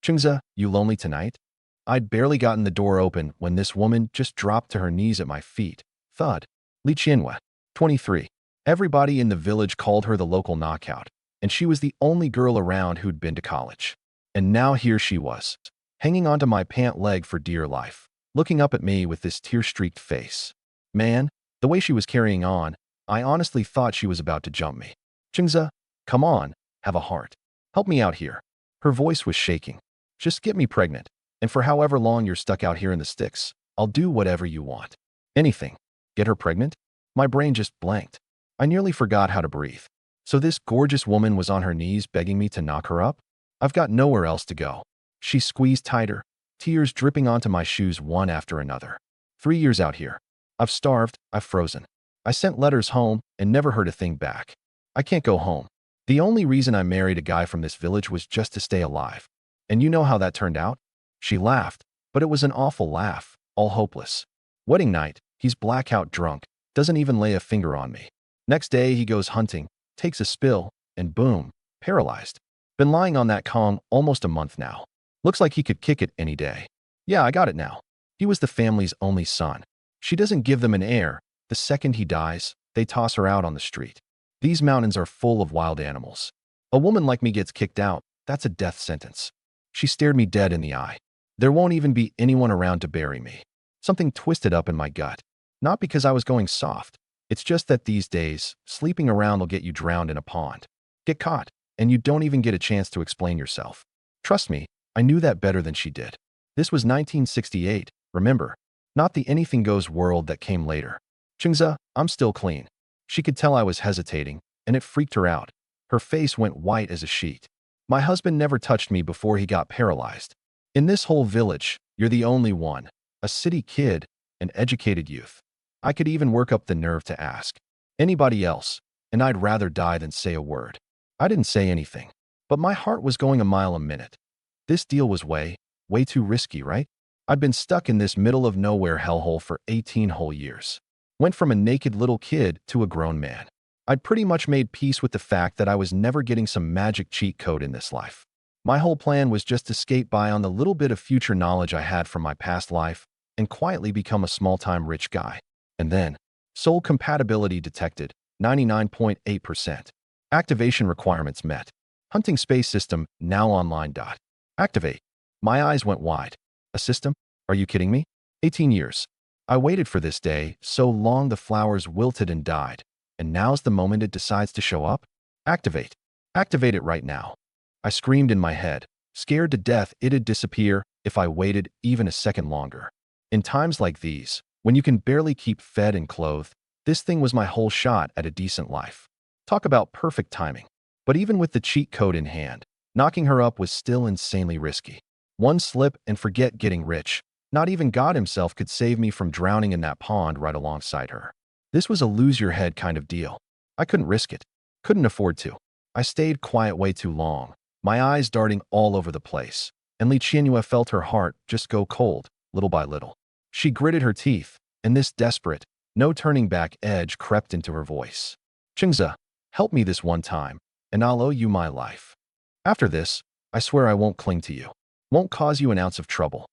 Chungza, you lonely tonight? I'd barely gotten the door open when this woman just dropped to her knees at my feet. Thud. Li Qianhua, 23. Everybody in the village called her the local knockout, and she was the only girl around who'd been to college. And now here she was, hanging onto my pant leg for dear life, looking up at me with this tear-streaked face. Man, the way she was carrying on, I honestly thought she was about to jump me. Chungza, come on, have a heart. Help me out here. Her voice was shaking. Just get me pregnant, and for however long you're stuck out here in the sticks, I'll do whatever you want. Anything. Get her pregnant? My brain just blanked. I nearly forgot how to breathe. So this gorgeous woman was on her knees begging me to knock her up? I've got nowhere else to go. She squeezed tighter, tears dripping onto my shoes one after another. 3 years out here. I've starved, I've frozen. I sent letters home and never heard a thing back. I can't go home. The only reason I married a guy from this village was just to stay alive. And you know how that turned out? She laughed, but it was an awful laugh, all hopeless. Wedding night, he's blackout drunk, doesn't even lay a finger on me. Next day, he goes hunting, takes a spill, and boom, paralyzed. Been lying on that Kong almost a month now. Looks like he could kick it any day. Yeah, I got it now. He was the family's only son. She doesn't give them an heir. The second he dies, they toss her out on the street. These mountains are full of wild animals. A woman like me gets kicked out, that's a death sentence. She stared me dead in the eye. There won't even be anyone around to bury me. Something twisted up in my gut. Not because I was going soft. It's just that these days, sleeping around will get you drowned in a pond. Get caught, and you don't even get a chance to explain yourself. Trust me, I knew that better than she did. This was 1968, remember? Not the anything-goes world that came later. Chungza, I'm still clean. She could tell I was hesitating, and it freaked her out. Her face went white as a sheet. My husband never touched me before he got paralyzed. In this whole village, you're the only one. A city kid, an educated youth. I could even work up the nerve to ask. Anybody else, and I'd rather die than say a word. I didn't say anything, but my heart was going a mile a minute. This deal was way too risky, right? I'd been stuck in this middle of nowhere hellhole for 18 whole years. Went from a naked little kid to a grown man. I'd pretty much made peace with the fact that I was never getting some magic cheat code in this life. My whole plan was just to skate by on the little bit of future knowledge I had from my past life and quietly become a small-time rich guy. And then, soul compatibility detected, 99.8%. Activation requirements met. Hunting space system now online. Activate. My eyes went wide. A system? Are you kidding me? 18 years. I waited for this day, so long the flowers wilted and died. And now's the moment it decides to show up? Activate. Activate it right now. I screamed in my head, scared to death it'd disappear if I waited even a second longer. In times like these, when you can barely keep fed and clothed, this thing was my whole shot at a decent life. Talk about perfect timing. But even with the cheat code in hand, knocking her up was still insanely risky. One slip and forget getting rich. Not even God himself could save me from drowning in that pond right alongside her. This was a lose-your-head kind of deal. I couldn't risk it. Couldn't afford to. I stayed quiet way too long, my eyes darting all over the place, and Li Qianhua felt her heart just go cold, little by little. She gritted her teeth, and this desperate, no-turning-back edge crept into her voice. Chungza, help me this one time, and I'll owe you my life. After this, I swear I won't cling to you. Won't cause you an ounce of trouble.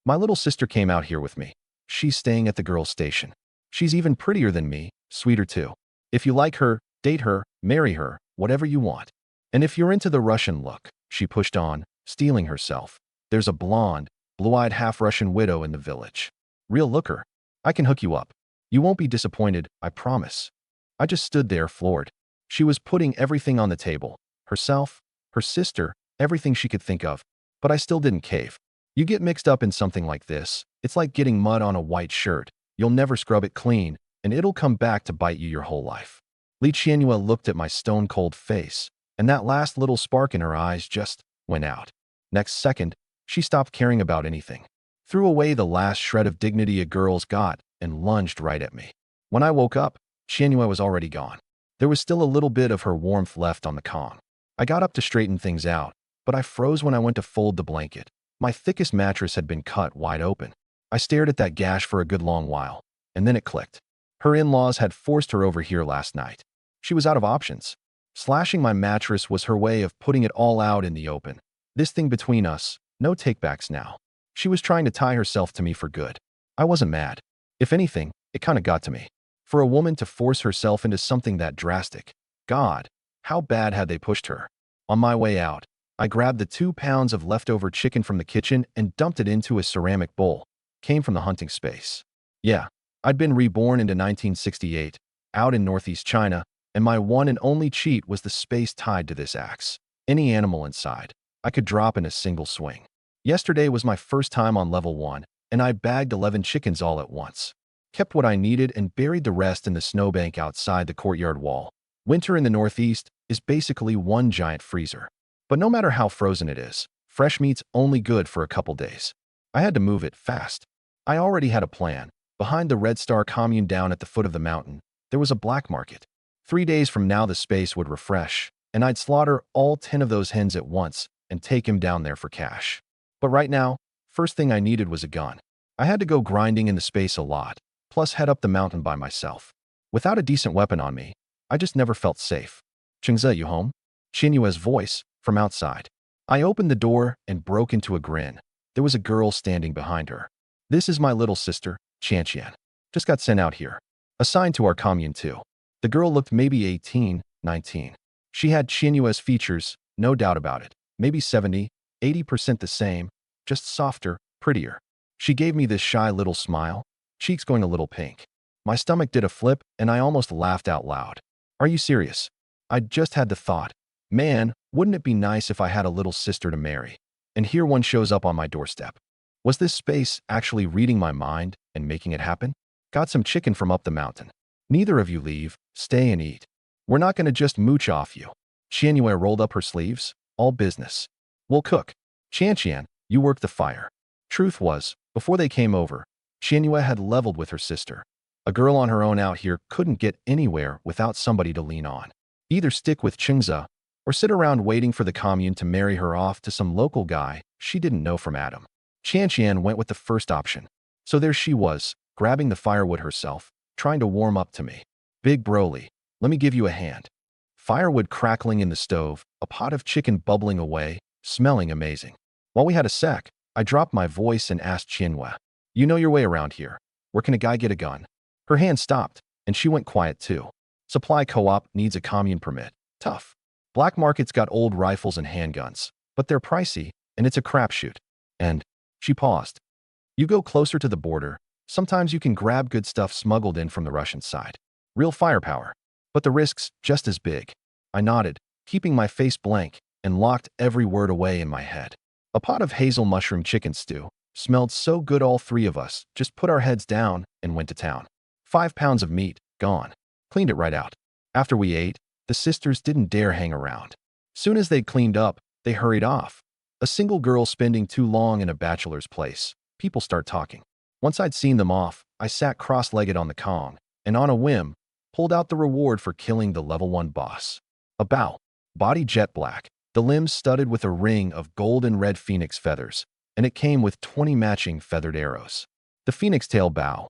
My little sister came out here with me. She's staying at the girls' station. She's even prettier than me, sweeter too. If you like her, date her, marry her, whatever you want. And if you're into the Russian look, she pushed on, steeling herself. There's a blonde, blue-eyed half-Russian widow in the village. Real looker. I can hook you up. You won't be disappointed, I promise. I just stood there floored. She was putting everything on the table. Herself, her sister, everything she could think of. But I still didn't cave. You get mixed up in something like this, it's like getting mud on a white shirt. You'll never scrub it clean, and it'll come back to bite you your whole life. Li Qianhua looked at my stone-cold face, and that last little spark in her eyes just went out. Next second, she stopped caring about anything, threw away the last shred of dignity a girl's got, and lunged right at me. When I woke up, Qianhua was already gone. There was still a little bit of her warmth left on the Kong. I got up to straighten things out, but I froze when I went to fold the blanket. My thickest mattress had been cut wide open. I stared at that gash for a good long while, and then it clicked. Her in-laws had forced her over here last night. She was out of options. Slashing my mattress was her way of putting it all out in the open. This thing between us, No takebacks now. She was trying to tie herself to me for good. I wasn't mad. If anything, it kinda got to me. For a woman to force herself into something that drastic. God, how bad had they pushed her? On my way out, I grabbed the 2 pounds of leftover chicken from the kitchen and dumped it into a ceramic bowl. Came from the hunting space. Yeah, I'd been reborn into 1968, out in Northeast China, and my one and only cheat was the space tied to this axe. Any animal inside, I could drop in a single swing. Yesterday was my first time on level 1, and I bagged 11 chickens all at once. Kept what I needed and buried the rest in the snowbank outside the courtyard wall. Winter in the Northeast is basically one giant freezer. But no matter how frozen it is, fresh meat's only good for a couple days. I had to move it fast. I already had a plan. Behind the Red Star commune down at the foot of the mountain, there was a black market. 3 days from now the space would refresh, and I'd slaughter all 10 of those hens at once and take him down there for cash. But right now, first thing I needed was a gun. I had to go grinding in the space a lot, plus head up the mountain by myself. Without a decent weapon on me, I just never felt safe. "Chingze, you home?" Qianyue's voice from outside. I opened the door and broke into a grin. There was a girl standing behind her. "This is my little sister, Qianqian. Just got sent out here. Assigned to our commune too." The girl looked maybe 18, 19. She had Qianyue's features, no doubt about it. Maybe 70, 80% the same, just softer, prettier. She gave me this shy little smile, cheeks going a little pink. My stomach did a flip and I almost laughed out loud. "Are you serious?" I'd just had the thought, man, wouldn't it be nice if I had a little sister to marry? And here one shows up on my doorstep. Was this space actually reading my mind and making it happen? "Got some chicken from up the mountain. Neither of you leave, stay and eat. We're not gonna just mooch off you." Qianyue rolled up her sleeves. "All business. We'll cook. Qianqian, you work the fire." Truth was, before they came over, Qianyue had leveled with her sister. A girl on her own out here couldn't get anywhere without somebody to lean on. Either stick with Chingze or sit around waiting for the commune to marry her off to some local guy she didn't know from Adam. Qianqian went with the first option. So there she was, grabbing the firewood herself, trying to warm up to me. "Big Broly, let me give you a hand." Firewood crackling in the stove, a pot of chicken bubbling away, smelling amazing. While we had a sec, I dropped my voice and asked Qianyue, "You know your way around here. Where can a guy get a gun?" Her hand stopped, and she went quiet too. "Supply co-op needs a commune permit. Tough. Black market's got old rifles and handguns, but they're pricey, and it's a crapshoot." And she paused. "You go closer to the border, sometimes you can grab good stuff smuggled in from the Russian side. Real firepower. But the risk's just as big." I nodded, keeping my face blank, and locked every word away in my head. A pot of hazel mushroom chicken stew smelled so good all three of us just put our heads down and went to town. 5 pounds of meat, gone. Cleaned it right out. After we ate, the sisters didn't dare hang around. Soon as they'd cleaned up, they hurried off. A single girl spending too long in a bachelor's place. People start talking. Once I'd seen them off, I sat cross-legged on the Kong, and on a whim, pulled out the reward for killing the level 1 boss. A bow, body jet black, the limbs studded with a ring of gold and red phoenix feathers, and it came with 20 matching feathered arrows. The phoenix tail bow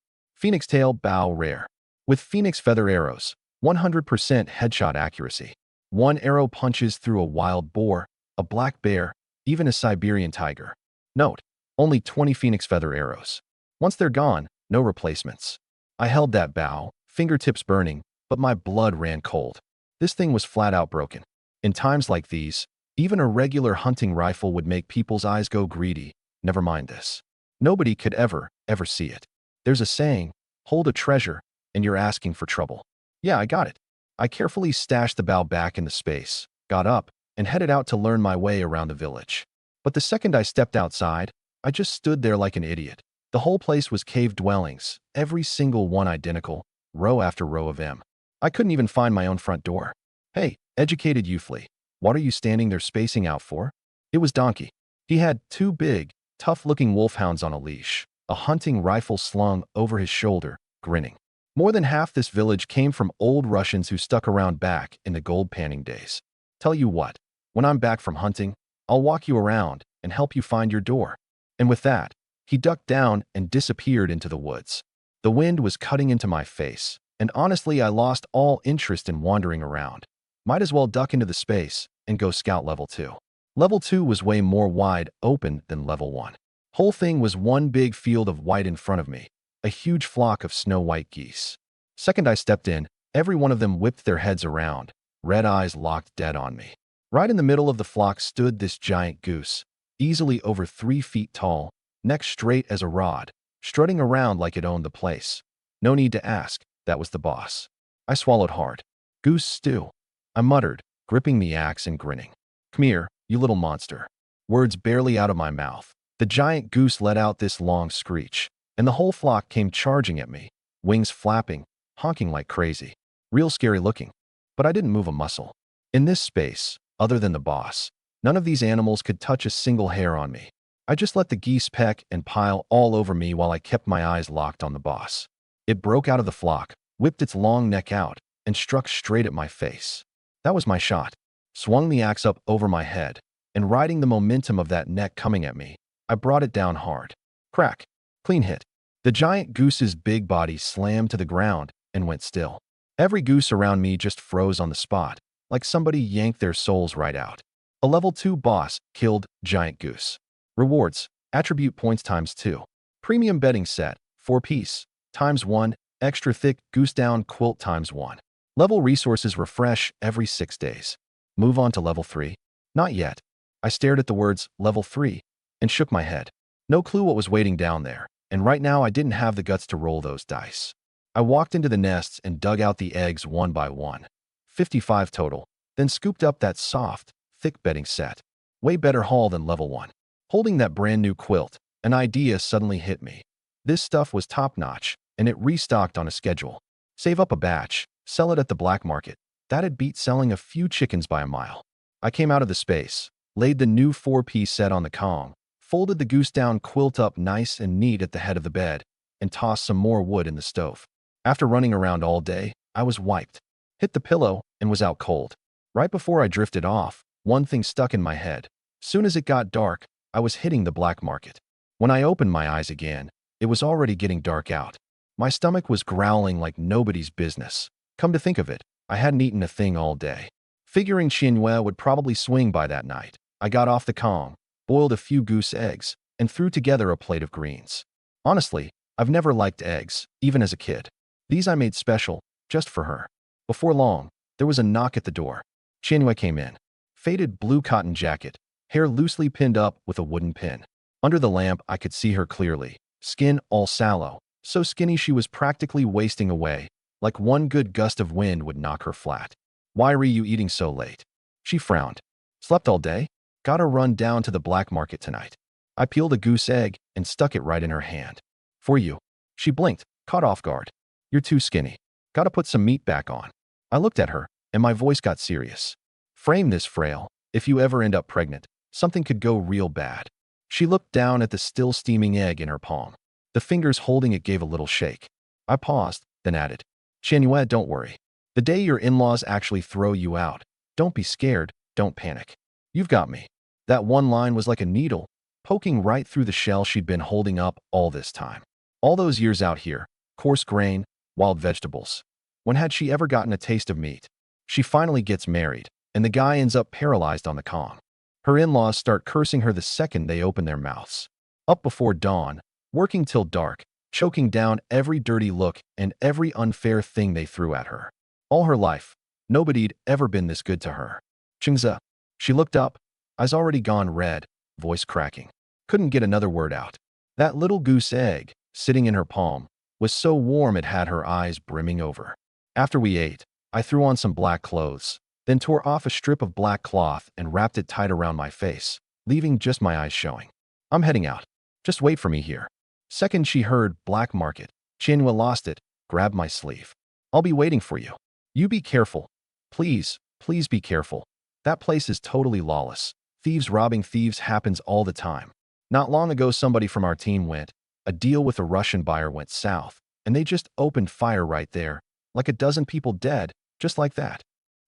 rare. With phoenix feather arrows, 100% headshot accuracy. One arrow punches through a wild boar, a black bear, even a Siberian tiger. Note, only 20 phoenix feather arrows. Once they're gone, no replacements. I held that bow, fingertips burning, but my blood ran cold. This thing was flat out broken. In times like these, even a regular hunting rifle would make people's eyes go greedy, never mind this. Nobody could ever see it. There's a saying, hold a treasure, and you're asking for trouble. Yeah, I got it. I carefully stashed the bow back in the space, got up, and headed out to learn my way around the village. But the second I stepped outside, I just stood there like an idiot. The whole place was cave dwellings, every single one identical, row after row of them. I couldn't even find my own front door. "Hey, educated youthly, what are you standing there spacing out for?" It was Donkey. He had 2 big, tough-looking wolfhounds on a leash, a hunting rifle slung over his shoulder, grinning. More than half this village came from old Russians who stuck around back in the gold panning days. "Tell you what, when I'm back from hunting, I'll walk you around and help you find your door." And with that, he ducked down and disappeared into the woods. The wind was cutting into my face, and honestly I lost all interest in wandering around. Might as well duck into the space and go scout level 2. Level 2 was way more wide open than level 1. Whole thing was one big field of white in front of me, a huge flock of snow-white geese. Second I stepped in, every one of them whipped their heads around, red eyes locked dead on me. Right in the middle of the flock stood this giant goose, easily over 3 feet tall, neck straight as a rod, strutting around like it owned the place. No need to ask, that was the boss. I swallowed hard. Goose stew, I muttered, gripping the axe and grinning. Come here, you little monster. Words barely out of my mouth. The giant goose let out this long screech, and the whole flock came charging at me, wings flapping, honking like crazy. Real scary looking. But I didn't move a muscle. In this space, other than the boss, none of these animals could touch a single hair on me. I just let the geese peck and pile all over me while I kept my eyes locked on the boss. It broke out of the flock, whipped its long neck out, and struck straight at my face. That was my shot. Swung the axe up over my head, and riding the momentum of that neck coming at me, I brought it down hard. Crack. Clean hit. The giant goose's big body slammed to the ground and went still. Every goose around me just froze on the spot, like somebody yanked their souls right out. A level 2 boss killed giant goose. Rewards, attribute points ×2. Premium bedding set, 4-piece, ×1, extra thick goose down quilt ×1. Level resources refresh every 6 days. Move on to level 3? Not yet. I stared at the words, level 3, and shook my head. No clue what was waiting down there, and right now I didn't have the guts to roll those dice. I walked into the nests and dug out the eggs one by one. 55 total, then scooped up that soft, thick bedding set. Way better haul than level 1. Holding that brand new quilt, an idea suddenly hit me. This stuff was top-notch, and it restocked on a schedule. Save up a batch, sell it at the black market. That'd beat selling a few chickens by a mile. I came out of the space, laid the new 4-piece set on the Kong, folded the goose down quilt up nice and neat at the head of the bed, and tossed some more wood in the stove. After running around all day, I was wiped. Hit the pillow and was out cold. Right before I drifted off, one thing stuck in my head. Soon as it got dark, I was hitting the black market. When I opened my eyes again, it was already getting dark out. My stomach was growling like nobody's business. Come to think of it, I hadn't eaten a thing all day. Figuring Xinyue would probably swing by that night, I got off the Kong, boiled a few goose eggs, and threw together a plate of greens. Honestly, I've never liked eggs, even as a kid. These I made special, just for her. Before long, there was a knock at the door. Xinyue came in. Faded blue cotton jacket, hair loosely pinned up with a wooden pin. Under the lamp, I could see her clearly, skin all sallow, so skinny she was practically wasting away, like one good gust of wind would knock her flat. Why are you eating so late? She frowned. Slept all day? Gotta run down to the black market tonight. I peeled a goose egg and stuck it right in her hand. For you. She blinked, caught off guard. You're too skinny. Gotta put some meat back on. I looked at her, and my voice got serious. Frame this, frail. If you ever end up pregnant, something could go real bad. She looked down at the still steaming egg in her palm. The fingers holding it gave a little shake. I paused, then added, Xinyue, don't worry. The day your in-laws actually throw you out, don't be scared, don't panic. You've got me. That one line was like a needle, poking right through the shell she'd been holding up all this time. All those years out here, coarse grain, wild vegetables. When had she ever gotten a taste of meat? She finally gets married, and the guy ends up paralyzed on the Kong. Her in-laws start cursing her the second they open their mouths. Up before dawn, working till dark, choking down every dirty look and every unfair thing they threw at her. All her life, nobody'd ever been this good to her. Chingza. She looked up, eyes already gone red, voice cracking. Couldn't get another word out. That little goose egg, sitting in her palm, was so warm it had her eyes brimming over. After we ate, I threw on some black clothes, then tore off a strip of black cloth and wrapped it tight around my face, leaving just my eyes showing. I'm heading out. Just wait for me here. Second she heard black market, Xinyue lost it, grabbed my sleeve. I'll be waiting for you. You be careful. Please, please be careful. That place is totally lawless. Thieves robbing thieves happens all the time. Not long ago somebody from our team went. A deal with a Russian buyer went south, and they just opened fire right there, like a dozen people dead, just like that.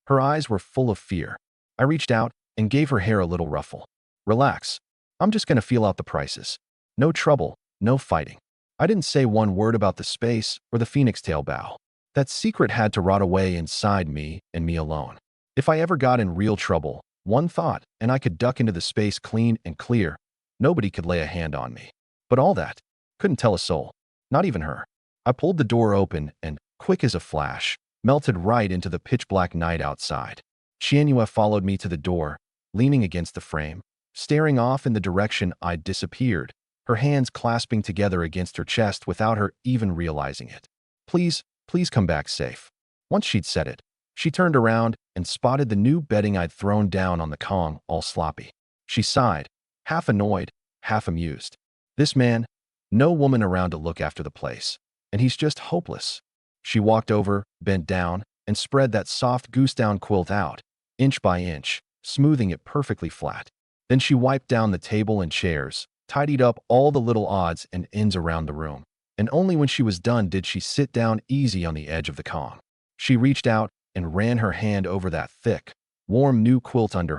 Her eyes were full of fear. I reached out and gave her hair a little ruffle. Relax. I'm just gonna feel out the prices. No trouble, no fighting. I didn't say one word about the space or the phoenix tail bow. That secret had to rot away inside me and me alone. If I ever got in real trouble, One thought, and I could duck into the space clean and clear. Nobody could lay a hand on me. But all that, couldn't tell a soul. Not even her. I pulled the door open and, quick as a flash, melted right into the pitch-black night outside. Qianyue followed me to the door, leaning against the frame, staring off in the direction I'd disappeared, her hands clasping together against her chest without her even realizing it. Please, please come back safe. Once she'd said it, she turned around and spotted the new bedding I'd thrown down on the Kong, all sloppy. She sighed, half annoyed, half amused. This man, no woman around to look after the place, and he's just hopeless. She walked over, bent down, and spread that soft goose-down quilt out, inch by inch, smoothing it perfectly flat. Then she wiped down the table and chairs, tidied up all the little odds and ends around the room, and only when she was done did she sit down easy on the edge of the Kong. She reached out and ran her hand over that thick, warm new quilt under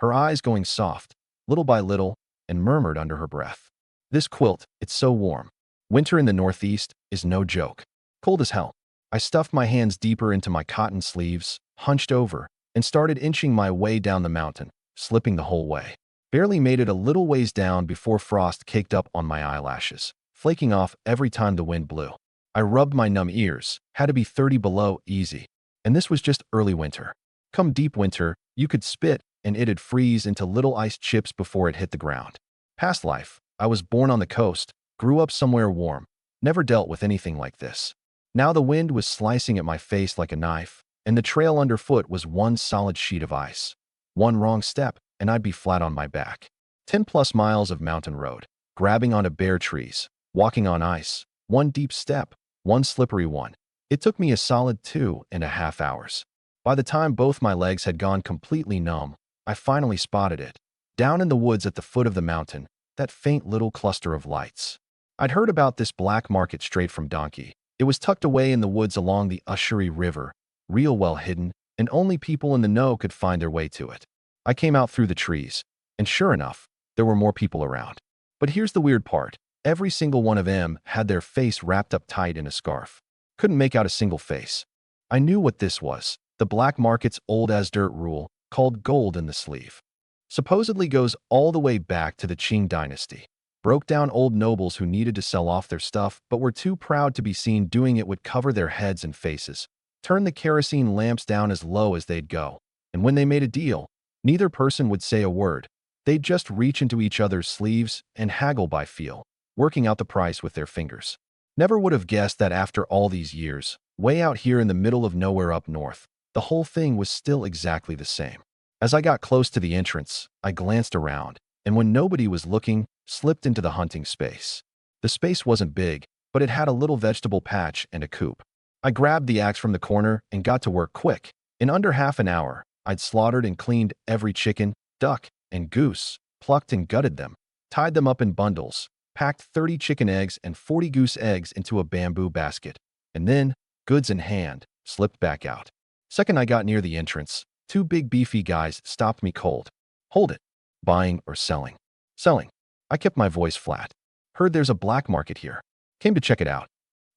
her eyes going soft, little by little, and murmured under her breath. This quilt, it's so warm. Winter in the Northeast is no joke. Cold as hell. I stuffed my hands deeper into my cotton sleeves, hunched over, and started inching my way down the mountain, slipping the whole way. Barely made it a little ways down before frost caked up on my eyelashes, flaking off every time the wind blew. I rubbed my numb ears, had to be 30 below easy. And this was just early winter. Come deep winter, you could spit and it'd freeze into little ice chips before it hit the ground. Past life, I was born on the coast, grew up somewhere warm, never dealt with anything like this. Now the wind was slicing at my face like a knife, and the trail underfoot was one solid sheet of ice. One wrong step, and I'd be flat on my back. 10+ miles of mountain road, grabbing onto bare trees, walking on ice, one deep step, one slippery one. It took me a solid 2.5 hours. By the time both my legs had gone completely numb, I finally spotted it. Down in the woods at the foot of the mountain, that faint little cluster of lights. I'd heard about this black market straight from Donkey. It was tucked away in the woods along the Usheri River, real well hidden, and only people in the know could find their way to it. I came out through the trees, and sure enough, there were more people around. But here's the weird part. Every single one of them had their face wrapped up tight in a scarf. Couldn't make out a single face. I knew what this was. The black market's old-as-dirt rule, called gold in the sleeve. Supposedly goes all the way back to the Qing dynasty. Broke down old nobles who needed to sell off their stuff but were too proud to be seen doing it would cover their heads and faces. Turn the kerosene lamps down as low as they'd go. And when they made a deal, neither person would say a word. They'd just reach into each other's sleeves and haggle by feel, working out the price with their fingers. Never would have guessed that after all these years, way out here in the middle of nowhere up north, the whole thing was still exactly the same. As I got close to the entrance, I glanced around, and when nobody was looking, slipped into the hunting space. The space wasn't big, but it had a little vegetable patch and a coop. I grabbed the axe from the corner and got to work quick. In under half an hour, I'd slaughtered and cleaned every chicken, duck, and goose, plucked and gutted them, tied them up in bundles, packed 30 chicken eggs and 40 goose eggs into a bamboo basket, and then, goods in hand, slipped back out. Second I got near the entrance, two big beefy guys stopped me cold. Hold it. Buying or selling? Selling. I kept my voice flat. Heard there's a black market here. Came to check it out.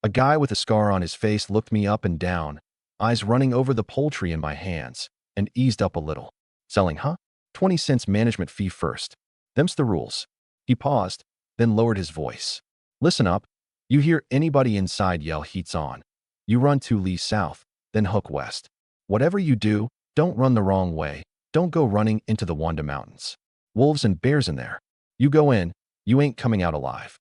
A guy with a scar on his face looked me up and down, eyes running over the poultry in my hands, and eased up a little. Selling, huh? 20 cents management fee first. Them's the rules. He paused, then lowered his voice. Listen up. You hear anybody inside yell heat's on. You run 2 Li south, then hook west. Whatever you do, don't run the wrong way. Don't go running into the Wanda Mountains. Wolves and bears in there. You go in, you ain't coming out alive.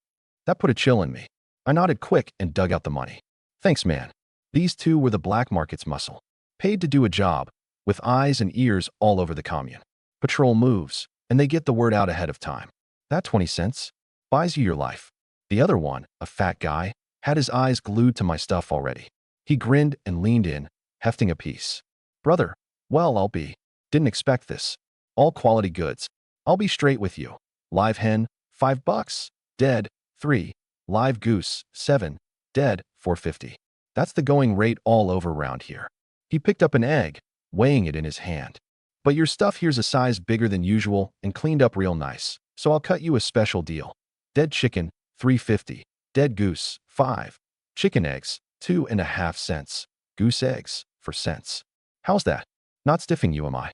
That put a chill in me. I nodded quick and dug out the money. Thanks, man. These two were the black market's muscle. Paid to do a job, with eyes and ears all over the commune. Patrol moves, and they get the word out ahead of time. That 20 cents buys you your life. The other one, a fat guy, had his eyes glued to my stuff already. He grinned and leaned in, hefting a piece. Brother, well, I'll be. Didn't expect this. All quality goods. I'll be straight with you. Live hen, $5. Dead, 3. Live goose, 7. Dead, 4.50. That's the going rate all over round here. He picked up an egg, weighing it in his hand. But your stuff here's a size bigger than usual and cleaned up real nice, so I'll cut you a special deal. Dead chicken, 3.50. Dead goose, 5. Chicken eggs, 2.5 cents. Goose eggs, for cents. How's that? Not stiffing you, am I?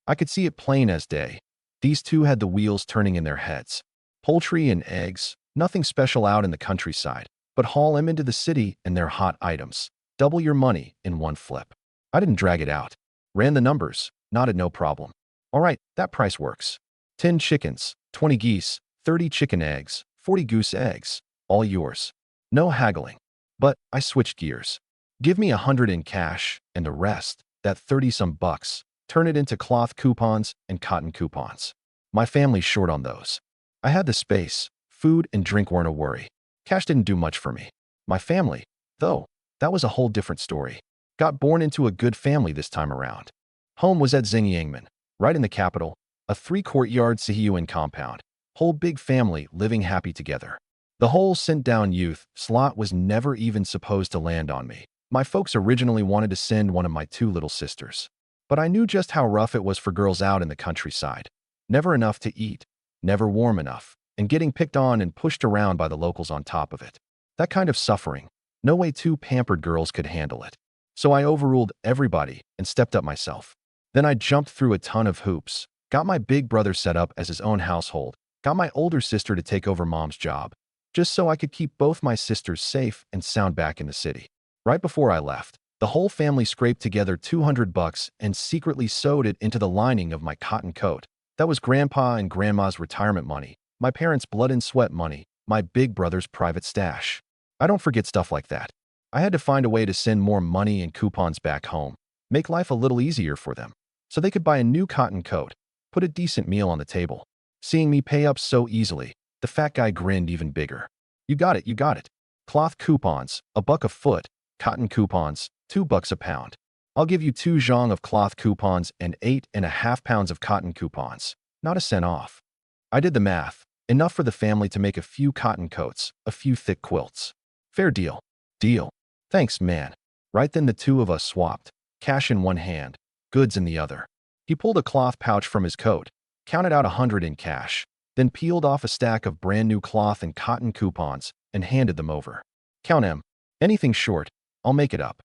I could see it plain as day. These two had the wheels turning in their heads. Poultry and eggs, nothing special out in the countryside, but haul them into the city and they're hot items. Double your money in one flip. I didn't drag it out. Ran the numbers, nodded no problem. All right, that price works. 10 chickens, 20 geese, 30 chicken eggs, 40 goose eggs, all yours. No haggling. But I switched gears. Give me 100 in cash, and the rest, that 30-some bucks, turn it into cloth coupons and cotton coupons. My family's short on those. I had the space. Food and drink weren't a worry. Cash didn't do much for me. My family, though, that was a whole different story. Got born into a good family this time around. Home was at Xingyangmen, right in the capital, a 3-courtyard Sihiyuan compound. Whole big family living happy together. The whole sent-down youth slot was never even supposed to land on me. My folks originally wanted to send one of my 2 little sisters. But I knew just how rough it was for girls out in the countryside. Never enough to eat, never warm enough, and getting picked on and pushed around by the locals on top of it. That kind of suffering, no way 2 pampered girls could handle it. So I overruled everybody and stepped up myself. Then I jumped through a ton of hoops, got my big brother set up as his own household, got my older sister to take over mom's job, just so I could keep both my sisters safe and sound back in the city. Right before I left, the whole family scraped together 200 bucks and secretly sewed it into the lining of my cotton coat. That was Grandpa and Grandma's retirement money, my parents' blood and sweat money, my big brother's private stash. I don't forget stuff like that. I had to find a way to send more money and coupons back home, make life a little easier for them, so they could buy a new cotton coat, put a decent meal on the table. Seeing me pay up so easily, the fat guy grinned even bigger. You got it, you got it. Cloth coupons, $1 a foot, cotton coupons, $2 a pound. I'll give you 2 zhong of cloth coupons and 8.5 pounds of cotton coupons, not a cent off. I did the math, enough for the family to make a few cotton coats, a few thick quilts. Fair deal. Deal. Thanks, man. Right then the 2 of us swapped, cash in one hand, goods in the other. He pulled a cloth pouch from his coat, counted out 100 in cash, then peeled off a stack of brand new cloth and cotton coupons and handed them over. Count 'em. Anything short, I'll make it up.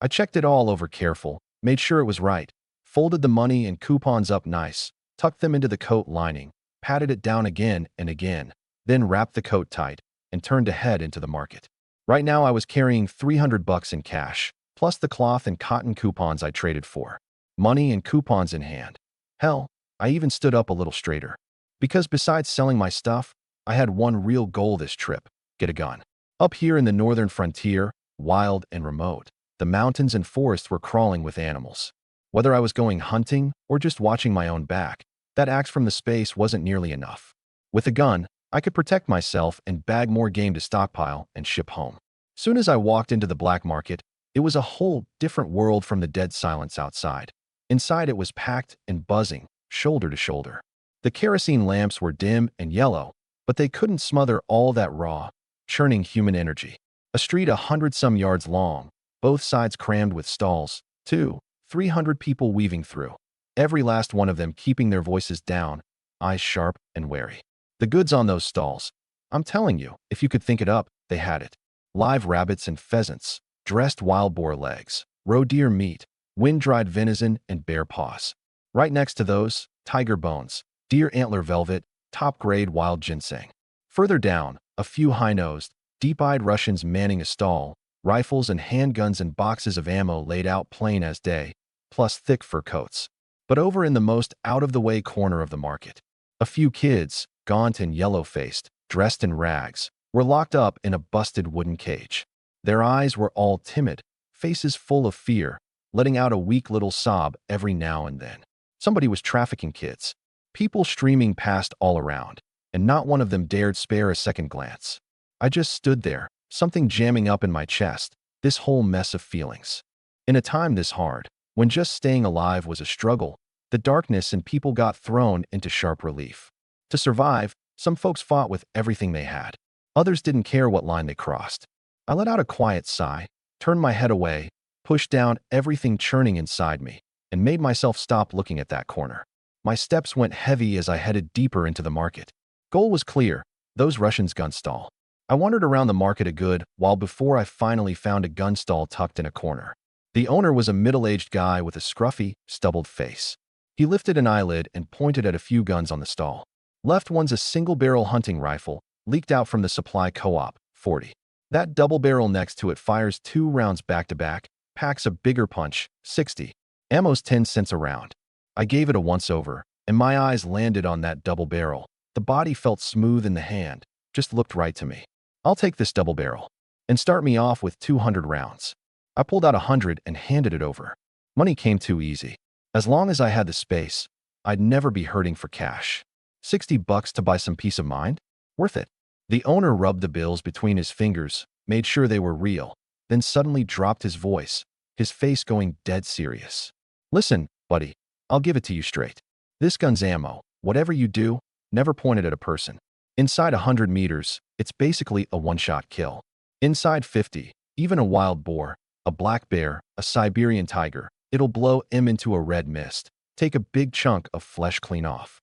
I checked it all over careful, made sure it was right, folded the money and coupons up nice, tucked them into the coat lining, patted it down again and again, then wrapped the coat tight and turned to head into the market. Right now I was carrying 300 bucks in cash, plus the cloth and cotton coupons I traded for. Money and coupons in hand. Hell, I even stood up a little straighter. Because besides selling my stuff, I had one real goal this trip: get a gun. Up here in the northern frontier, wild and remote, the mountains and forests were crawling with animals. Whether I was going hunting or just watching my own back, that axe from the space wasn't nearly enough. With a gun, I could protect myself and bag more game to stockpile and ship home. Soon as I walked into the black market, it was a whole different world from the dead silence outside. Inside it was packed and buzzing, shoulder to shoulder. The kerosene lamps were dim and yellow, but they couldn't smother all that raw, churning human energy. A street 100-some yards long, both sides crammed with stalls, 200-300 people weaving through, every last one of them keeping their voices down, eyes sharp and wary. The goods on those stalls, I'm telling you, if you could think it up, they had it. Live rabbits and pheasants, dressed wild boar legs, roe deer meat, wind-dried venison and bear paws. Right next to those, tiger bones, deer antler velvet, top-grade wild ginseng. Further down, a few high-nosed, deep-eyed Russians manning a stall, rifles and handguns and boxes of ammo laid out plain as day, plus thick fur coats. But over in the most out-of-the-way corner of the market, a few kids, gaunt and yellow-faced, dressed in rags, were locked up in a busted wooden cage. Their eyes were all timid, faces full of fear, letting out a weak little sob every now and then. Somebody was trafficking kids. People streaming past all around, and not one of them dared spare a second glance. I just stood there, something jamming up in my chest, this whole mess of feelings. In a time this hard, when just staying alive was a struggle, the darkness and people got thrown into sharp relief. To survive, some folks fought with everything they had. Others didn't care what line they crossed. I let out a quiet sigh, turned my head away, pushed down everything churning inside me, and made myself stop looking at that corner. My steps went heavy as I headed deeper into the market. Goal was clear: those Russians' gun stall. I wandered around the market a good while before I finally found a gun stall tucked in a corner. The owner was a middle-aged guy with a scruffy, stubbled face. He lifted an eyelid and pointed at a few guns on the stall. Left one's a single-barrel hunting rifle, leaked out from the supply co-op, 40. That double barrel next to it fires 2 rounds back-to-back, packs a bigger punch, 60. Ammo's 10 cents a round. I gave it a once-over, and my eyes landed on that double barrel. The body felt smooth in the hand, just looked right to me. I'll take this double barrel. And start me off with 200 rounds. I pulled out 100 and handed it over. Money came too easy. As long as I had the space, I'd never be hurting for cash. $60 to buy some peace of mind? Worth it. The owner rubbed the bills between his fingers, made sure they were real, then suddenly dropped his voice, his face going dead serious. Listen, buddy, I'll give it to you straight. This gun's ammo. Whatever you do, never point it at a person. Inside 100 meters, it's basically a one-shot kill. Inside 50, even a wild boar, a black bear, a Siberian tiger, it'll blow him into a red mist, take a big chunk of flesh clean off.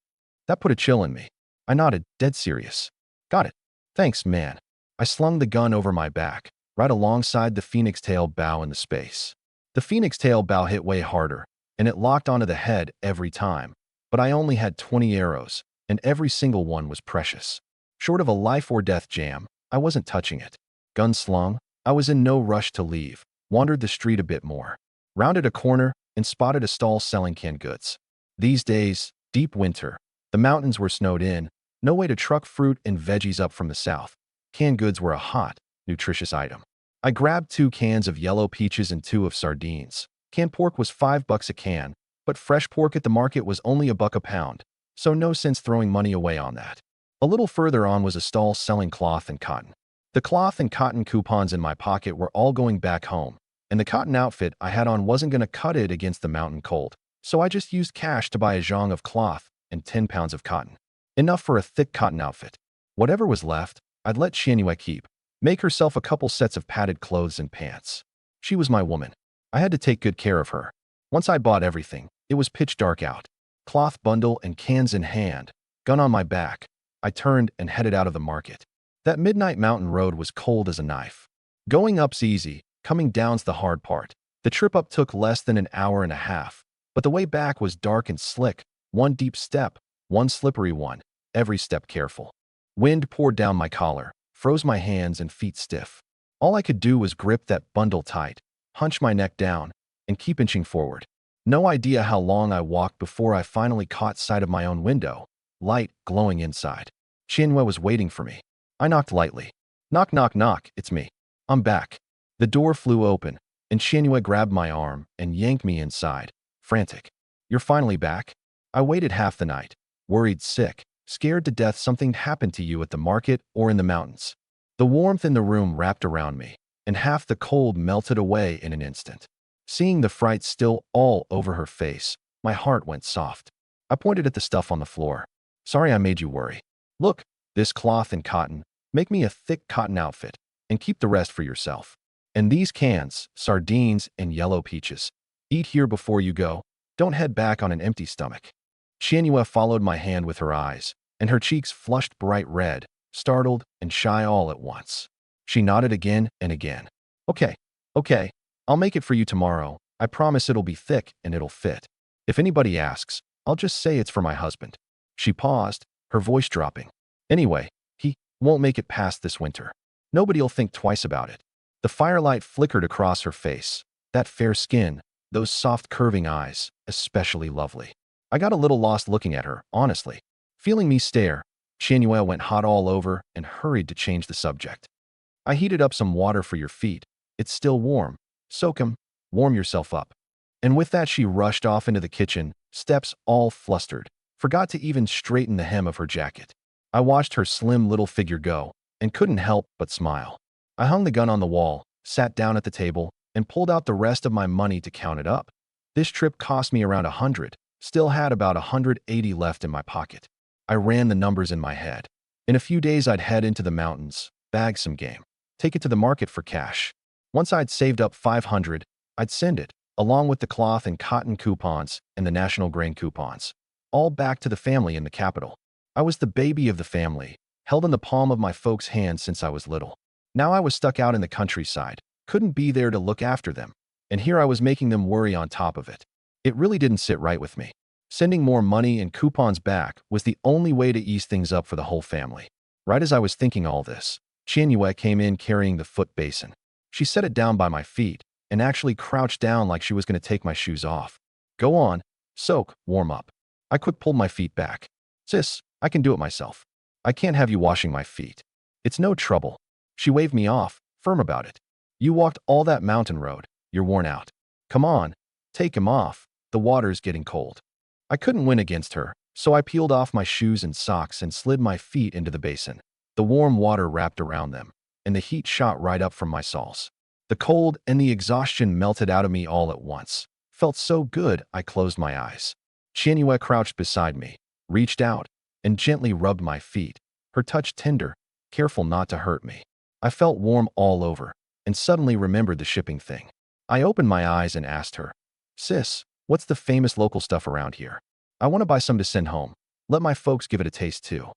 That put a chill in me. I nodded, dead serious. Got it. Thanks, man. I slung the gun over my back, right alongside the phoenix tail bow in the space. The phoenix tail bow hit way harder, and it locked onto the head every time, but I only had 20 arrows, and every single one was precious. Short of a life-or-death jam, I wasn't touching it. Gun slung, I was in no rush to leave, wandered the street a bit more, rounded a corner, and spotted a stall selling canned goods. These days, deep winter, the mountains were snowed in, no way to truck fruit and veggies up from the south. Canned goods were a hot, nutritious item. I grabbed 2 cans of yellow peaches and 2 of sardines. Canned pork was $5 a can, but fresh pork at the market was only $1 a pound, so no sense throwing money away on that. A little further on was a stall selling cloth and cotton. The cloth and cotton coupons in my pocket were all going back home, and the cotton outfit I had on wasn't going to cut it against the mountain cold, so I just used cash to buy a zhang of cloth and 10 pounds of cotton. Enough for a thick cotton outfit. Whatever was left, I'd let Xianyue keep. Make herself a couple sets of padded clothes and pants. She was my woman. I had to take good care of her. Once I bought everything, it was pitch dark out. Cloth bundle and cans in hand, gun on my back, I turned and headed out of the market. That midnight mountain road was cold as a knife. Going up's easy, coming down's the hard part. The trip up took less than an hour and a half, but the way back was dark and slick, one deep step, one slippery one, every step careful. Wind poured down my collar, froze my hands and feet stiff. All I could do was grip that bundle tight, hunch my neck down, and keep inching forward. No idea how long I walked before I finally caught sight of my own window, light glowing inside. Xianyue was waiting for me. I knocked lightly. Knock, knock, knock, it's me. I'm back. The door flew open, and Xianyue grabbed my arm and yanked me inside, frantic. You're finally back? I waited half the night, worried sick, scared to death something happened to you at the market or in the mountains. The warmth in the room wrapped around me, and half the cold melted away in an instant. Seeing the fright still all over her face, my heart went soft. I pointed at the stuff on the floor. Sorry I made you worry. Look, this cloth and cotton, make me a thick cotton outfit, and keep the rest for yourself. And these cans, sardines and yellow peaches. Eat here before you go. Don't head back on an empty stomach. Xianyue followed my hand with her eyes, and her cheeks flushed bright red, startled and shy all at once. She nodded again and again. Okay, I'll make it for you tomorrow. I promise it'll be thick and it'll fit. If anybody asks, I'll just say it's for my husband. She paused, her voice dropping. Anyway, he won't make it past this winter. Nobody'll think twice about it. The firelight flickered across her face, that fair skin, those soft curving eyes, especially lovely. I got a little lost looking at her, honestly. Feeling me stare, Xianyue went hot all over and hurried to change the subject. I heated up some water for your feet. It's still warm. Soak 'em. Warm yourself up. And with that she rushed off into the kitchen, steps all flustered, forgot to even straighten the hem of her jacket. I watched her slim little figure go, and couldn't help but smile. I hung the gun on the wall, sat down at the table, and pulled out the rest of my money to count it up. This trip cost me around 100, still had about 180 left in my pocket. I ran the numbers in my head. In a few days I'd head into the mountains, bag some game, take it to the market for cash. Once I'd saved up 500, I'd send it, along with the cloth and cotton coupons and the national grain coupons, all back to the family in the capital. I was the baby of the family, held in the palm of my folks' hands since I was little. Now I was stuck out in the countryside, couldn't be there to look after them, and here I was making them worry on top of it. It really didn't sit right with me. Sending more money and coupons back was the only way to ease things up for the whole family. Right as I was thinking all this, Qianyue came in carrying the foot basin. She set it down by my feet and actually crouched down like she was going to take my shoes off. Go on, soak, warm up. I quick pulled my feet back. Sis, I can do it myself. I can't have you washing my feet. It's no trouble. She waved me off, firm about it. You walked all that mountain road. You're worn out. Come on, take him off. The water's getting cold. I couldn't win against her, so I peeled off my shoes and socks and slid my feet into the basin. The warm water wrapped around them, and the heat shot right up from my soles. The cold and the exhaustion melted out of me all at once. Felt so good, I closed my eyes. Qianyue crouched beside me, reached out, and gently rubbed my feet, her touch tender, careful not to hurt me. I felt warm all over, and suddenly remembered the shipping thing. I opened my eyes and asked her, Sis, what's the famous local stuff around here? I want to buy some to send home. Let my folks give it a taste too.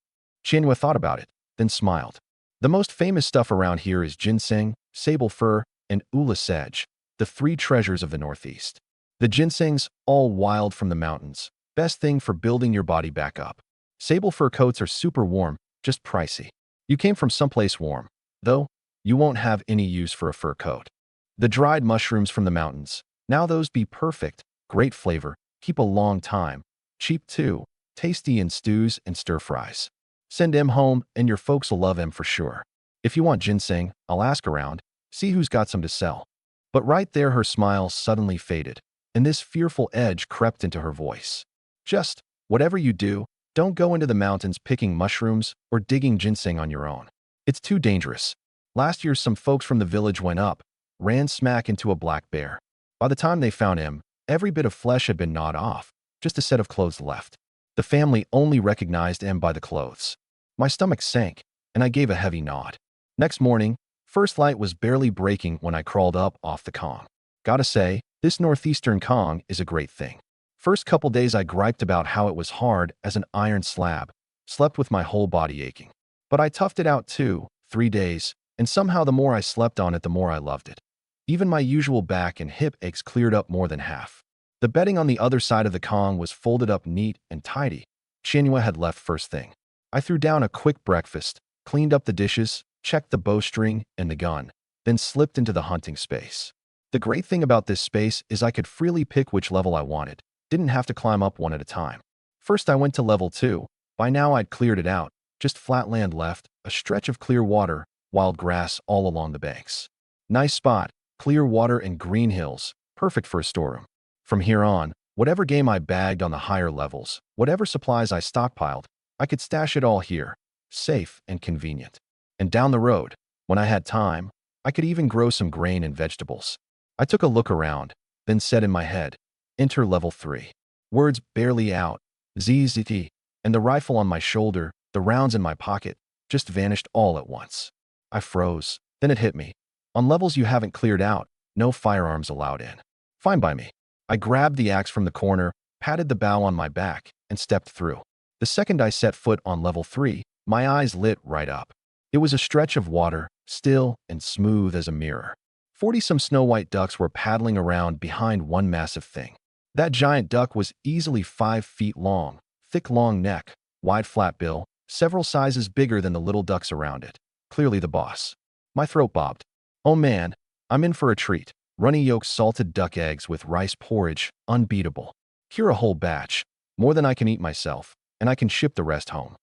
Qianyue thought about it, then smiled. The most famous stuff around here is ginseng, sable fir, and ula sedge, the three treasures of the Northeast. The ginseng's all wild from the mountains, best thing for building your body back up. Sable fir coats are super warm, just pricey. You came from someplace warm, though, you won't have any use for a fur coat. The dried mushrooms from the mountains, now those be perfect, great flavor, keep a long time, cheap too, tasty in stews and stir-fries. Send em home and your folks'll love em for sure. If you want ginseng, I'll ask around, see who's got some to sell. But right there her smile suddenly faded, and this fearful edge crept into her voice. Just, whatever you do, don't go into the mountains picking mushrooms or digging ginseng on your own. It's too dangerous. Last year some folks from the village went up, ran smack into a black bear. By the time they found him, every bit of flesh had been gnawed off, just a set of clothes left. The family only recognized him by the clothes. My stomach sank, and I gave a heavy nod. Next morning, first light was barely breaking when I crawled up off the Kong. Gotta say, this northeastern Kong is a great thing. First couple days I griped about how it was hard as an iron slab, slept with my whole body aching. But I toughed it out 2-3 days, and somehow the more I slept on it, the more I loved it. Even my usual back and hip aches cleared up more than half. The bedding on the other side of the Kong was folded up neat and tidy. Qianyue had left first thing. I threw down a quick breakfast, cleaned up the dishes, checked the bowstring and the gun, then slipped into the hunting space. The great thing about this space is I could freely pick which level I wanted, didn't have to climb up one at a time. First I went to level 2. By now I'd cleared it out, just flat land left, a stretch of clear water, wild grass all along the banks. Nice spot, clear water and green hills, perfect for a storeroom. From here on, whatever game I bagged on the higher levels, whatever supplies I stockpiled, I could stash it all here, safe and convenient. And down the road, when I had time, I could even grow some grain and vegetables. I took a look around, then said in my head, enter level 3. Words barely out, ZZT, and the rifle on my shoulder, the rounds in my pocket, just vanished all at once. I froze, then it hit me. On levels you haven't cleared out, no firearms allowed in. Fine by me. I grabbed the axe from the corner, patted the bow on my back, and stepped through. The second I set foot on level 3, my eyes lit right up. It was a stretch of water, still and smooth as a mirror. 40-some snow-white ducks were paddling around behind one massive thing. That giant duck was easily 5 feet long, thick long neck, wide flat bill, several sizes bigger than the little ducks around it. Clearly the boss. My throat bobbed. Oh man, I'm in for a treat. Runny yolk salted duck eggs with rice porridge, unbeatable. Cure a whole batch, more than I can eat myself, and I can ship the rest home.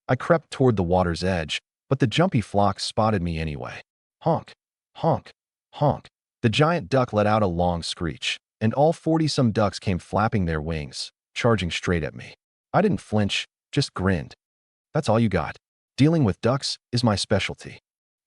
I crept toward the water's edge, but the jumpy flock spotted me anyway. Honk, honk, honk. The giant duck let out a long screech, and all 40-some ducks came flapping their wings, charging straight at me. I didn't flinch, just grinned. That's all you got. Dealing with ducks is my specialty.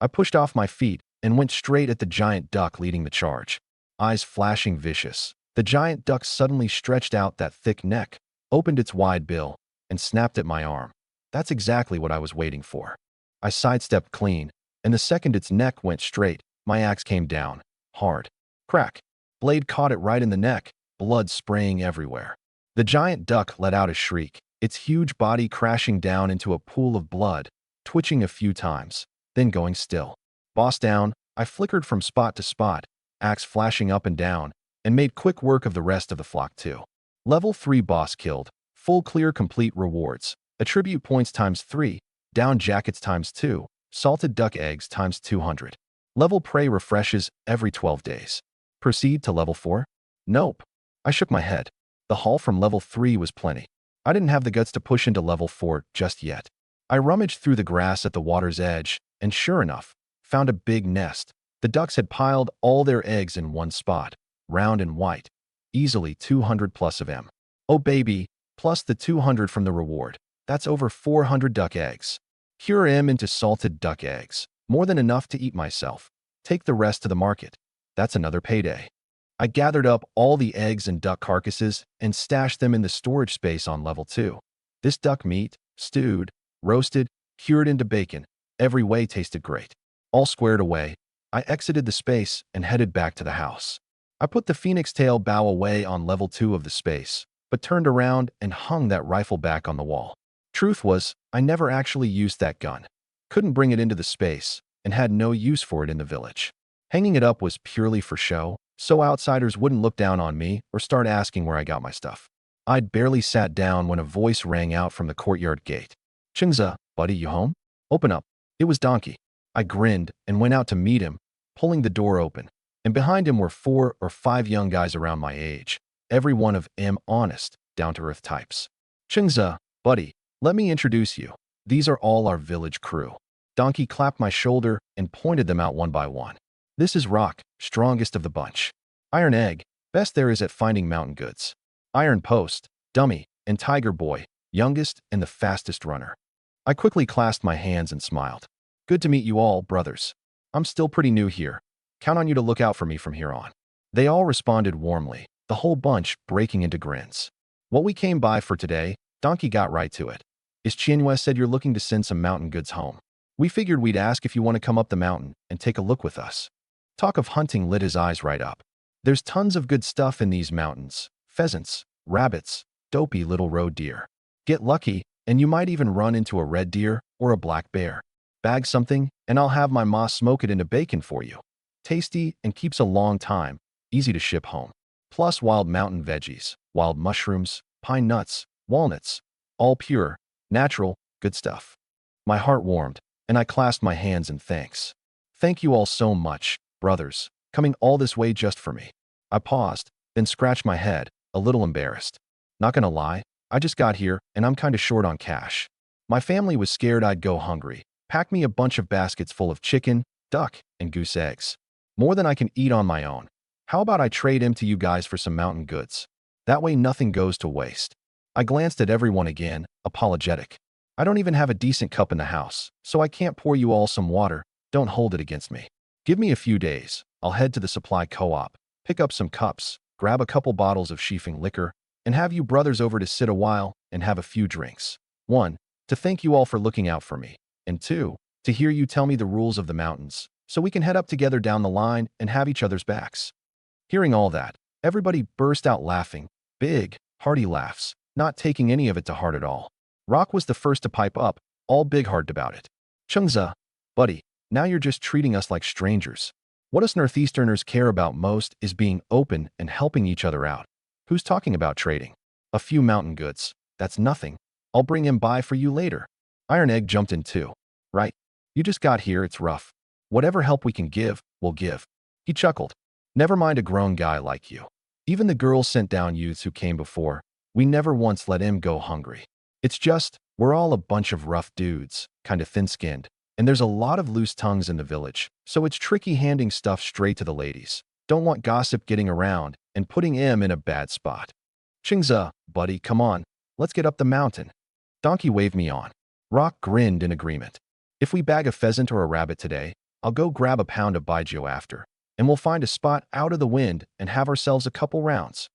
I pushed off my feet and went straight at the giant duck leading the charge. Eyes flashing vicious, the giant duck suddenly stretched out that thick neck, opened its wide bill, and snapped at my arm. That's exactly what I was waiting for. I sidestepped clean, and the second its neck went straight, my axe came down, hard. Crack. Blade caught it right in the neck, blood spraying everywhere. The giant duck let out a shriek, its huge body crashing down into a pool of blood, twitching a few times, then going still. Boss down, I flickered from spot to spot, axe flashing up and down, and made quick work of the rest of the flock too. Level 3 boss killed. Full clear complete rewards. Attribute points times 3. Down jackets times 2. Salted duck eggs times 200. Level prey refreshes every 12 days. Proceed to level 4? Nope. I shook my head. The haul from level 3 was plenty. I didn't have the guts to push into level 4 just yet. I rummaged through the grass at the water's edge, and sure enough, found a big nest. The ducks had piled all their eggs in one spot, round and white. Easily 200 plus of them. Oh baby, plus the 200 from the reward. That's over 400 duck eggs. Cure them into salted duck eggs. More than enough to eat myself. Take the rest to the market. That's another payday. I gathered up all the eggs and duck carcasses and stashed them in the storage space on level 2. This duck meat, stewed, roasted, cured into bacon, every way tasted great. All squared away, I exited the space and headed back to the house. I put the phoenix tail bow away on level 2 of the space, but turned around and hung that rifle back on the wall. Truth was, I never actually used that gun. Couldn't bring it into the space, and had no use for it in the village. Hanging it up was purely for show, so outsiders wouldn't look down on me or start asking where I got my stuff. I'd barely sat down when a voice rang out from the courtyard gate. "Chingza, buddy, you home? Open up." It was Donkey. I grinned and went out to meet him, pulling the door open, and behind him were 4 or 5 young guys around my age, every one of them honest, down-to-earth types. "Chingza, buddy, let me introduce you. These are all our village crew." Donkey clapped my shoulder and pointed them out one by one. "This is Rock, strongest of the bunch. Iron Egg, best there is at finding mountain goods. Iron Post, Dummy, and Tiger Boy, youngest and the fastest runner." I quickly clasped my hands and smiled. "Good to meet you all, brothers. I'm still pretty new here. Count on you to look out for me from here on." They all responded warmly, the whole bunch breaking into grins. "What we came by for today," Donkey got right to it, "is Chienhua said you're looking to send some mountain goods home. We figured we'd ask if you want to come up the mountain and take a look with us." Talk of hunting lit his eyes right up. "There's tons of good stuff in these mountains. Pheasants, rabbits, dopey little road deer. Get lucky, and you might even run into a red deer or a black bear. Bag something, and I'll have my ma smoke it into bacon for you. Tasty and keeps a long time, easy to ship home. Plus wild mountain veggies, wild mushrooms, pine nuts, walnuts, all pure, natural, good stuff." My heart warmed, and I clasped my hands in thanks. "Thank you all so much, brothers, coming all this way just for me." I paused, then scratched my head, a little embarrassed. Not gonna lie, I just got here and I'm kinda short on cash. My family was scared I'd go hungry. Packed me a bunch of baskets full of chicken, duck, and goose eggs. More than I can eat on my own. How about I trade him to you guys for some mountain goods? That way nothing goes to waste. I glanced at everyone again, apologetic. I don't even have a decent cup in the house, so I can't pour you all some water. Don't hold it against me. Give me a few days. I'll head to the supply co-op, pick up some cups, grab a couple bottles of sheafing liquor, and have you brothers over to sit a while and have a few drinks. 1, to thank you all for looking out for me, and 2, to hear you tell me the rules of the mountains, so we can head up together down the line and have each other's backs." Hearing all that, everybody burst out laughing, big, hearty laughs, not taking any of it to heart at all. Rock was the first to pipe up, all big-hearted about it. "Chungza, buddy, now you're just treating us like strangers. What us Northeasterners care about most is being open and helping each other out. Who's talking about trading? A few mountain goods. That's nothing. I'll bring him by for you later." Iron Egg jumped in too. "Right. You just got here, it's rough. Whatever help we can give, we'll give." He chuckled. "Never mind a grown guy like you. Even the girls sent down youths who came before. We never once let him go hungry. It's just, we're all a bunch of rough dudes, kinda thin-skinned, and there's a lot of loose tongues in the village, so it's tricky handing stuff straight to the ladies. Don't want gossip getting around and putting him in a bad spot. Chingza, buddy, come on, let's get up the mountain." Donkey waved me on. Rock grinned in agreement. "If we bag a pheasant or a rabbit today, I'll go grab a pound of baijiu after, and we'll find a spot out of the wind and have ourselves a couple rounds."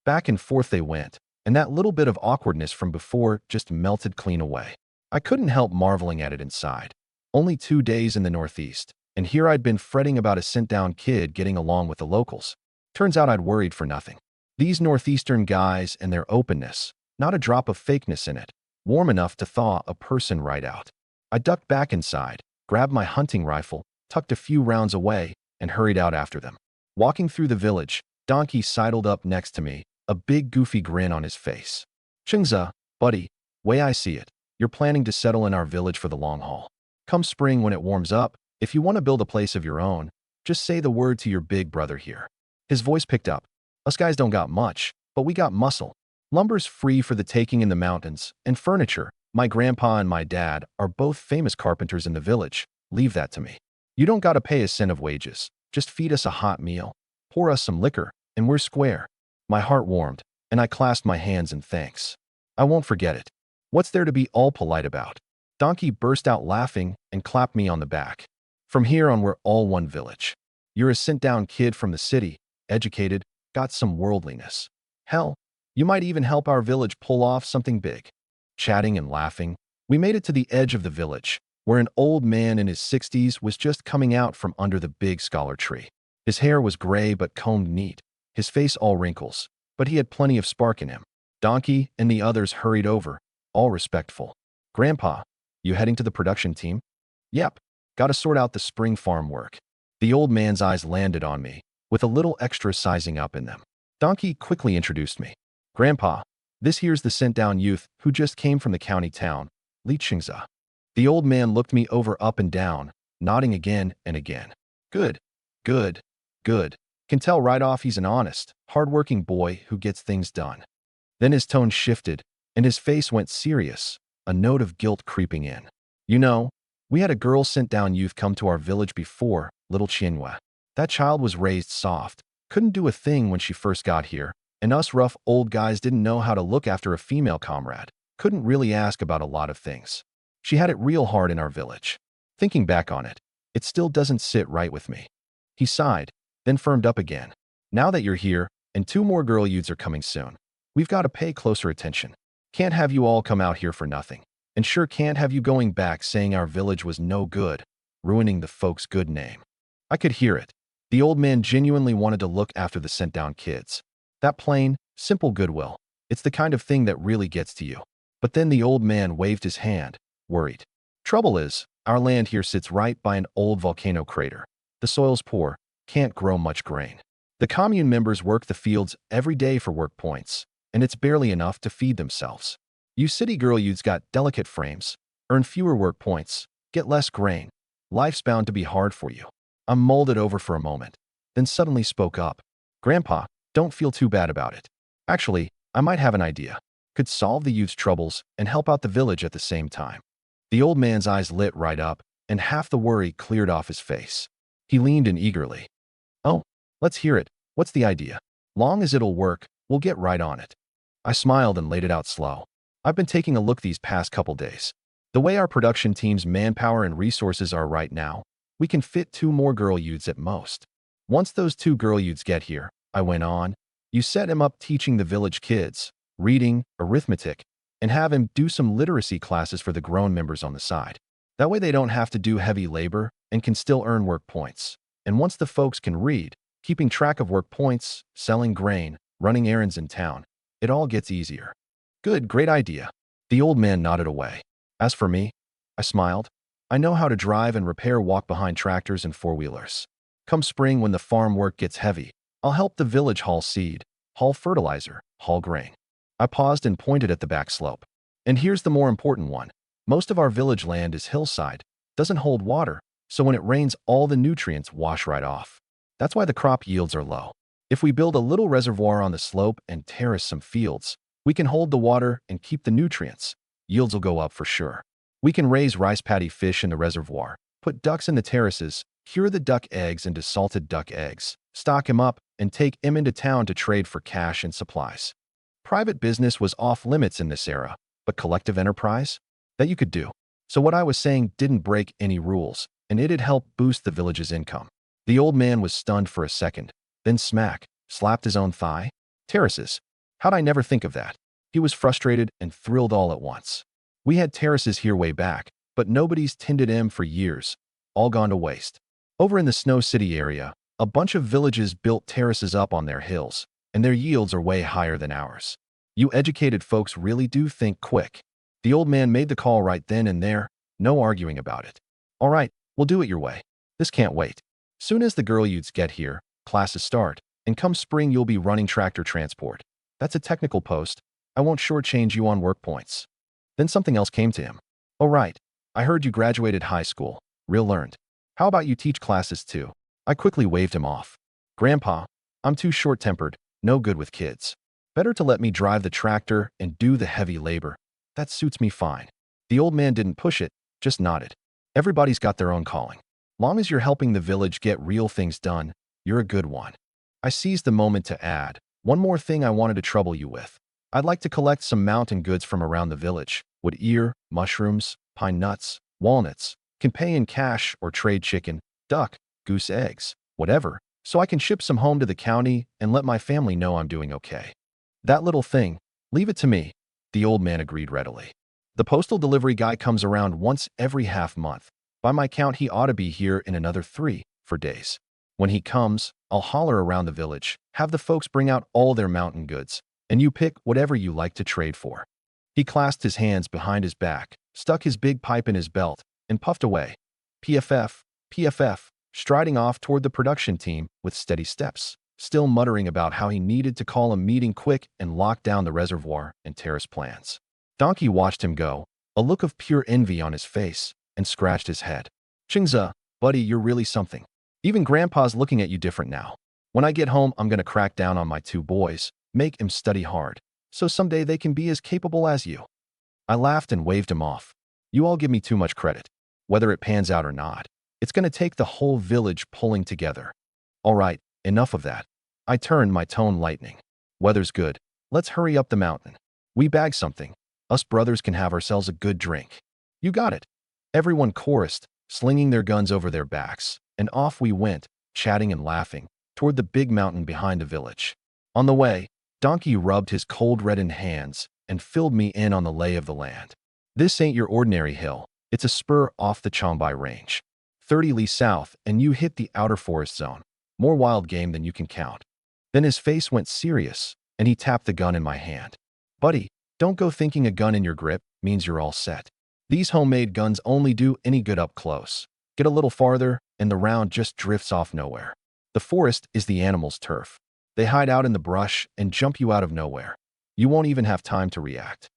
Back and forth they went, and that little bit of awkwardness from before just melted clean away. I couldn't help marveling at it inside. Only 2 days in the Northeast, and here I'd been fretting about a sent-down kid getting along with the locals. Turns out I'd worried for nothing. These Northeastern guys and their openness, not a drop of fakeness in it, warm enough to thaw a person right out. I ducked back inside, grabbed my hunting rifle, tucked a few rounds away, and hurried out after them. Walking through the village, Donkey sidled up next to me, a big goofy grin on his face. Chingza, buddy, way I see it, you're planning to settle in our village for the long haul. Come spring when it warms up, if you want to build a place of your own, just say the word to your big brother here. His voice picked up. Us guys don't got much, but we got muscle. Lumber's free for the taking in the mountains, and furniture. My grandpa and my dad are both famous carpenters in the village. Leave that to me. You don't gotta pay a cent of wages. Just feed us a hot meal, pour us some liquor, and we're square. My heart warmed, and I clasped my hands in thanks. I won't forget it. What's there to be all polite about? Donkey burst out laughing and clapped me on the back. From here on, we're all one village. You're a sent-down kid from the city, educated, got some worldliness. Hell, you might even help our village pull off something big. Chatting and laughing, we made it to the edge of the village, where an old man in his 60s was just coming out from under the big scholar tree. His hair was gray but combed neat, his face all wrinkles, but he had plenty of spark in him. Donkey and the others hurried over, all respectful. Grandpa, you heading to the production team? Yep, gotta sort out the spring farm work. The old man's eyes landed on me, with a little extra sizing up in them. Donkey quickly introduced me. Grandpa, this here's the sent-down youth who just came from the county town, Li Qingza. The old man looked me over up and down, nodding again and again. Good, good, good. Can tell right off he's an honest, hard-working boy who gets things done. Then his tone shifted, and his face went serious, a note of guilt creeping in. You know, we had a girl sent-down youth come to our village before, little Qianhua. That child was raised soft, couldn't do a thing when she first got here, and us rough old guys didn't know how to look after a female comrade, couldn't really ask about a lot of things. She had it real hard in our village. Thinking back on it, it still doesn't sit right with me. He sighed, then firmed up again. Now that you're here, and 2 more girl youths are coming soon, we've got to pay closer attention. Can't have you all come out here for nothing. And sure can't have you going back saying our village was no good, ruining the folks' good name. I could hear it. The old man genuinely wanted to look after the sent-down kids. That plain, simple goodwill. It's the kind of thing that really gets to you. But then the old man waved his hand, worried. Trouble is, our land here sits right by an old volcano crater. The soil's poor, can't grow much grain. The commune members work the fields every day for work points, and it's barely enough to feed themselves. You city girl youths got delicate frames, earn fewer work points, get less grain. Life's bound to be hard for you. I mulled it over for a moment, then suddenly spoke up. Grandpa, don't feel too bad about it. Actually, I might have an idea. Could solve the youth's troubles and help out the village at the same time. The old man's eyes lit right up, and half the worry cleared off his face. He leaned in eagerly. Oh, let's hear it. What's the idea? Long as it'll work, we'll get right on it. I smiled and laid it out slow. I've been taking a look these past couple days. The way our production team's manpower and resources are right now, we can fit 2 more girl youths at most. Once those 2 girl youths get here, I went on, you set him up teaching the village kids, reading, arithmetic, and have him do some literacy classes for the grown members on the side. That way they don't have to do heavy labor and can still earn work points. And once the folks can read, keeping track of work points, selling grain, running errands in town, it all gets easier. Good, great idea. The old man nodded away. As for me, I smiled. I know how to drive and repair walk-behind tractors and 4-wheelers. Come spring when the farm work gets heavy, I'll help the village haul seed, haul fertilizer, haul grain. I paused and pointed at the back slope. And here's the more important one. Most of our village land is hillside, doesn't hold water, so when it rains all the nutrients wash right off. That's why the crop yields are low. If we build a little reservoir on the slope and terrace some fields, we can hold the water and keep the nutrients. Yields will go up for sure. We can raise rice paddy fish in the reservoir, put ducks in the terraces, cure the duck eggs into salted duck eggs, stock 'em up, and take 'em into town to trade for cash and supplies. Private business was off limits in this era, but collective enterprise? That you could do. So what I was saying didn't break any rules, and it'd help boost the village's income. The old man was stunned for a second, then slapped his own thigh. Terraces. How'd I never think of that? He was frustrated and thrilled all at once. We had terraces here way back, but nobody's tended 'em for years, all gone to waste. Over in the Snow City area, a bunch of villages built terraces up on their hills, and their yields are way higher than ours. You educated folks really do think quick. The old man made the call right then and there, no arguing about it. All right, we'll do it your way. This can't wait. Soon as the girl youths get here, classes start, and come spring you'll be running tractor transport. That's a technical post. I won't shortchange you on work points. Then something else came to him. Oh right, I heard you graduated high school. Real learned. How about you teach classes too? I quickly waved him off. Grandpa, I'm too short-tempered, no good with kids. Better to let me drive the tractor and do the heavy labor. That suits me fine. The old man didn't push it, just nodded. Everybody's got their own calling. Long as you're helping the village get real things done, you're a good one. I seized the moment to add, one more thing I wanted to trouble you with. I'd like to collect some mountain goods from around the village. Wood ear, mushrooms, pine nuts, walnuts. Can pay in cash or trade chicken, duck, goose eggs, whatever, so I can ship some home to the county and let my family know I'm doing okay. That little thing, leave it to me. The old man agreed readily. The postal delivery guy comes around once every half month. By my count, he ought to be here in another 3-4 days. When he comes, I'll holler around the village, have the folks bring out all their mountain goods, and you pick whatever you like to trade for. He clasped his hands behind his back, stuck his big pipe in his belt, and puffed away. PFF, PFF, striding off toward the production team with steady steps, still muttering about how he needed to call a meeting quick and lock down the reservoir and terrace plans. Donkey watched him go, a look of pure envy on his face, and scratched his head. Chingza, buddy, you're really something. Even Grandpa's looking at you different now. When I get home, I'm gonna crack down on my 2 boys, make 'em study hard, so someday they can be as capable as you. I laughed and waved him off. You all give me too much credit. Whether it pans out or not, it's gonna take the whole village pulling together. All right, enough of that. I turned, my tone lightening. Weather's good. Let's hurry up the mountain. We bag something. Us brothers can have ourselves a good drink. You got it. Everyone chorused, slinging their guns over their backs, and off we went, chatting and laughing, toward the big mountain behind the village. On the way, Donkey rubbed his cold-reddened hands and filled me in on the lay of the land. This ain't your ordinary hill. It's a spur off the Chongbai Range. 30 li south, and you hit the outer forest zone. More wild game than you can count. Then his face went serious, and he tapped the gun in my hand. Buddy, don't go thinking a gun in your grip means you're all set. These homemade guns only do any good up close. Get a little farther, and the round just drifts off nowhere. The forest is the animal's turf. They hide out in the brush and jump you out of nowhere. You won't even have time to react.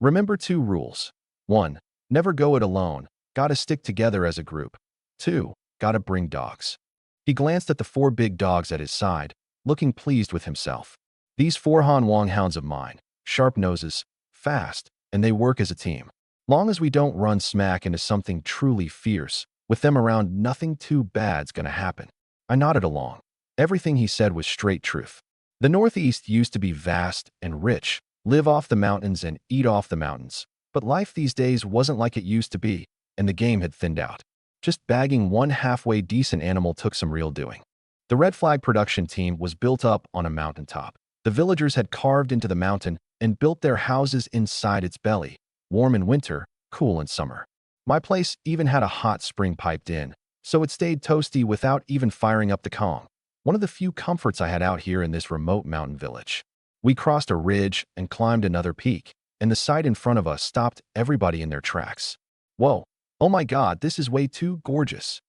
Remember 2 rules. 1. Never go it alone. Gotta stick together as a group. 2. Gotta bring dogs. He glanced at the 4 big dogs at his side, looking pleased with himself. These 4 Han Wang hounds of mine, sharp noses, fast, and they work as a team. Long as we don't run smack into something truly fierce, with them around, nothing too bad's gonna happen. I nodded along. Everything he said was straight truth. The Northeast used to be vast and rich, live off the mountains and eat off the mountains. But life these days wasn't like it used to be, and the game had thinned out. Just bagging one halfway decent animal took some real doing. The Red Flag production team was built up on a mountaintop. The villagers had carved into the mountain and built their houses inside its belly, warm in winter, cool in summer. My place even had a hot spring piped in, so it stayed toasty without even firing up the Kong. One of the few comforts I had out here in this remote mountain village. We crossed a ridge and climbed another peak, and the sight in front of us stopped everybody in their tracks. Whoa, oh my God, this is way too gorgeous.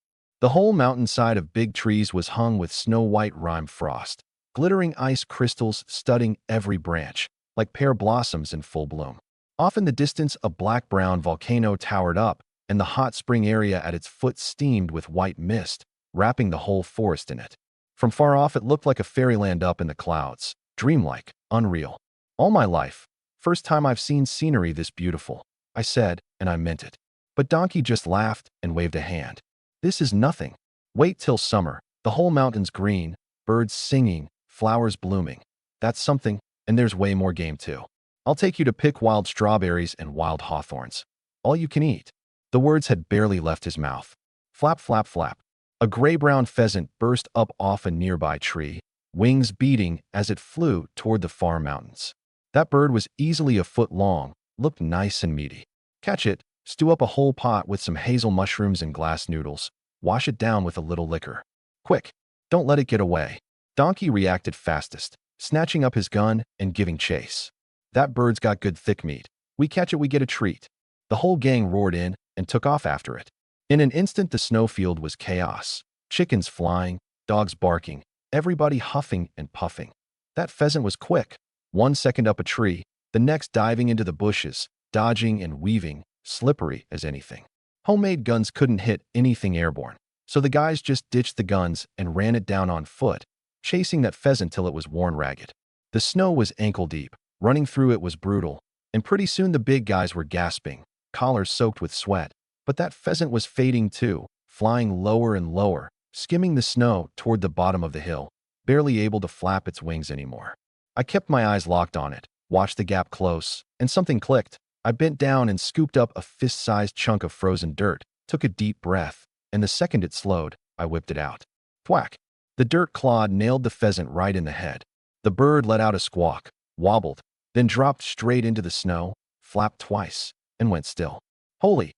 The whole mountainside of big trees was hung with snow-white rime frost, glittering ice crystals studding every branch, like pear blossoms in full bloom. Off in the distance, a black-brown volcano towered up, and the hot spring area at its foot steamed with white mist, wrapping the whole forest in it. From far off, it looked like a fairyland up in the clouds, dreamlike, unreal. All my life, first time I've seen scenery this beautiful, I said, and I meant it. But Donkey just laughed and waved a hand. This is nothing. Wait till summer, the whole mountain's green, birds singing, flowers blooming. That's something, and there's way more game too. I'll take you to pick wild strawberries and wild hawthorns. All you can eat. The words had barely left his mouth. Flap, flap, flap. A gray-brown pheasant burst up off a nearby tree, wings beating as it flew toward the far mountains. That bird was easily a foot long, looked nice and meaty. Catch it, stew up a whole pot with some hazel mushrooms and glass noodles, wash it down with a little liquor. Quick, don't let it get away. Donkey reacted fastest, snatching up his gun and giving chase. That bird's got good thick meat. We catch it, we get a treat. The whole gang roared in and took off after it. In an instant, the snowfield was chaos. Chickens flying, dogs barking, everybody huffing and puffing. That pheasant was quick. 1 second up a tree, the next diving into the bushes, dodging and weaving, slippery as anything. Homemade guns couldn't hit anything airborne, so the guys just ditched the guns and ran it down on foot, chasing that pheasant till it was worn ragged. The snow was ankle-deep, running through it was brutal, and pretty soon the big guys were gasping, collars soaked with sweat. But that pheasant was fading too, flying lower and lower, skimming the snow toward the bottom of the hill, barely able to flap its wings anymore. I kept my eyes locked on it, watched the gap close, and something clicked. I bent down and scooped up a fist-sized chunk of frozen dirt, took a deep breath, and the second it slowed, I whipped it out. Thwack! The dirt clod nailed the pheasant right in the head. The bird let out a squawk, wobbled, then dropped straight into the snow, flapped twice, and went still. Holy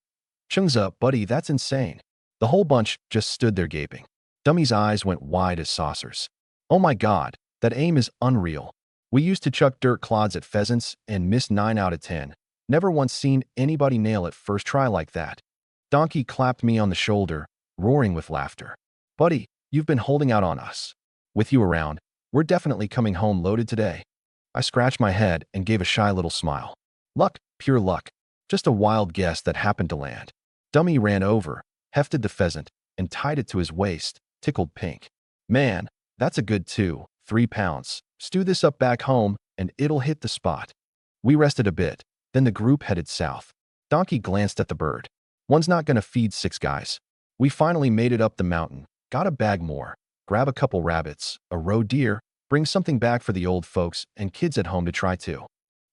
Chungza, buddy, that's insane. The whole bunch just stood there gaping. Dummy's eyes went wide as saucers. Oh my God, that aim is unreal. We used to chuck dirt clods at pheasants and miss 9 out of 10. Never once seen anybody nail it first try like that. Donkey clapped me on the shoulder, roaring with laughter. Buddy, you've been holding out on us. With you around, we're definitely coming home loaded today. I scratched my head and gave a shy little smile. Luck, pure luck. Just a wild guess that happened to land. Dummy ran over, hefted the pheasant, and tied it to his waist, tickled pink. Man, that's a good 2-3 pounds. Stew this up back home, and it'll hit the spot. We rested a bit, then the group headed south. Donkey glanced at the bird. One's not gonna feed 6 guys. We finally made it up the mountain, got a bag more, grab a couple rabbits, a roe deer, bring something back for the old folks and kids at home to try too.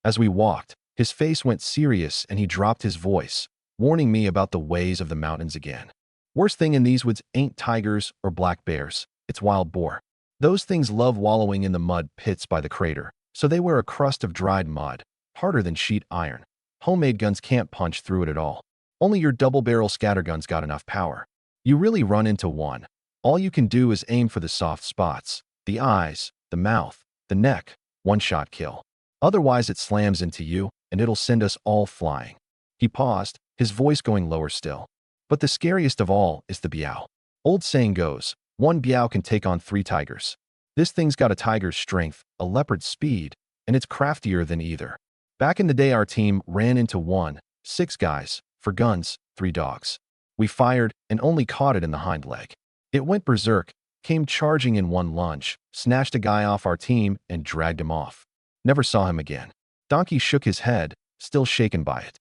As we walked, his face went serious and he dropped his voice, warning me about the ways of the mountains again. Worst thing in these woods ain't tigers or black bears, it's wild boar. Those things love wallowing in the mud pits by the crater, so they wear a crust of dried mud, harder than sheet iron. Homemade guns can't punch through it at all. Only your double-barrel scattergun's got enough power. You really run into one. All you can do is aim for the soft spots, the eyes, the mouth, the neck, one-shot kill. Otherwise it slams into you, and it'll send us all flying. He paused, his voice going lower still. But the scariest of all is the biao. Old saying goes, 1 biao can take on 3 tigers. This thing's got a tiger's strength, a leopard's speed, and it's craftier than either. Back in the day our team ran into 6 guys, for guns, 3 dogs. We fired and only caught it in the hind leg. It went berserk, came charging in one lunge, snatched a guy off our team and dragged him off. Never saw him again. Donkey shook his head, still shaken by it.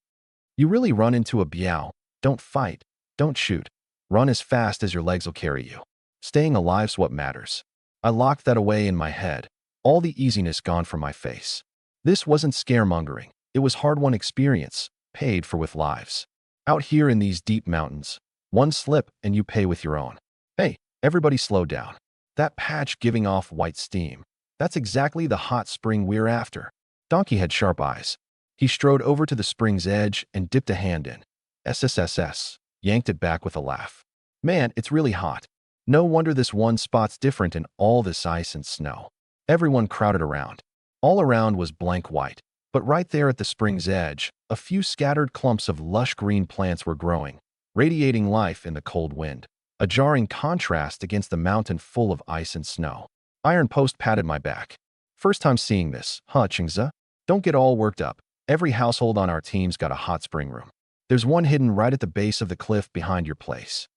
You really run into a biao, don't fight, don't shoot. Run as fast as your legs will carry you. Staying alive's what matters. I locked that away in my head, all the easiness gone from my face. This wasn't scaremongering, it was hard-won experience, paid for with lives. Out here in these deep mountains, one slip and you pay with your own. Hey, everybody slow down. That patch giving off white steam. That's exactly the hot spring we're after. Donkey had sharp eyes. He strode over to the spring's edge and dipped a hand in. SSSS, yanked it back with a laugh. Man, it's really hot. No wonder this one spot's different in all this ice and snow. Everyone crowded around. All around was blank white, but right there at the spring's edge, a few scattered clumps of lush green plants were growing, radiating life in the cold wind, a jarring contrast against the mountain full of ice and snow. Iron Post patted my back. First time seeing this, huh, Chingza? Don't get all worked up. Every household on our team's got a hot spring room. There's one hidden right at the base of the cliff behind your place.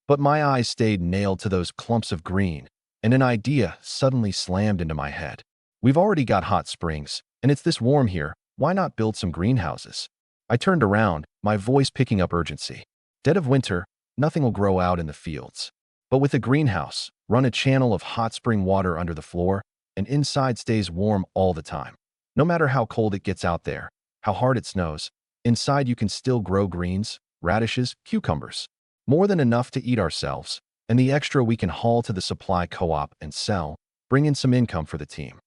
But my eyes stayed nailed to those clumps of green, and an idea suddenly slammed into my head. We've already got hot springs, and it's this warm here, why not build some greenhouses? I turned around, my voice picking up urgency. Dead of winter, nothing will grow out in the fields. But with a greenhouse, run a channel of hot spring water under the floor, and inside stays warm all the time. No matter how cold it gets out there, how hard it snows, inside you can still grow greens, radishes, cucumbers. More than enough to eat ourselves, and the extra we can haul to the supply co-op and sell, bring in some income for the team.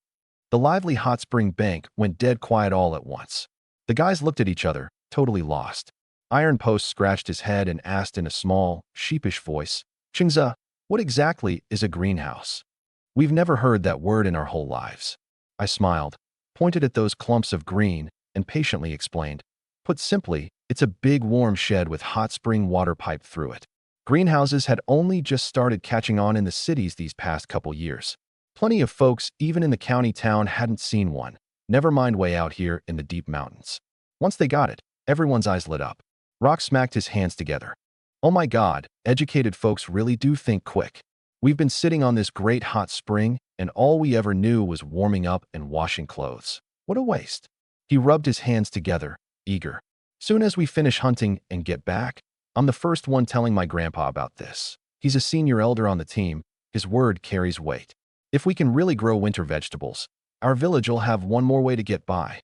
The lively hot spring bank went dead quiet all at once. The guys looked at each other, totally lost. Iron Post scratched his head and asked in a small, sheepish voice, Chingza, what exactly is a greenhouse? We've never heard that word in our whole lives. I smiled, pointed at those clumps of green, and patiently explained. Put simply, it's a big warm shed with hot spring water piped through it. Greenhouses had only just started catching on in the cities these past couple years. Plenty of folks, even in the county town, hadn't seen one. Never mind way out here in the deep mountains. Once they got it, everyone's eyes lit up. Rock smacked his hands together. Oh my God, educated folks really do think quick. We've been sitting on this great hot spring, and all we ever knew was warming up and washing clothes. What a waste. He rubbed his hands together, eager. Soon as we finish hunting and get back, I'm the first one telling my grandpa about this. He's a senior elder on the team. His word carries weight. If we can really grow winter vegetables, our village will have one more way to get by.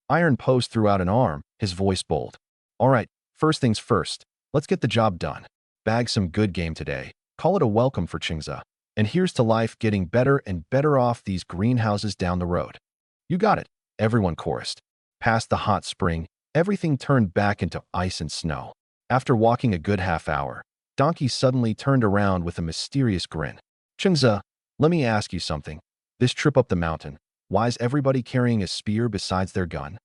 Iron Post threw out an arm, his voice bold. All right, first things first, let's get the job done. Bag some good game today. Call it a welcome for Qingze. And here's to life getting better and better off these greenhouses down the road. You got it, everyone chorused. Past the hot spring, everything turned back into ice and snow. After walking a good half hour, Donkey suddenly turned around with a mysterious grin. Qingze, let me ask you something. This trip up the mountain, why is everybody carrying a spear besides their gun?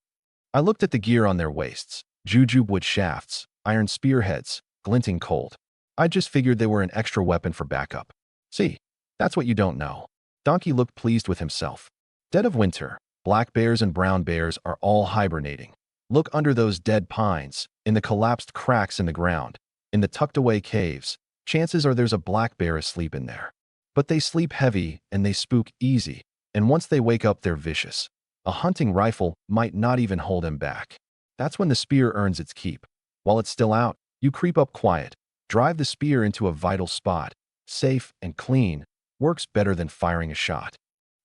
I looked at the gear on their waists. Jujube wood shafts, iron spearheads, glinting cold. I just figured they were an extra weapon for backup. See, that's what you don't know. Donkey looked pleased with himself. Dead of winter, black bears and brown bears are all hibernating. Look under those dead pines, in the collapsed cracks in the ground, in the tucked-away caves. Chances are there's a black bear asleep in there. But they sleep heavy and they spook easy, and once they wake up they're vicious. A hunting rifle might not even hold him back. That's when the spear earns its keep. While it's still out, you creep up quiet, drive the spear into a vital spot. Safe and clean, works better than firing a shot.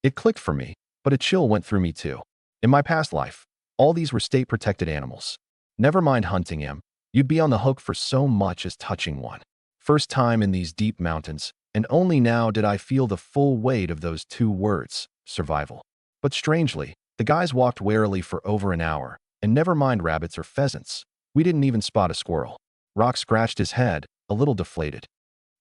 It clicked for me, but a chill went through me too. In my past life, all these were state-protected animals. Never mind hunting him, you'd be on the hook for so much as touching one. First time in these deep mountains, and only now did I feel the full weight of those two words, survival. But strangely, the guys walked warily for over an hour, and never mind rabbits or pheasants. We didn't even spot a squirrel. Rock scratched his head, a little deflated.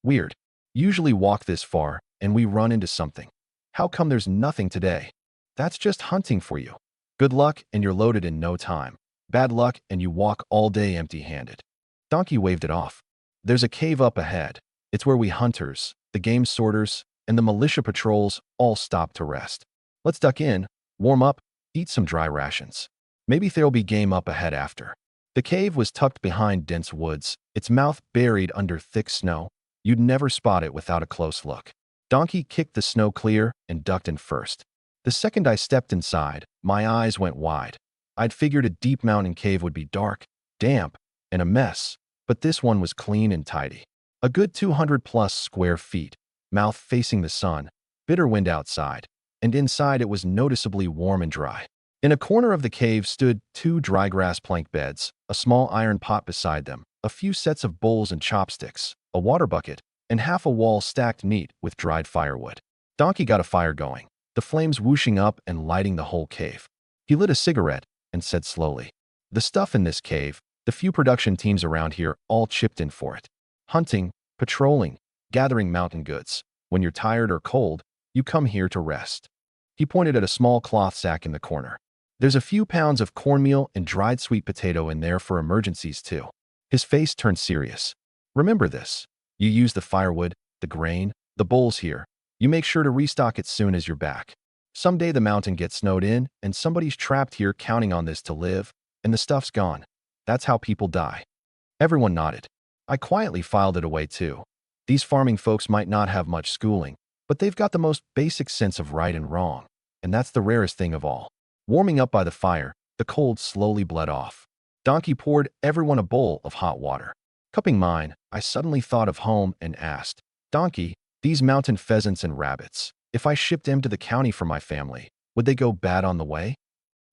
Weird. Usually walk this far, and we run into something. How come there's nothing today? That's just hunting for you. Good luck, and you're loaded in no time. Bad luck, and you walk all day empty-handed. Donkey waved it off. There's a cave up ahead. It's where we hunters, the game sorters, and the militia patrols all stop to rest. Let's duck in, warm up, eat some dry rations. Maybe there'll be game up ahead after. The cave was tucked behind dense woods, its mouth buried under thick snow. You'd never spot it without a close look. Donkey kicked the snow clear and ducked in first. The second I stepped inside, my eyes went wide. I'd figured a deep mountain cave would be dark, damp, and a mess, but this one was clean and tidy. A good 200+ square feet, mouth facing the sun, bitter wind outside, and inside it was noticeably warm and dry. In a corner of the cave stood 2 dry grass plank beds, a small iron pot beside them, a few sets of bowls and chopsticks, a water bucket, and half a wall stacked neat with dried firewood. Donkey got a fire going, the flames whooshing up and lighting the whole cave. He lit a cigarette and said slowly, "The stuff in this cave, the few production teams around here all chipped in for it. Hunting, patrolling, gathering mountain goods. When you're tired or cold, you come here to rest." He pointed at a small cloth sack in the corner. "There's a few pounds of cornmeal and dried sweet potato in there for emergencies too." His face turned serious. "Remember this. You use the firewood, the grain, the bowls here. You make sure to restock it soon as you're back. Someday the mountain gets snowed in and somebody's trapped here counting on this to live, and the stuff's gone. That's how people die." Everyone nodded. I quietly filed it away too. These farming folks might not have much schooling, but they've got the most basic sense of right and wrong, and that's the rarest thing of all. Warming up by the fire, the cold slowly bled off. Donkey poured everyone a bowl of hot water. Cupping mine, I suddenly thought of home and asked, "Donkey, these mountain pheasants and rabbits, if I shipped them to the county for my family, would they go bad on the way?"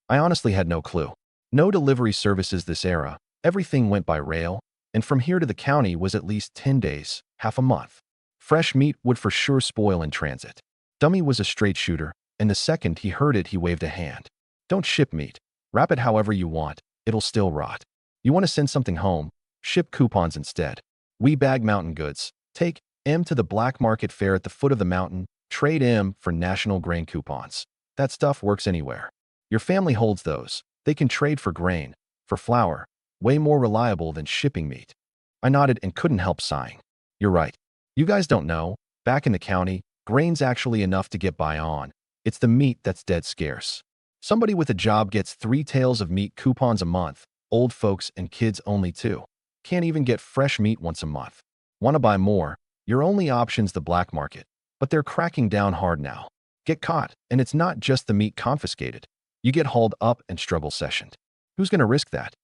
I honestly had no clue. No delivery services this era, everything went by rail, and from here to the county was at least 10 days, half a month. Fresh meat would for sure spoil in transit. Dummy was a straight shooter, and the second he heard it he waved a hand. "Don't ship meat. Wrap it however you want, it'll still rot. You want to send something home? Ship coupons instead. We bag mountain goods. Take M to the black market fair at the foot of the mountain, trade M for national grain coupons. That stuff works anywhere. Your family holds those. They can trade for grain, for flour, way more reliable than shipping meat." I nodded and couldn't help sighing. "You're right. You guys don't know, back in the county, grain's actually enough to get by on. It's the meat that's dead scarce. Somebody with a job gets 3 tails of meat coupons a month, old folks and kids only 2. Can't even get fresh meat once a month. Want to buy more? Your only option's the black market. But they're cracking down hard now. Get caught, and it's not just the meat confiscated. You get hauled up and struggle sessioned. Who's going to risk that?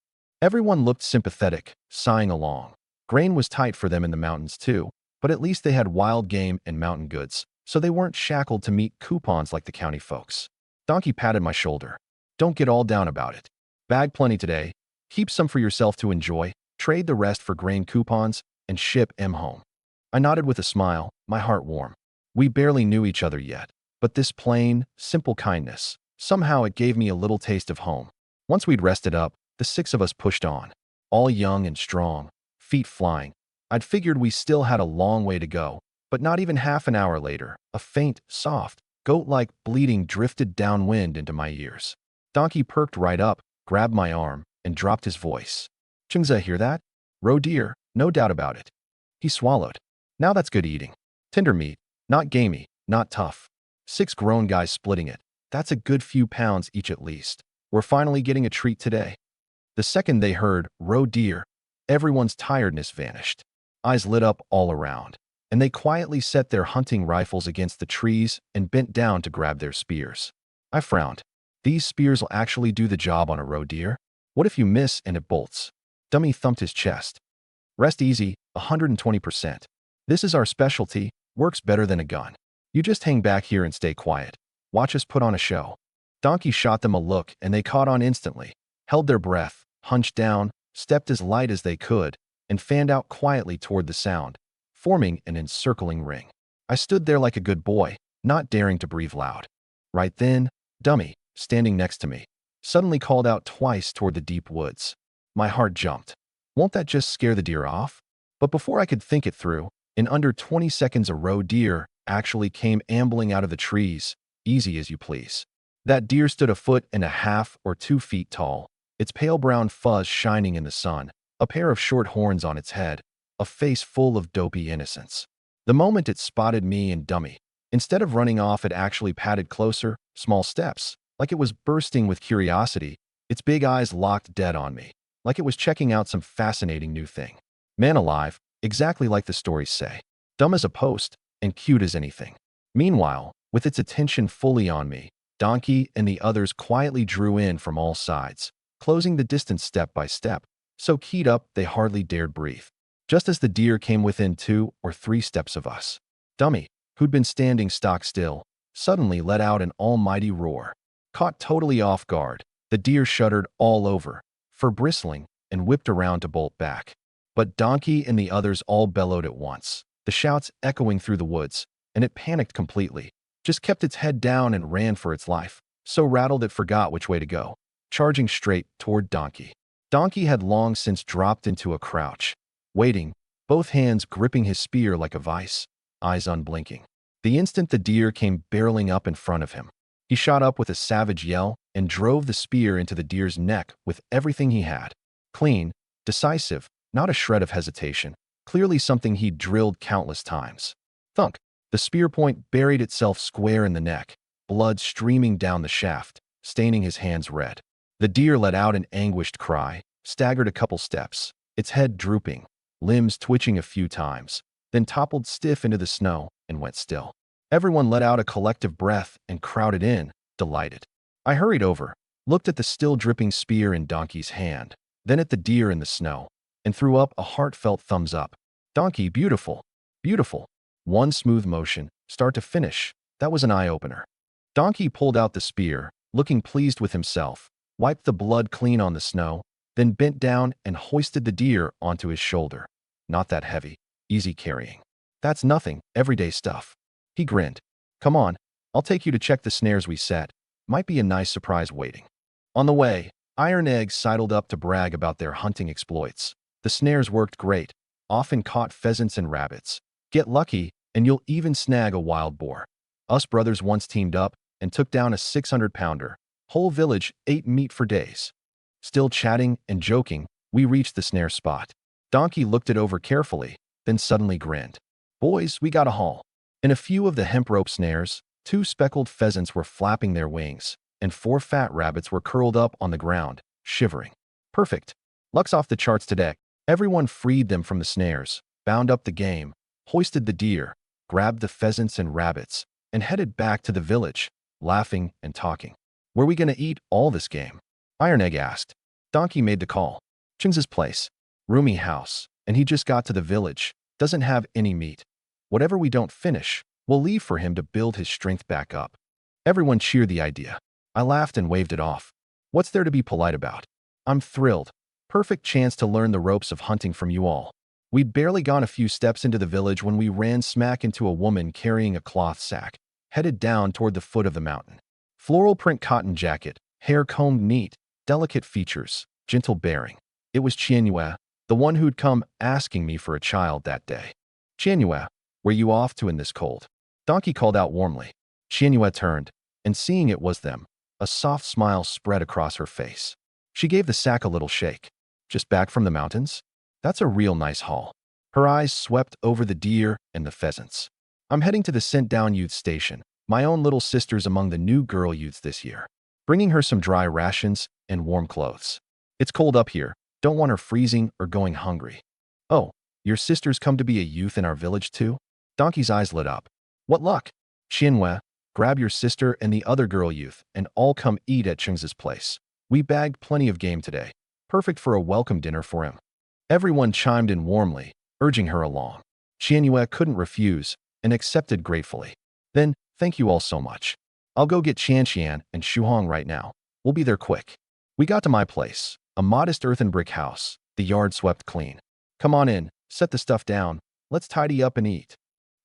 Everyone looked sympathetic, sighing along. Grain was tight for them in the mountains too, but at least they had wild game and mountain goods, so they weren't shackled to meat coupons like the county folks. Donkey patted my shoulder. Don't get all down about it. Bag plenty today. Keep some for yourself to enjoy, trade the rest for grain coupons, and ship em home. I nodded with a smile, my heart warm. We barely knew each other yet, but this plain, simple kindness, somehow it gave me a little taste of home. Once we'd rested up, the 6 of us pushed on, all young and strong, feet flying. I'd figured we still had a long way to go, but not even half an hour later, a faint, soft, goat-like bleating drifted downwind into my ears. Donkey perked right up, grabbed my arm, and dropped his voice. Chungza, hear that? Roe deer, no doubt about it. He swallowed. Now that's good eating. Tender meat, not gamey, not tough. 6 grown guys splitting it. That's a good few pounds each at least. We're finally getting a treat today. The second they heard roe deer, everyone's tiredness vanished. Eyes lit up all around, and they quietly set their hunting rifles against the trees and bent down to grab their spears. I frowned. These spears will actually do the job on a roe deer? What if you miss and it bolts? Dummy thumped his chest. Rest easy, 120%. This is our specialty, works better than a gun. You just hang back here and stay quiet. Watch us put on a show. Donkey shot them a look and they caught on instantly, held their breath, hunched down, stepped as light as they could, and fanned out quietly toward the sound, forming an encircling ring. I stood there like a good boy, not daring to breathe loud. Right then, Dummy, standing next to me, suddenly called out twice toward the deep woods. My heart jumped. Won't that just scare the deer off? But before I could think it through, in under 20 seconds a roe deer actually came ambling out of the trees, easy as you please. That deer stood 1.5 or 2 feet tall, its pale brown fuzz shining in the sun, a pair of short horns on its head, a face full of dopey innocence. The moment it spotted me and Dummy, instead of running off, it actually padded closer, small steps, like it was bursting with curiosity, its big eyes locked dead on me, like it was checking out some fascinating new thing. Man alive, exactly like the stories say. Dumb as a post, and cute as anything. Meanwhile, with its attention fully on me, Donkey and the others quietly drew in from all sides, closing the distance step by step, so keyed up they hardly dared breathe. Just as the deer came within 2 or 3 steps of us, Dummy, who'd been standing stock still, suddenly let out an almighty roar. Caught totally off guard, the deer shuddered all over, fur bristling, and whipped around to bolt back. But Donkey and the others all bellowed at once, the shouts echoing through the woods, and it panicked completely, just kept its head down and ran for its life, so rattled it forgot which way to go, charging straight toward Donkey. Donkey had long since dropped into a crouch, waiting, both hands gripping his spear like a vice, eyes unblinking. The instant the deer came barreling up in front of him, he shot up with a savage yell and drove the spear into the deer's neck with everything he had. Clean, decisive, not a shred of hesitation, clearly something he'd drilled countless times. Thunk! The spear point buried itself square in the neck, blood streaming down the shaft, staining his hands red. The deer let out an anguished cry, staggered a couple steps, its head drooping, limbs twitching a few times, then toppled stiff into the snow and went still. Everyone let out a collective breath and crowded in, delighted. I hurried over, looked at the still dripping spear in Donkey's hand, then at the deer in the snow, and threw up a heartfelt thumbs up. Donkey, beautiful, beautiful. One smooth motion, start to finish. That was an eye-opener. Donkey pulled out the spear, looking pleased with himself, wiped the blood clean on the snow, then bent down and hoisted the deer onto his shoulder. Not that heavy, easy carrying. That's nothing, everyday stuff. He grinned. Come on, I'll take you to check the snares we set. Might be a nice surprise waiting. On the way, Iron Eggs sidled up to brag about their hunting exploits. The snares worked great, often caught pheasants and rabbits. Get lucky, and you'll even snag a wild boar. Us brothers once teamed up and took down a 600-pounder. Whole village ate meat for days. Still chatting and joking, we reached the snare spot. Donkey looked it over carefully, then suddenly grinned. Boys, we got a haul. In a few of the hemp rope snares, 2 speckled pheasants were flapping their wings, and 4 fat rabbits were curled up on the ground, shivering. Perfect. Luck's off the charts today. Everyone freed them from the snares, bound up the game, hoisted the deer, grabbed the pheasants and rabbits, and headed back to the village, laughing and talking. Were we going to eat all this game? Iron Egg asked. Donkey made the call. Ching's place. Roomy house, and he just got to the village. Doesn't have any meat. Whatever we don't finish, we'll leave for him to build his strength back up. Everyone cheered the idea. I laughed and waved it off. What's there to be polite about? I'm thrilled. Perfect chance to learn the ropes of hunting from you all. We'd barely gone a few steps into the village when we ran smack into a woman carrying a cloth sack, headed down toward the foot of the mountain. Floral print cotton jacket, hair combed neat, delicate features, gentle bearing. It was Qianyue, the one who'd come asking me for a child that day. Qianyue, were you off to in this cold? Donkey called out warmly. Qianyue turned, and seeing it was them, a soft smile spread across her face. She gave the sack a little shake. Just back from the mountains? That's a real nice haul. Her eyes swept over the deer and the pheasants. I'm heading to the sent-down youth station. My own little sister's among the new girl youths this year. Bringing her some dry rations and warm clothes. It's cold up here. Don't want her freezing or going hungry. Oh, your sister's come to be a youth in our village too? Donkey's eyes lit up. What luck? Qianyue, grab your sister and the other girl youth and all come eat at Cheng's place. We bagged plenty of game today. Perfect for a welcome dinner for him. Everyone chimed in warmly, urging her along. Qianyue couldn't refuse and accepted gratefully. Then, thank you all so much. I'll go get Qianqian and Shuhong right now. We'll be there quick. We got to my place, a modest earthen brick house, the yard swept clean. Come on in, set the stuff down, let's tidy up and eat.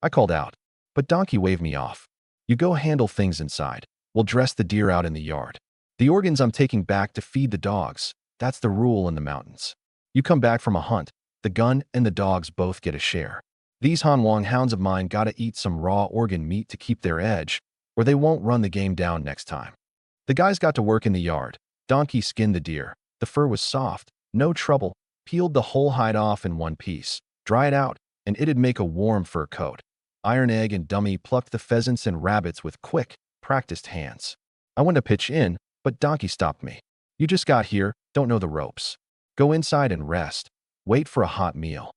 I called out, but Donkey waved me off. You go handle things inside. We'll dress the deer out in the yard. The organs I'm taking back to feed the dogs. That's the rule in the mountains. You come back from a hunt, the gun and the dogs both get a share. These Hanwang hounds of mine gotta eat some raw organ meat to keep their edge, or they won't run the game down next time. The guys got to work in the yard. Donkey skinned the deer. The fur was soft, no trouble, peeled the whole hide off in one piece, dry it out, and it'd make a warm fur coat. Iron Egg and Dummy plucked the pheasants and rabbits with quick, practiced hands. I went to pitch in, but Donkey stopped me. You just got here, don't know the ropes. Go inside and rest. Wait for a hot meal.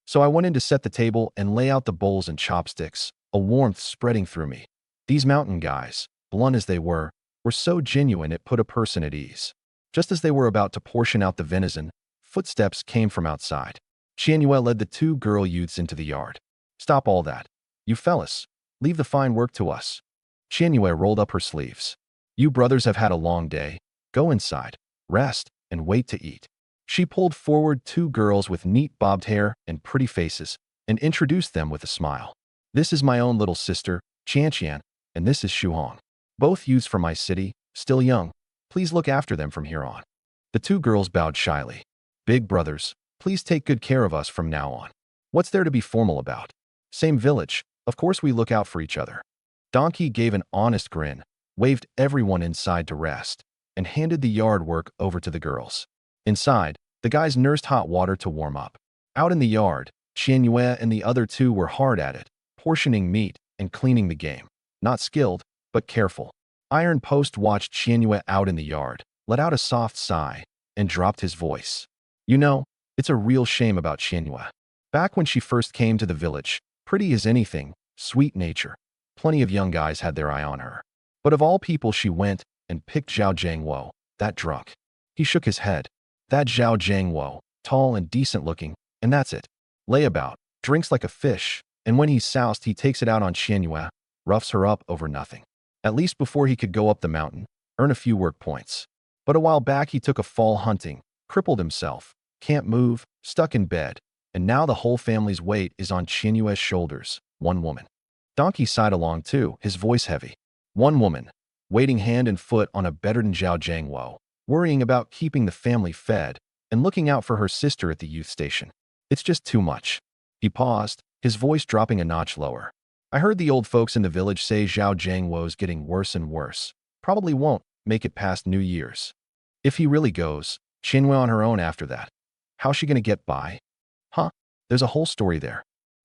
So I went in to set the table and lay out the bowls and chopsticks, a warmth spreading through me. These mountain guys, blunt as they were so genuine it put a person at ease. Just as they were about to portion out the venison, footsteps came from outside. Qianyue led the 2 girl youths into the yard. Stop all that. You fellas, leave the fine work to us. Qianyue rolled up her sleeves. You brothers have had a long day. Go inside, rest, and wait to eat. She pulled forward 2 girls with neat bobbed hair and pretty faces and introduced them with a smile. This is my own little sister, Qianqian, and this is Shuhong. Both youths from my city, still young. Please look after them from here on. The 2 girls bowed shyly. Big brothers, please take good care of us from now on. What's there to be formal about? Same village, of course we look out for each other. Donkey gave an honest grin, waved everyone inside to rest, and handed the yard work over to the girls. Inside, the guys nursed hot water to warm up. Out in the yard, Qianyue and the other 2 were hard at it, portioning meat and cleaning the game. Not skilled, but careful. Iron Post watched Qianyue out in the yard, let out a soft sigh, and dropped his voice. You know, it's a real shame about Qianyue. Back when she first came to the village, pretty as anything, sweet nature. Plenty of young guys had their eye on her. But of all people she went and picked Zhao Jiangwo, that drunk. He shook his head. That Zhao Jiangwo, tall and decent looking, and that's it. Layabout, drinks like a fish, and when he's soused he takes it out on Qianyue, roughs her up over nothing. At least before he could go up the mountain, earn a few work points. But a while back he took a fall hunting, crippled himself, can't move, stuck in bed, and now the whole family's weight is on Qianyue's shoulders, one woman. Donkey sighed along too, his voice heavy. One woman, waiting hand and foot on a bedridden Zhao Jiangwo, worrying about keeping the family fed and looking out for her sister at the youth station. It's just too much. He paused, his voice dropping a notch lower. I heard the old folks in the village say Zhao Jiangwo's getting worse and worse. Probably won't make it past New Year's. If he really goes, Qianyue on her own after that. How's she gonna get by? Huh? There's a whole story there.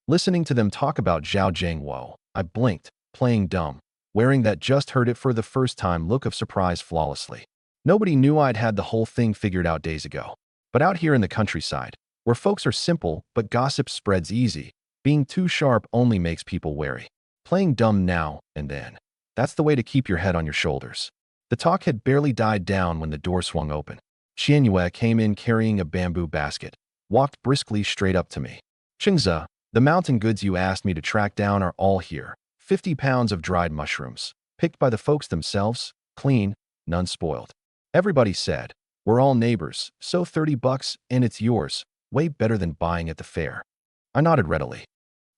Listening to them talk about Zhao Jiangwo, I blinked, playing dumb. wearing that just heard it for the first time look of surprise flawlessly. Nobody knew I'd had the whole thing figured out days ago. But out here in the countryside, where folks are simple but gossip spreads easy, being too sharp only makes people wary. Playing dumb now and then. That's the way to keep your head on your shoulders. The talk had barely died down when the door swung open. Qianyue came in carrying a bamboo basket, walked briskly straight up to me. "Qingze, the mountain goods you asked me to track down are all here. 50 pounds of dried mushrooms, picked by the folks themselves, clean, none spoiled." Everybody said, "We're all neighbors, so $30 and it's yours, way better than buying at the fair." I nodded readily.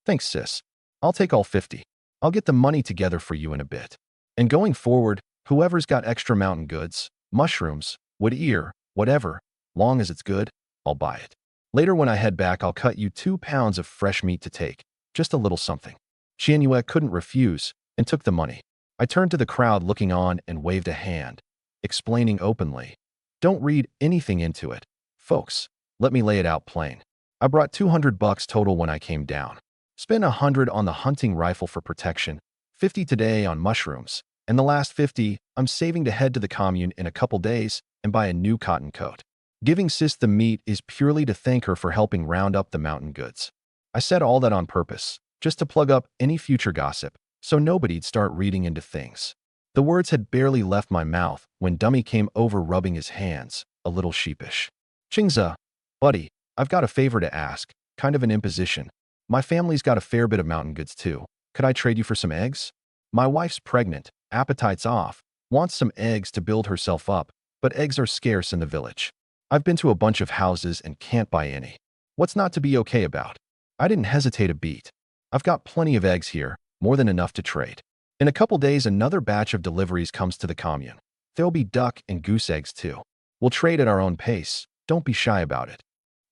"Thanks, sis. I'll take all 50. I'll get the money together for you in a bit. And going forward, whoever's got extra mountain goods, mushrooms, wood ear, whatever, long as it's good, I'll buy it. Later when I head back, I'll cut you 2 pounds of fresh meat to take, just a little something." Qianyue couldn't refuse and took the money. I turned to the crowd looking on and waved a hand, explaining openly, "Don't read anything into it, folks. Let me lay it out plain. I brought $200 total when I came down. Spent $100 on the hunting rifle for protection, $50 today on mushrooms, and the last $50 I'm saving to head to the commune in a couple days and buy a new cotton coat. Giving sis the meat is purely to thank her for helping round up the mountain goods." I said all that on purpose, just to plug up any future gossip, so nobody'd start reading into things. The words had barely left my mouth when Dummy came over rubbing his hands, a little sheepish. "Qingze, buddy, I've got a favor to ask, kind of an imposition. My family's got a fair bit of mountain goods too. Could I trade you for some eggs? My wife's pregnant, appetite's off, wants some eggs to build herself up, but eggs are scarce in the village. I've been to a bunch of houses and can't buy any. What's not to be okay about?" I didn't hesitate a beat. "I've got plenty of eggs here, more than enough to trade. In a couple days, another batch of deliveries comes to the commune. There'll be duck and goose eggs too. We'll trade at our own pace. Don't be shy about it."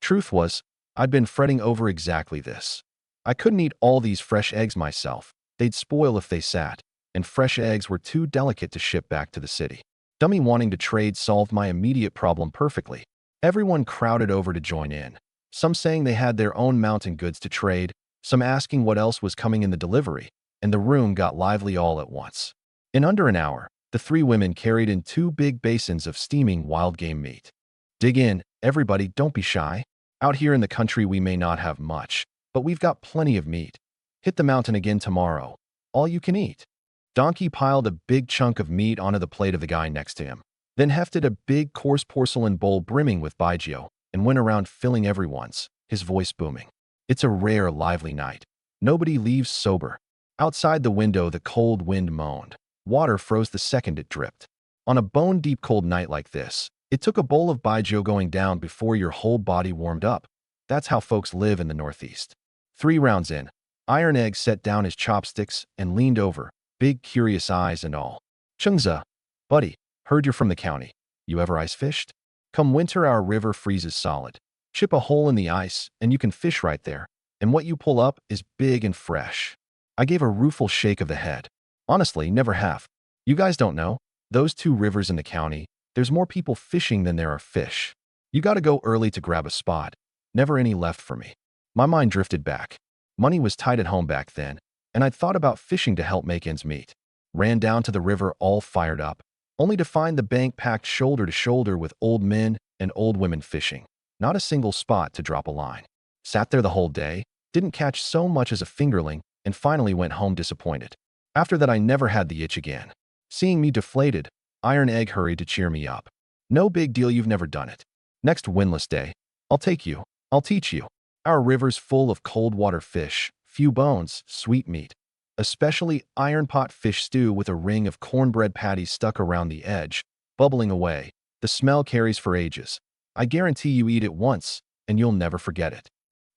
Truth was, I'd been fretting over exactly this. I couldn't eat all these fresh eggs myself. They'd spoil if they sat, and fresh eggs were too delicate to ship back to the city. Dummy wanting to trade solved my immediate problem perfectly. Everyone crowded over to join in, some saying they had their own mountain goods to trade, some asking what else was coming in the delivery, and the room got lively all at once. In under an hour, the 3 women carried in 2 big basins of steaming wild game meat. "Dig in, everybody, don't be shy. Out here in the country we may not have much, but we've got plenty of meat. Hit the mountain again tomorrow. All you can eat." Donkey piled a big chunk of meat onto the plate of the guy next to him, then hefted a big coarse porcelain bowl brimming with baijiu and went around filling everyone's, his voice booming. "It's a rare, lively night. Nobody leaves sober." Outside the window, the cold wind moaned. Water froze the second it dripped. On a bone-deep cold night like this, it took a bowl of baijiu going down before your whole body warmed up. That's how folks live in the Northeast. 3 rounds in, Iron Egg set down his chopsticks and leaned over, big curious eyes and all. "Qingze, buddy, heard you're from the county. You ever ice fished? Come winter our river freezes solid. Chip a hole in the ice and you can fish right there, and what you pull up is big and fresh." I gave a rueful shake of the head. "Honestly, never have. You guys don't know, those 2 rivers in the county, there's more people fishing than there are fish. You gotta go early to grab a spot. Never any left for me." My mind drifted back. Money was tight at home back then, and I'd thought about fishing to help make ends meet. Ran down to the river all fired up, only to find the bank packed shoulder to shoulder with old men and old women fishing. Not a single spot to drop a line. Sat there the whole day, didn't catch so much as a fingerling, and finally went home disappointed. After that, I never had the itch again. Seeing me deflated, Iron Egg hurried to cheer me up. "No big deal, you've never done it. Next windless day, I'll take you. I'll teach you. Our river's full of cold water fish, few bones, sweet meat. Especially iron pot fish stew with a ring of cornbread patties stuck around the edge, bubbling away. The smell carries for ages. I guarantee you eat it once, and you'll never forget it."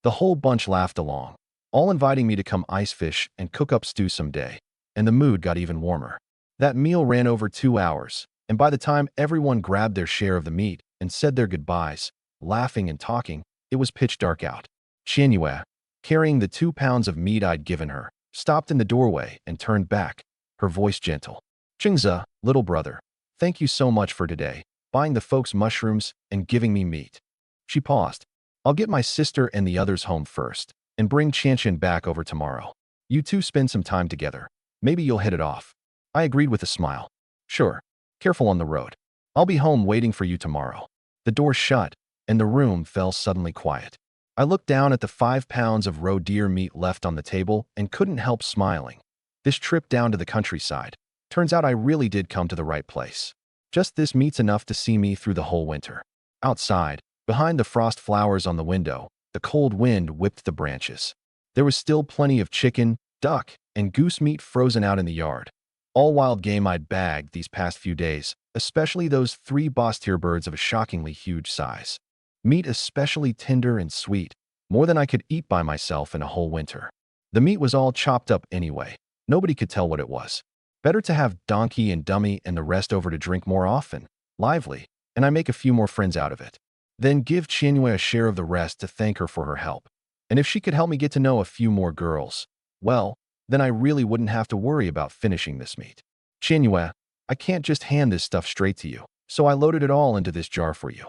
The whole bunch laughed along, all inviting me to come ice fish and cook up stew someday, and the mood got even warmer. That meal ran over 2 hours, and by the time everyone grabbed their share of the meat and said their goodbyes, laughing and talking, it was pitch dark out. Qianyue, carrying the 2 pounds of meat I'd given her, stopped in the doorway and turned back, her voice gentle. "Qingze, little brother, thank you so much for today, buying the folks mushrooms and giving me meat." She paused. "I'll get my sister and the others home first, and bring Qianqian back over tomorrow. You two spend some time together. Maybe you'll hit it off." I agreed with a smile. Sure, careful on the road. I'll be home waiting for you tomorrow. The door shut, and the room fell suddenly quiet. I looked down at the 5 pounds of roe deer meat left on the table and couldn't help smiling. This trip down to the countryside. Turns out I really did come to the right place. Just this meat's enough to see me through the whole winter. Outside, behind the frost flowers on the window, the cold wind whipped the branches. There was still plenty of chicken, duck, and goose meat frozen out in the yard. All wild game I'd bagged these past few days, especially those 3 boss-tier birds of a shockingly huge size. Meat especially tender and sweet, more than I could eat by myself in a whole winter. The meat was all chopped up anyway. Nobody could tell what it was. Better to have Donkey and Dummy and the rest over to drink more often, lively, and I make a few more friends out of it. Then give Qianyue a share of the rest to thank her for her help. And if she could help me get to know a few more girls, well, then I really wouldn't have to worry about finishing this meat. Qianyue, I can't just hand this stuff straight to you, so I loaded it all into this jar for you.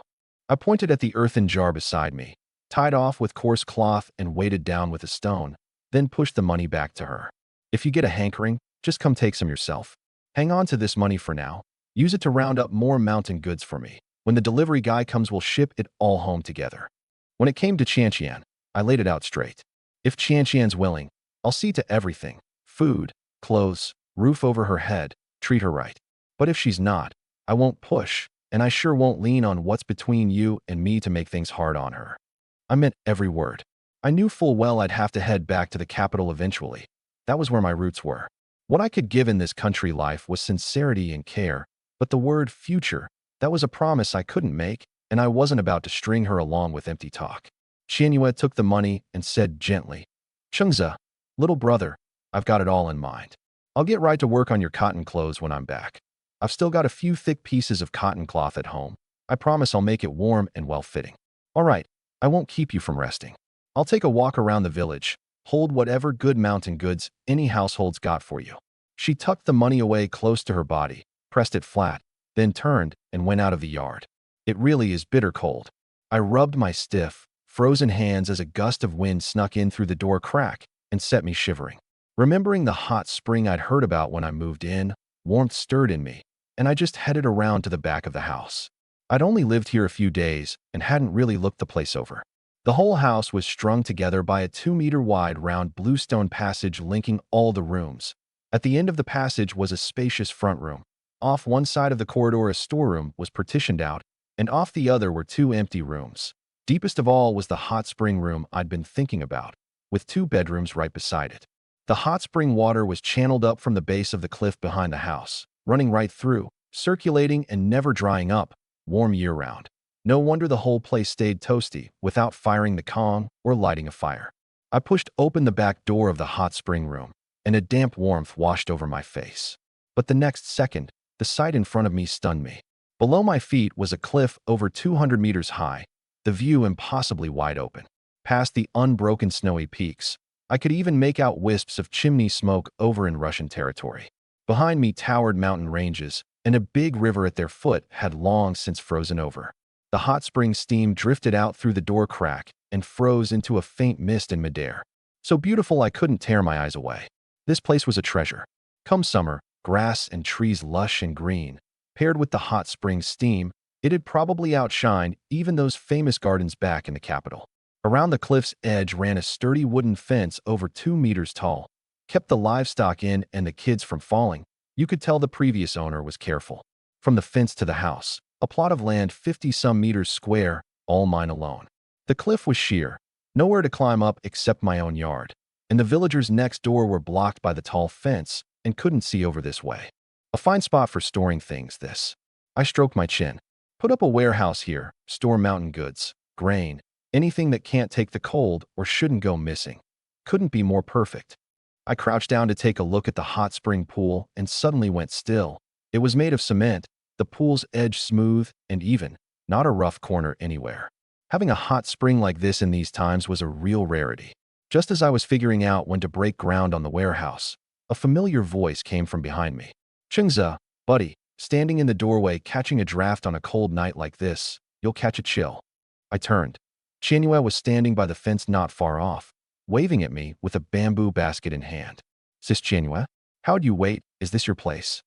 I pointed at the earthen jar beside me, tied off with coarse cloth and weighted down with a stone, then pushed the money back to her. If you get a hankering, just come take some yourself. Hang on to this money for now. Use it to round up more mountain goods for me. When the delivery guy comes, we'll ship it all home together. When it came to Qianqian, I laid it out straight. If Qianqian's willing, I'll see to everything. Food, clothes, roof over her head, treat her right. But if she's not, I won't push, and I sure won't lean on what's between you and me to make things hard on her. I meant every word. I knew full well I'd have to head back to the capital eventually. That was where my roots were. What I could give in this country life was sincerity and care, but the word future, that was a promise I couldn't make, and I wasn't about to string her along with empty talk. Qianyue took the money and said gently, Chengzi, little brother, I've got it all in mind. I'll get right to work on your cotton clothes when I'm back. I've still got a few thick pieces of cotton cloth at home. I promise I'll make it warm and well-fitting. All right, I won't keep you from resting. I'll take a walk around the village, hold whatever good mountain goods any household's got for you. She tucked the money away close to her body, pressed it flat, then turned and went out of the yard. It really is bitter cold. I rubbed my stiff, frozen hands as a gust of wind snuck in through the door crack and set me shivering. Remembering the hot spring I'd heard about when I moved in, warmth stirred in me, and I just headed around to the back of the house. I'd only lived here a few days and hadn't really looked the place over. The whole house was strung together by a 2-meter-wide round bluestone passage linking all the rooms. At the end of the passage was a spacious front room. Off one side of the corridor a storeroom was partitioned out, and off the other were 2 empty rooms. Deepest of all was the hot spring room I'd been thinking about, with 2 bedrooms right beside it. The hot spring water was channeled up from the base of the cliff behind the house, running right through, circulating and never drying up, warm year-round. No wonder the whole place stayed toasty without firing the Kong or lighting a fire. I pushed open the back door of the hot spring room, and a damp warmth washed over my face. But the next second, the sight in front of me stunned me. Below my feet was a cliff over 200 meters high, the view impossibly wide open. Past the unbroken snowy peaks, I could even make out wisps of chimney smoke over in Russian territory. Behind me towered mountain ranges, and a big river at their foot had long since frozen over. The hot spring steam drifted out through the door crack and froze into a faint mist in midair. So beautiful I couldn't tear my eyes away. This place was a treasure. Come summer, grass and trees lush and green, paired with the hot spring steam, it'd probably outshine even those famous gardens back in the capital. Around the cliff's edge ran a sturdy wooden fence over 2 meters tall, kept the livestock in and the kids from falling. You could tell the previous owner was careful. From the fence to the house, a plot of land 50-some meters square, all mine alone. The cliff was sheer, nowhere to climb up except my own yard, and the villagers next door were blocked by the tall fence and couldn't see over this way. A fine spot for storing things, this. I stroked my chin. Put up a warehouse here, store mountain goods, grain, anything that can't take the cold or shouldn't go missing. Couldn't be more perfect. I crouched down to take a look at the hot spring pool and suddenly went still. It was made of cement, the pool's edge smooth and even, not a rough corner anywhere. Having a hot spring like this in these times was a real rarity. Just as I was figuring out when to break ground on the warehouse, a familiar voice came from behind me. Chengzi, buddy, standing in the doorway catching a draft on a cold night like this, you'll catch a chill. I turned. Qianyue was standing by the fence not far off, waving at me with a bamboo basket in hand. Sis Qianyue, how'd you wait? Is this your place?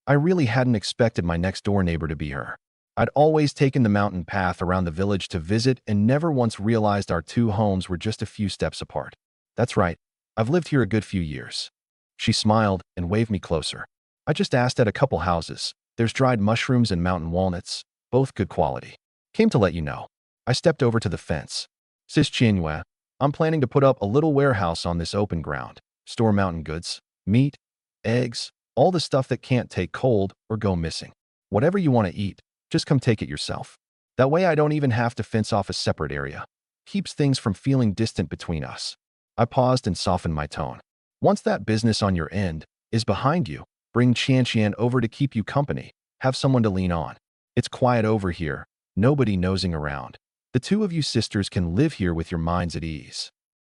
I really hadn't expected my next-door neighbor to be her. I'd always taken the mountain path around the village to visit and never once realized our two homes were just a few steps apart. That's right, I've lived here a good few years. She smiled and waved me closer. I just asked at a couple houses. There's dried mushrooms and mountain walnuts, both good quality. Came to let you know. I stepped over to the fence. Sis Chinwe, I'm planning to put up a little warehouse on this open ground. Store mountain goods, meat, eggs, all the stuff that can't take cold or go missing. Whatever you want to eat, just come take it yourself. That way I don't even have to fence off a separate area. Keeps things from feeling distant between us. I paused and softened my tone. Once that business on your end is behind you, bring Qian over to keep you company. Have someone to lean on. It's quiet over here, nobody nosing around. The two of you sisters can live here with your minds at ease.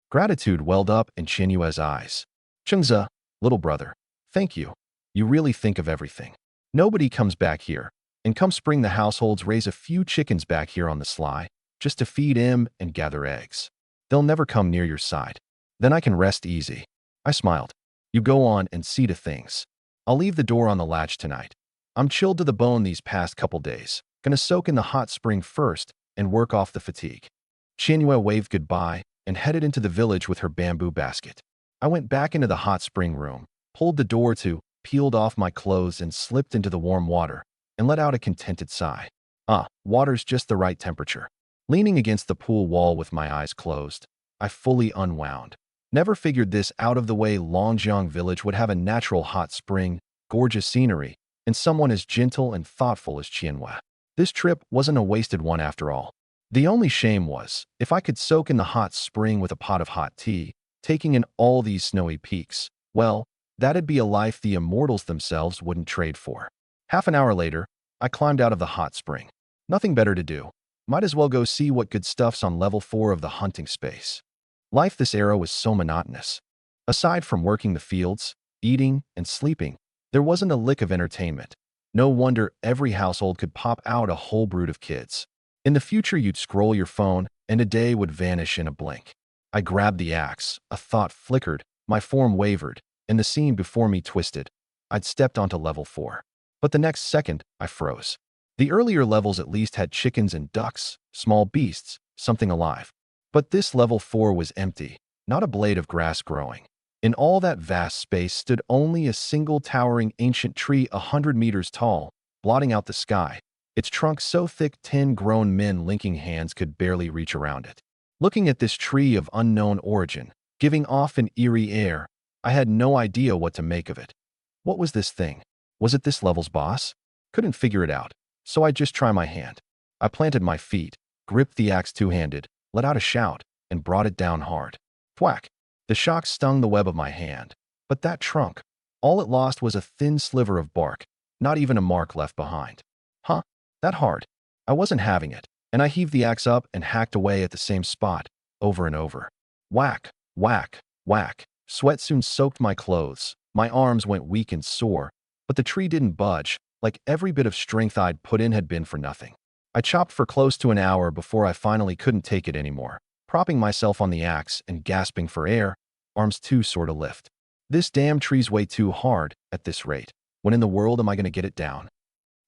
Gratitude welled up in Qianyue's eyes. Chengze, little brother, thank you. You really think of everything. Nobody comes back here, and come spring the households raise a few chickens back here on the sly, just to feed him and gather eggs. They'll never come near your side. Then I can rest easy. I smiled. You go on and see to things. I'll leave the door on the latch tonight. I'm chilled to the bone these past couple days. Gonna soak in the hot spring first and work off the fatigue. Qianyue waved goodbye and headed into the village with her bamboo basket. I went back into the hot spring room, pulled the door to, peeled off my clothes and slipped into the warm water and let out a contented sigh. Water's just the right temperature. Leaning against the pool wall with my eyes closed, I fully unwound. Never figured this out-of-the-way Longjiang village would have a natural hot spring, gorgeous scenery, and someone as gentle and thoughtful as Qianyue. This trip wasn't a wasted one after all. The only shame was, if I could soak in the hot spring with a pot of hot tea, taking in all these snowy peaks, well, that'd be a life the immortals themselves wouldn't trade for. Half an hour later, I climbed out of the hot spring. Nothing better to do. Might as well go see what good stuff's on level 4 of the hunting space. Life this era was so monotonous. Aside from working the fields, eating, and sleeping, there wasn't a lick of entertainment. No wonder every household could pop out a whole brood of kids. In the future, you'd scroll your phone, and a day would vanish in a blink. I grabbed the axe, a thought flickered, my form wavered, and the scene before me twisted. I'd stepped onto level 4. But the next second, I froze. The earlier levels at least had chickens and ducks, small beasts, something alive. But this level 4 was empty, not a blade of grass growing. In all that vast space stood only a single towering ancient tree 100 meters tall, blotting out the sky, its trunk so thick 10 grown men linking hands could barely reach around it. Looking at this tree of unknown origin, giving off an eerie air, I had no idea what to make of it. What was this thing? Was it this level's boss? Couldn't figure it out, so I'd just try my hand. I planted my feet, gripped the axe two-handed, let out a shout, and brought it down hard. Thwack! The shock stung the web of my hand. But that trunk, all it lost was a thin sliver of bark, not even a mark left behind. That hard. I wasn't having it, and I heaved the axe up and hacked away at the same spot, over and over. Whack, whack, whack. Sweat soon soaked my clothes. My arms went weak and sore, but the tree didn't budge, like every bit of strength I'd put in had been for nothing. I chopped for close to an hour before I finally couldn't take it anymore, propping myself on the axe and gasping for air, arms too sore to lift. This damn tree's way too hard at this rate. When in the world am I going to get it down?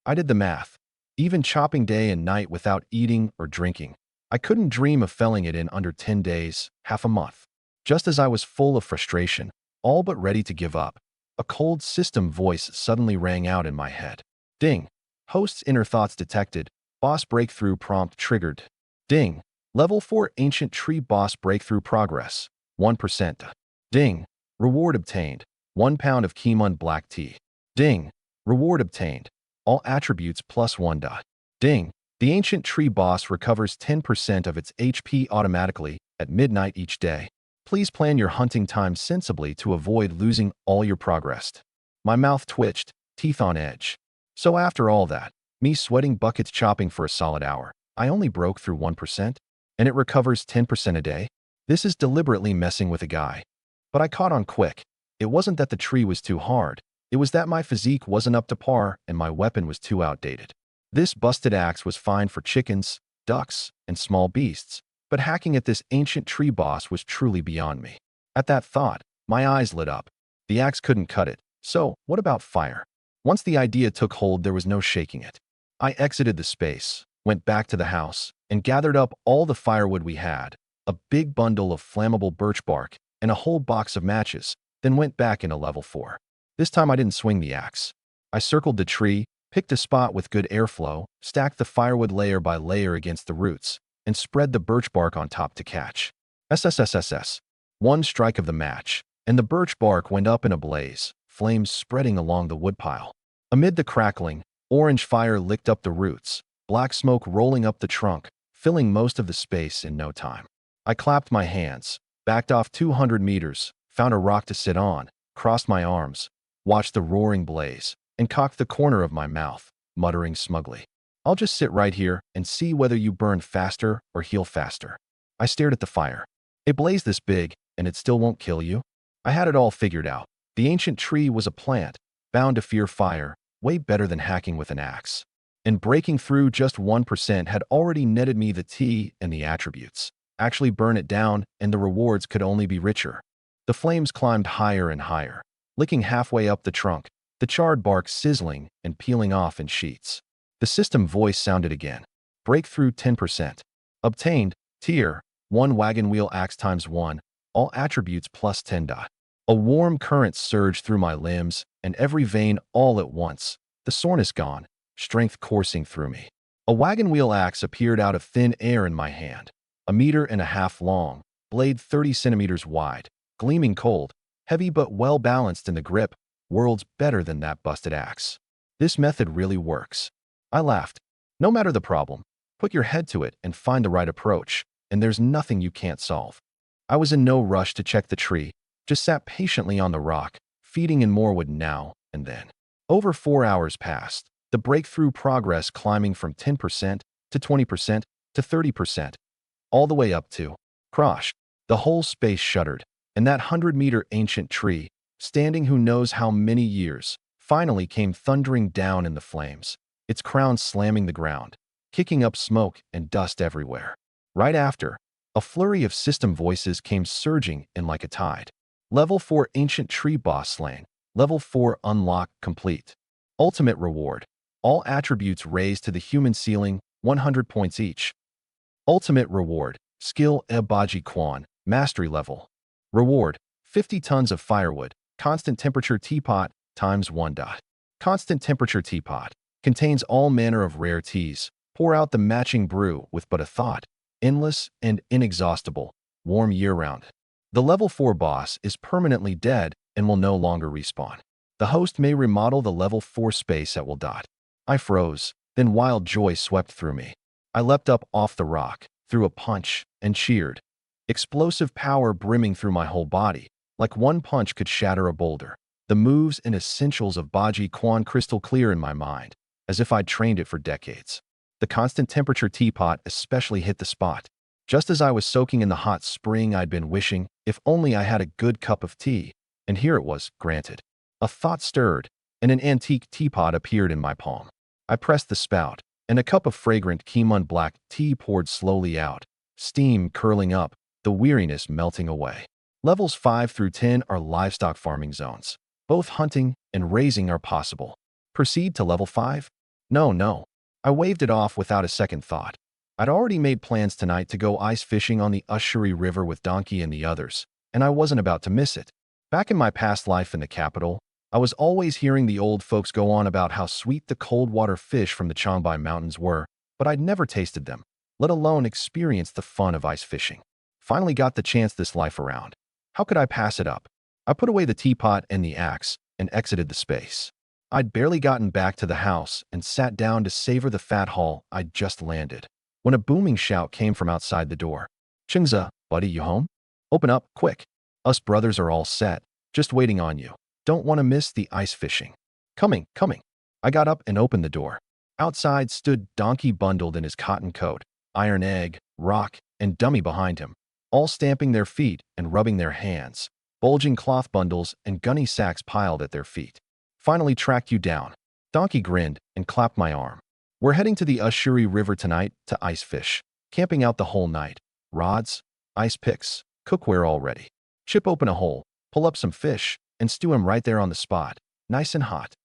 I did the math. Even chopping day and night without eating or drinking, I couldn't dream of felling it in under 10 days, half a month. Just as I was full of frustration, all but ready to give up, a cold system voice suddenly rang out in my head. Ding. Host's inner thoughts detected. Boss breakthrough prompt triggered. Ding. Level 4 ancient tree boss breakthrough progress. 1%. Ding. Reward obtained. 1 pound of Kimun black tea. Ding. Reward obtained. All attributes plus 1. Ding. The ancient tree boss recovers 10% of its HP automatically at midnight each day. Please plan your hunting time sensibly to avoid losing all your progress. My mouth twitched, teeth on edge. So after all that, me sweating buckets chopping for a solid hour, I only broke through 1%, and it recovers 10% a day? This is deliberately messing with a guy. But I caught on quick. It wasn't that the tree was too hard. It was that my physique wasn't up to par and my weapon was too outdated. This busted axe was fine for chickens, ducks, and small beasts, but hacking at this ancient tree boss was truly beyond me. At that thought, my eyes lit up. The axe couldn't cut it, So, what about fire? Once the idea took hold, there was no shaking it. I exited the space, went back to the house, and gathered up all the firewood we had, a big bundle of flammable birch bark, and a whole box of matches, then went back into level 4. This time I didn't swing the axe. I circled the tree, picked a spot with good airflow, stacked the firewood layer by layer against the roots, and spread the birch bark on top to catch. SSSSS. One strike of the match, and the birch bark went up in a blaze, flames spreading along the woodpile. Amid the crackling, orange fire licked up the roots, black smoke rolling up the trunk, filling most of the space in no time. I clapped my hands, backed off 200 meters, found a rock to sit on, crossed my arms, watched the roaring blaze, and cocked the corner of my mouth, muttering smugly, "I'll just sit right here and see whether you burn faster or heal faster." I stared at the fire. A blaze this big, and it still won't kill you? I had it all figured out. The ancient tree was a plant, bound to fear fire, way better than hacking with an axe. And breaking through just 1% had already netted me the tea and the attributes. Actually burn it down, and the rewards could only be richer. The flames climbed higher and higher, licking halfway up the trunk, the charred bark sizzling and peeling off in sheets. The system voice sounded again. Breakthrough 10%. Obtained, tier, 1 wagon wheel axe times 1, all attributes plus 10. A warm current surged through my limbs and every vein all at once, the soreness gone, strength coursing through me. A wagon wheel axe appeared out of thin air in my hand, 1.5 meters long, blade 30 centimeters wide, gleaming cold, heavy but well balanced in the grip, worlds better than that busted axe. This method really works. I laughed. No matter the problem, put your head to it and find the right approach, and there's nothing you can't solve. I was in no rush to check the tree, just sat patiently on the rock, feeding in more wood now and then. Over 4 hours passed, the breakthrough progress climbing from 10% to 20% to 30%, all the way up to crash. The whole space shuddered, and that 100-meter ancient tree, standing who knows how many years, finally came thundering down in the flames, its crown slamming the ground, kicking up smoke and dust everywhere. Right after, a flurry of system voices came surging in like a tide. Level 4 ancient tree boss slain. Level 4 unlock complete. Ultimate reward. All attributes raised to the human ceiling, 100 points each. Ultimate reward. Skill Ebaji Quan, mastery level. Reward, 50 tons of firewood, constant temperature teapot, times 1. Constant temperature teapot. Contains all manner of rare teas. Pour out the matching brew with but a thought. Endless and inexhaustible. Warm year-round. The level 4 boss is permanently dead and will no longer respawn. The host may remodel the level 4 space at will. I froze, then wild joy swept through me. I leapt up off the rock, threw a punch, and cheered. Explosive power brimming through my whole body, like one punch could shatter a boulder. The moves and essentials of Baji Quan crystal clear in my mind, as if I'd trained it for decades. The constant temperature teapot especially hit the spot. Just as I was soaking in the hot spring I'd been wishing, if only I had a good cup of tea. And here it was, granted. A thought stirred, and an antique teapot appeared in my palm. I pressed the spout, and a cup of fragrant Kimon black tea poured slowly out, steam curling up, the weariness melting away. Levels 5 through 10 are livestock farming zones. Both hunting and raising are possible. Proceed to level 5? No. I waved it off without a second thought. I'd already made plans tonight to go ice fishing on the Ushuri River with Donkey and the others, and I wasn't about to miss it. Back in my past life in the capital, I was always hearing the old folks go on about how sweet the cold water fish from the Changbai Mountains were, but I'd never tasted them, let alone experienced the fun of ice fishing. Finally got the chance this life around. How could I pass it up? I put away the teapot and the axe and exited the space. I'd barely gotten back to the house and sat down to savor the fat haul I'd just landed, when a booming shout came from outside the door. "Chingza, buddy, you home? Open up, quick. Us brothers are all set, just waiting on you. Don't want to miss the ice fishing." Coming. I got up and opened the door. Outside stood Donkey bundled in his cotton coat, Iron Egg, Rock, and Dummy behind him, all stamping their feet and rubbing their hands, bulging cloth bundles and gunny sacks piled at their feet. "Finally tracked you down." Donkey grinned and clapped my arm. "We're heading to the Ushuri River tonight to ice fish, camping out the whole night. Rods, ice picks, cookware all ready. Chip open a hole, pull up some fish, and stew 'em right there on the spot. nice and hot.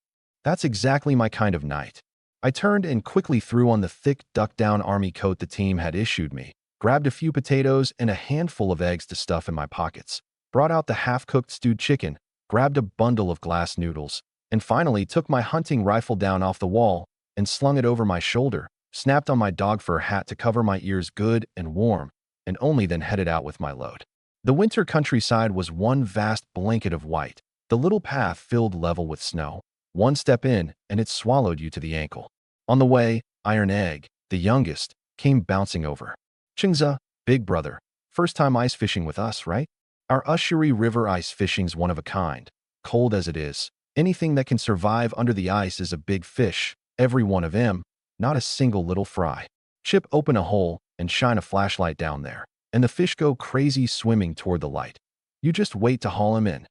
That's exactly my kind of night. I turned and quickly threw on the thick duck-down army coat the team had issued me, grabbed a few potatoes and a handful of eggs to stuff in my pockets, brought out the half-cooked stewed chicken, grabbed a bundle of glass noodles, and finally took my hunting rifle down off the wall and slung it over my shoulder, snapped on my dog fur hat to cover my ears good and warm, and only then headed out with my load. The winter countryside was one vast blanket of white, the little path filled level with snow. One step in, and it swallowed you to the ankle. On the way, Iron Egg, the youngest, came bouncing over. Chingza, big brother, first time ice fishing with us, right? Our Ushiri River ice fishing's one of a kind. Cold as it is, anything that can survive under the ice is a big fish, every one of them, not a single little fry. Chip open a hole and shine a flashlight down there, and the fish go crazy swimming toward the light. You just wait to haul him in.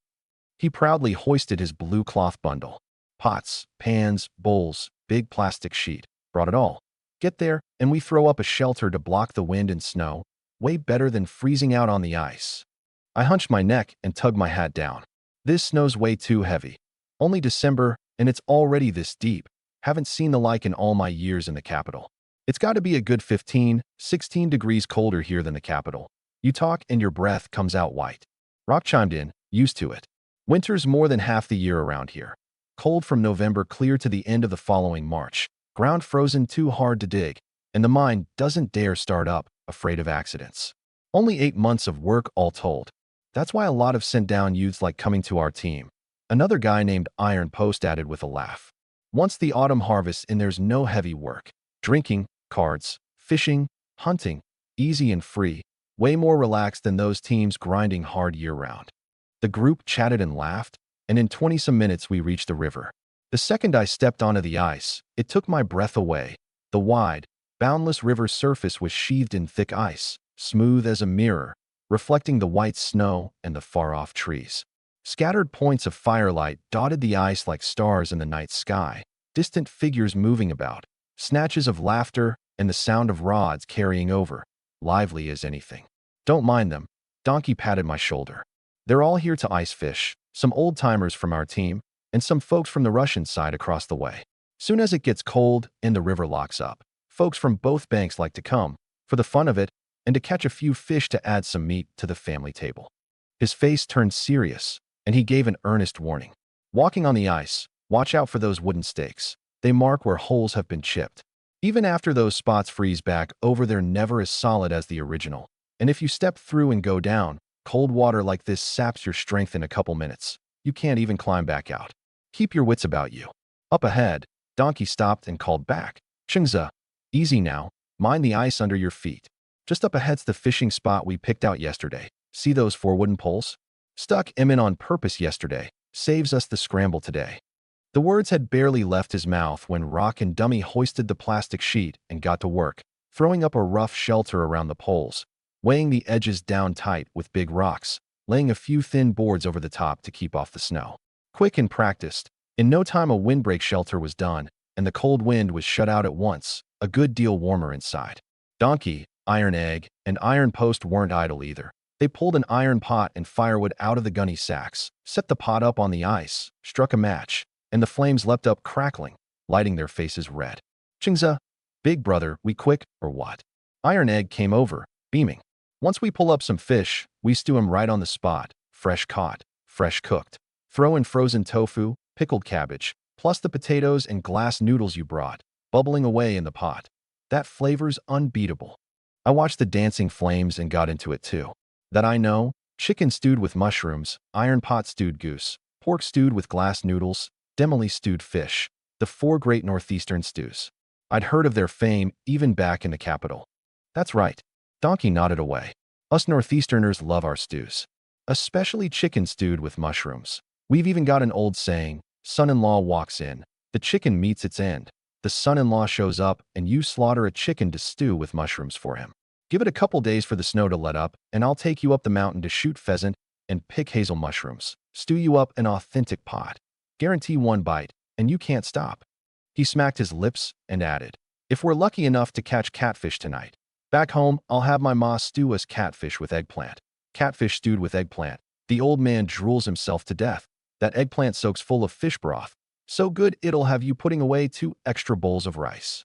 He proudly hoisted his blue cloth bundle. Pots, pans, bowls, big plastic sheet, brought it all. Get there, and we throw up a shelter to block the wind and snow, way better than freezing out on the ice. I hunched my neck and tugged my hat down. This snow's way too heavy. Only December, and it's already this deep. Haven't seen the like in all my years in the capital. It's got to be a good 15, 16 degrees colder here than the capital. You talk and your breath comes out white. Rock chimed in, used to it. Winter's more than half the year around here. Cold from November clear to the end of the following March. Ground frozen too hard to dig, and the mine doesn't dare start up, afraid of accidents. Only 8 months of work all told. That's why a lot of sent-down youths like coming to our team. Another guy named Iron Post added with a laugh. Once the autumn harvests and there's no heavy work. Drinking, cards, fishing, hunting, easy and free, way more relaxed than those teams grinding hard year-round. The group chatted and laughed, and in 20-some minutes we reached the river. The second I stepped onto the ice, it took my breath away. The wide, boundless river's surface was sheathed in thick ice, smooth as a mirror, reflecting the white snow and the far-off trees. Scattered points of firelight dotted the ice like stars in the night sky, distant figures moving about, snatches of laughter and the sound of rods carrying over, lively as anything. Don't mind them. Donkey patted my shoulder. They're all here to ice fish, some old-timers from our team, and some folks from the Russian side across the way. Soon as it gets cold and the river locks up, folks from both banks like to come, for the fun of it, and to catch a few fish to add some meat to the family table. His face turned serious, and he gave an earnest warning. Walking on the ice, watch out for those wooden stakes. They mark where holes have been chipped. Even after those spots freeze back over, they're never as solid as the original. And if you step through and go down, cold water like this saps your strength in a couple minutes. You can't even climb back out. Keep your wits about you. Up ahead, Donkey stopped and called back. Chingza, easy now. Mind the ice under your feet. Just up ahead's the fishing spot we picked out yesterday. See those 4 wooden poles? Stuck him in on purpose yesterday. Saves us the scramble today. The words had barely left his mouth when Rock and Dummy hoisted the plastic sheet and got to work, throwing up a rough shelter around the poles, weighing the edges down tight with big rocks, laying a few thin boards over the top to keep off the snow. Quick and practiced, in no time a windbreak shelter was done, and the cold wind was shut out at once, a good deal warmer inside. Donkey, Iron Egg, and Iron Post weren't idle either. They pulled an iron pot and firewood out of the gunny sacks, set the pot up on the ice, struck a match, and the flames leapt up crackling, lighting their faces red. Chingza, big brother, we quick, or what? Iron Egg came over, beaming. Once we pull up some fish, we stew 'em right on the spot, fresh caught, fresh cooked. Throw in frozen tofu, pickled cabbage, plus the potatoes and glass noodles you brought, bubbling away in the pot. That flavor's unbeatable. I watched the dancing flames and got into it too. That I know, chicken stewed with mushrooms, iron pot stewed goose, pork stewed with glass noodles, demily stewed fish, the 4 great northeastern stews. I'd heard of their fame even back in the capital. That's right. Donkey nodded away. Us northeasterners love our stews. Especially chicken stewed with mushrooms. We've even got an old saying, son-in-law walks in, the chicken meets its end. The son-in-law shows up and you slaughter a chicken to stew with mushrooms for him. Give it a couple days for the snow to let up, and I'll take you up the mountain to shoot pheasant and pick hazel mushrooms. Stew you up an authentic pot. Guarantee 1 bite, and you can't stop. He smacked his lips and added, if we're lucky enough to catch catfish tonight. Back home, I'll have my ma stew us catfish with eggplant. Catfish stewed with eggplant. The old man drools himself to death. That eggplant soaks full of fish broth. So good it'll have you putting away 2 extra bowls of rice.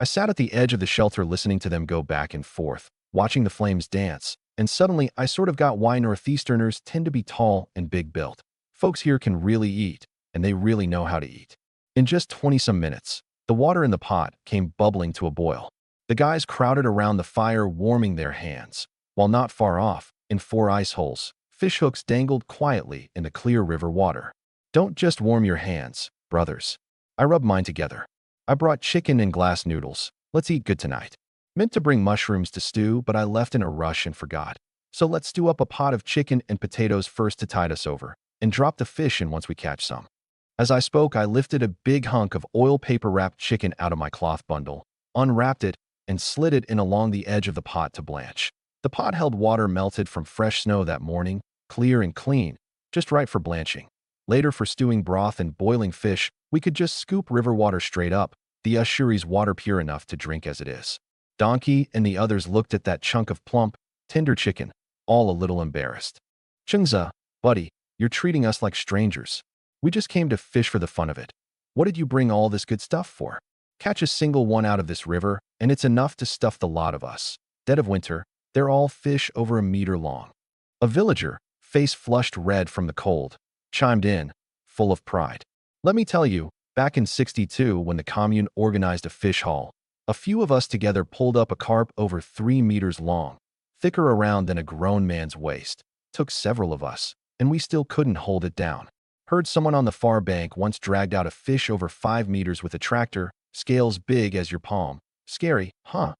I sat at the edge of the shelter listening to them go back and forth, watching the flames dance, and suddenly I sort of got why Northeasterners tend to be tall and big-built. Folks here can really eat, and they really know how to eat. In just 20-some minutes, the water in the pot came bubbling to a boil. The guys crowded around the fire warming their hands, while not far off, in 4 ice holes, fish hooks dangled quietly in the clear river water. Don't just warm your hands, brothers. I rubbed mine together. I brought chicken and glass noodles. Let's eat good tonight. Meant to bring mushrooms to stew, but I left in a rush and forgot. So let's stew up a pot of chicken and potatoes first to tide us over, and drop the fish in once we catch some. As I spoke, I lifted a big hunk of oil paper-wrapped chicken out of my cloth bundle, unwrapped it, and slid it in along the edge of the pot to blanch. The pot held water melted from fresh snow that morning, clear and clean, just right for blanching. Later, for stewing broth and boiling fish, we could just scoop river water straight up, the Ushuri's water pure enough to drink as it is. Donkey and the others looked at that chunk of plump, tender chicken, all a little embarrassed. Chungza, buddy, you're treating us like strangers. We just came to fish for the fun of it. What did you bring all this good stuff for? Catch a single one out of this river, and it's enough to stuff the lot of us. Dead of winter, they're all fish over a meter long. A villager, face flushed red from the cold, chimed in, full of pride. Let me tell you, back in '62, when the commune organized a fish haul, a few of us together pulled up a carp over 3 meters long, thicker around than a grown man's waist. Took several of us, and we still couldn't hold it down. Heard someone on the far bank once dragged out a fish over 5 meters with a tractor, scales big as your palm. Scary, huh?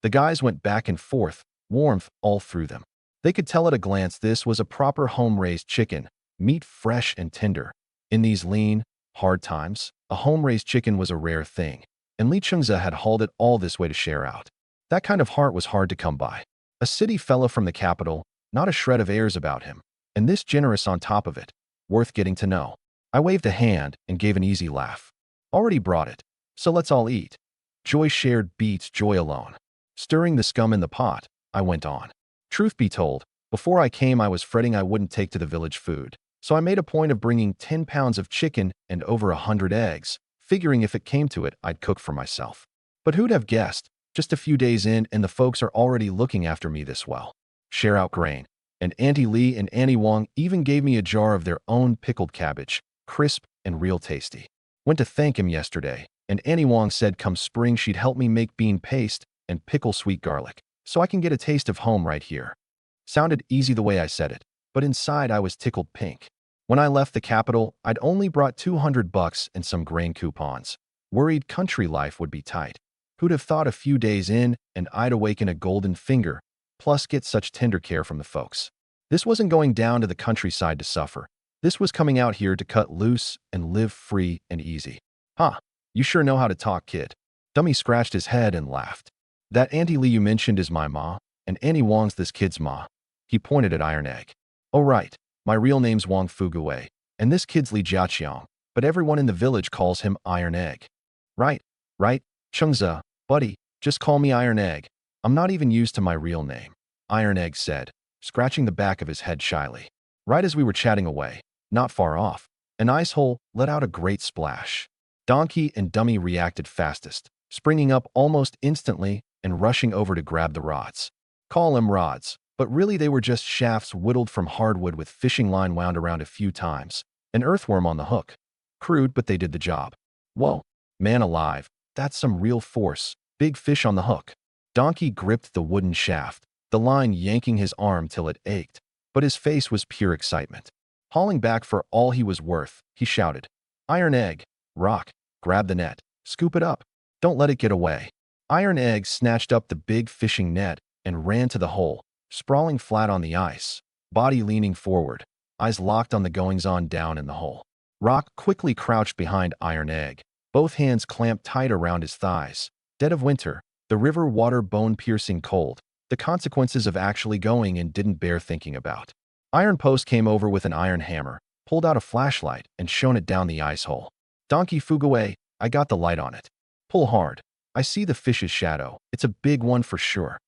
The guys went back and forth, warmth all through them. They could tell at a glance this was a proper home-raised chicken, meat fresh and tender. In these lean, hard times, a home-raised chicken was a rare thing, and Li Chungza had hauled it all this way to share out. That kind of heart was hard to come by. A city fella from the capital, not a shred of airs about him, and this generous on top of it. Worth getting to know. I waved a hand and gave an easy laugh. Already brought it, so let's all eat. Joy shared beats joy alone. Stirring the scum in the pot, I went on. Truth be told, before I came I was fretting I wouldn't take to the village food, so I made a point of bringing 10 pounds of chicken and over 100 eggs, figuring if it came to it I'd cook for myself. But who'd have guessed, just a few days in and the folks are already looking after me this well. Share out grain. And Auntie Lee and Annie Wong even gave me a jar of their own pickled cabbage, crisp and real tasty. Went to thank him yesterday, and Annie Wong said come spring she'd help me make bean paste and pickle sweet garlic, so I can get a taste of home right here. Sounded easy the way I said it, but inside I was tickled pink. When I left the capital, I'd only brought $200 and some grain coupons. Worried country life would be tight. Who'd have thought a few days in and I'd awaken a golden finger, plus get such tender care from the folks. This wasn't going down to the countryside to suffer. This was coming out here to cut loose and live free and easy. Huh, you sure know how to talk, kid. Dummy scratched his head and laughed. That Auntie Lee you mentioned is my ma, and Annie Wong's this kid's ma. He pointed at Iron Egg. Oh right, my real name's Wong Fuguwei, and this kid's Li Jiaqiang, but everyone in the village calls him Iron Egg. Right, Chungza, buddy, just call me Iron Egg. I'm not even used to my real name, Iron Egg said, scratching the back of his head shyly. Right as we were chatting away, not far off, an ice hole let out a great splash. Donkey and Dummy reacted fastest, springing up almost instantly and rushing over to grab the rods. Call them rods, but really they were just shafts whittled from hardwood with fishing line wound around a few times, an earthworm on the hook. Crude, but they did the job. Whoa, man alive, that's some real force, big fish on the hook. Donkey gripped the wooden shaft, the line yanking his arm till it ached, but his face was pure excitement. Hauling back for all he was worth, he shouted, Iron Egg, rock, grab the net, scoop it up, don't let it get away. Iron Egg snatched up the big fishing net and ran to the hole, sprawling flat on the ice, body leaning forward, eyes locked on the goings-on down in the hole. Rock quickly crouched behind Iron Egg, both hands clamped tight around his thighs. Dead of winter, the river water bone-piercing cold, the consequences of actually going and didn't bear thinking about. Iron Post came over with an iron hammer, pulled out a flashlight, and shone it down the ice hole. Donkey Fuguwei, I got the light on it. Pull hard. I see the fish's shadow. It's a big one for sure.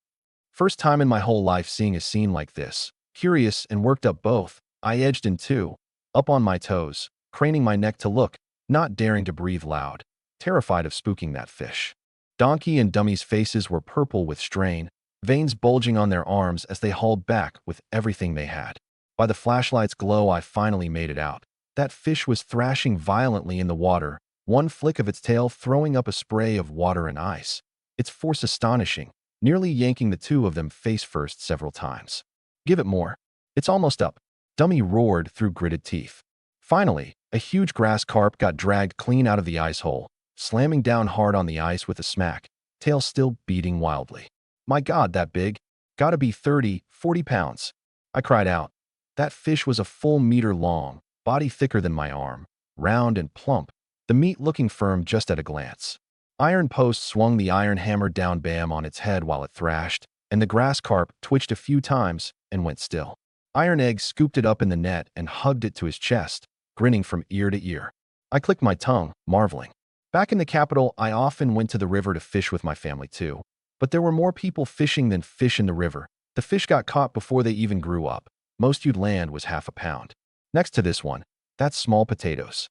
First time in my whole life seeing a scene like this. Curious and worked up both, I edged in too. up on my toes, craning my neck to look, not daring to breathe loud, terrified of spooking that fish. Donkey and Dummy's faces were purple with strain, veins bulging on their arms as they hauled back with everything they had. By the flashlight's glow, I finally made it out. That fish was thrashing violently in the water, one flick of its tail throwing up a spray of water and ice. Its force astonishing, nearly yanking the two of them face first several times. Give it more. It's almost up. Dummy roared through gritted teeth. Finally, a huge grass carp got dragged clean out of the ice hole, slamming down hard on the ice with a smack, tail still beating wildly. My God, that big. Gotta be 30, 40 pounds. I cried out. That fish was a full meter long, body thicker than my arm, round and plump, the meat looking firm just at a glance. Iron Post swung the iron hammer down bam on its head while it thrashed, and the grass carp twitched a few times and went still. Iron Egg scooped it up in the net and hugged it to his chest, grinning from ear to ear. I clicked my tongue, marveling. Back in the capital, I often went to the river to fish with my family too. But there were more people fishing than fish in the river. The fish got caught before they even grew up. Most you'd land was half a pound. Next to this one, that's small potatoes.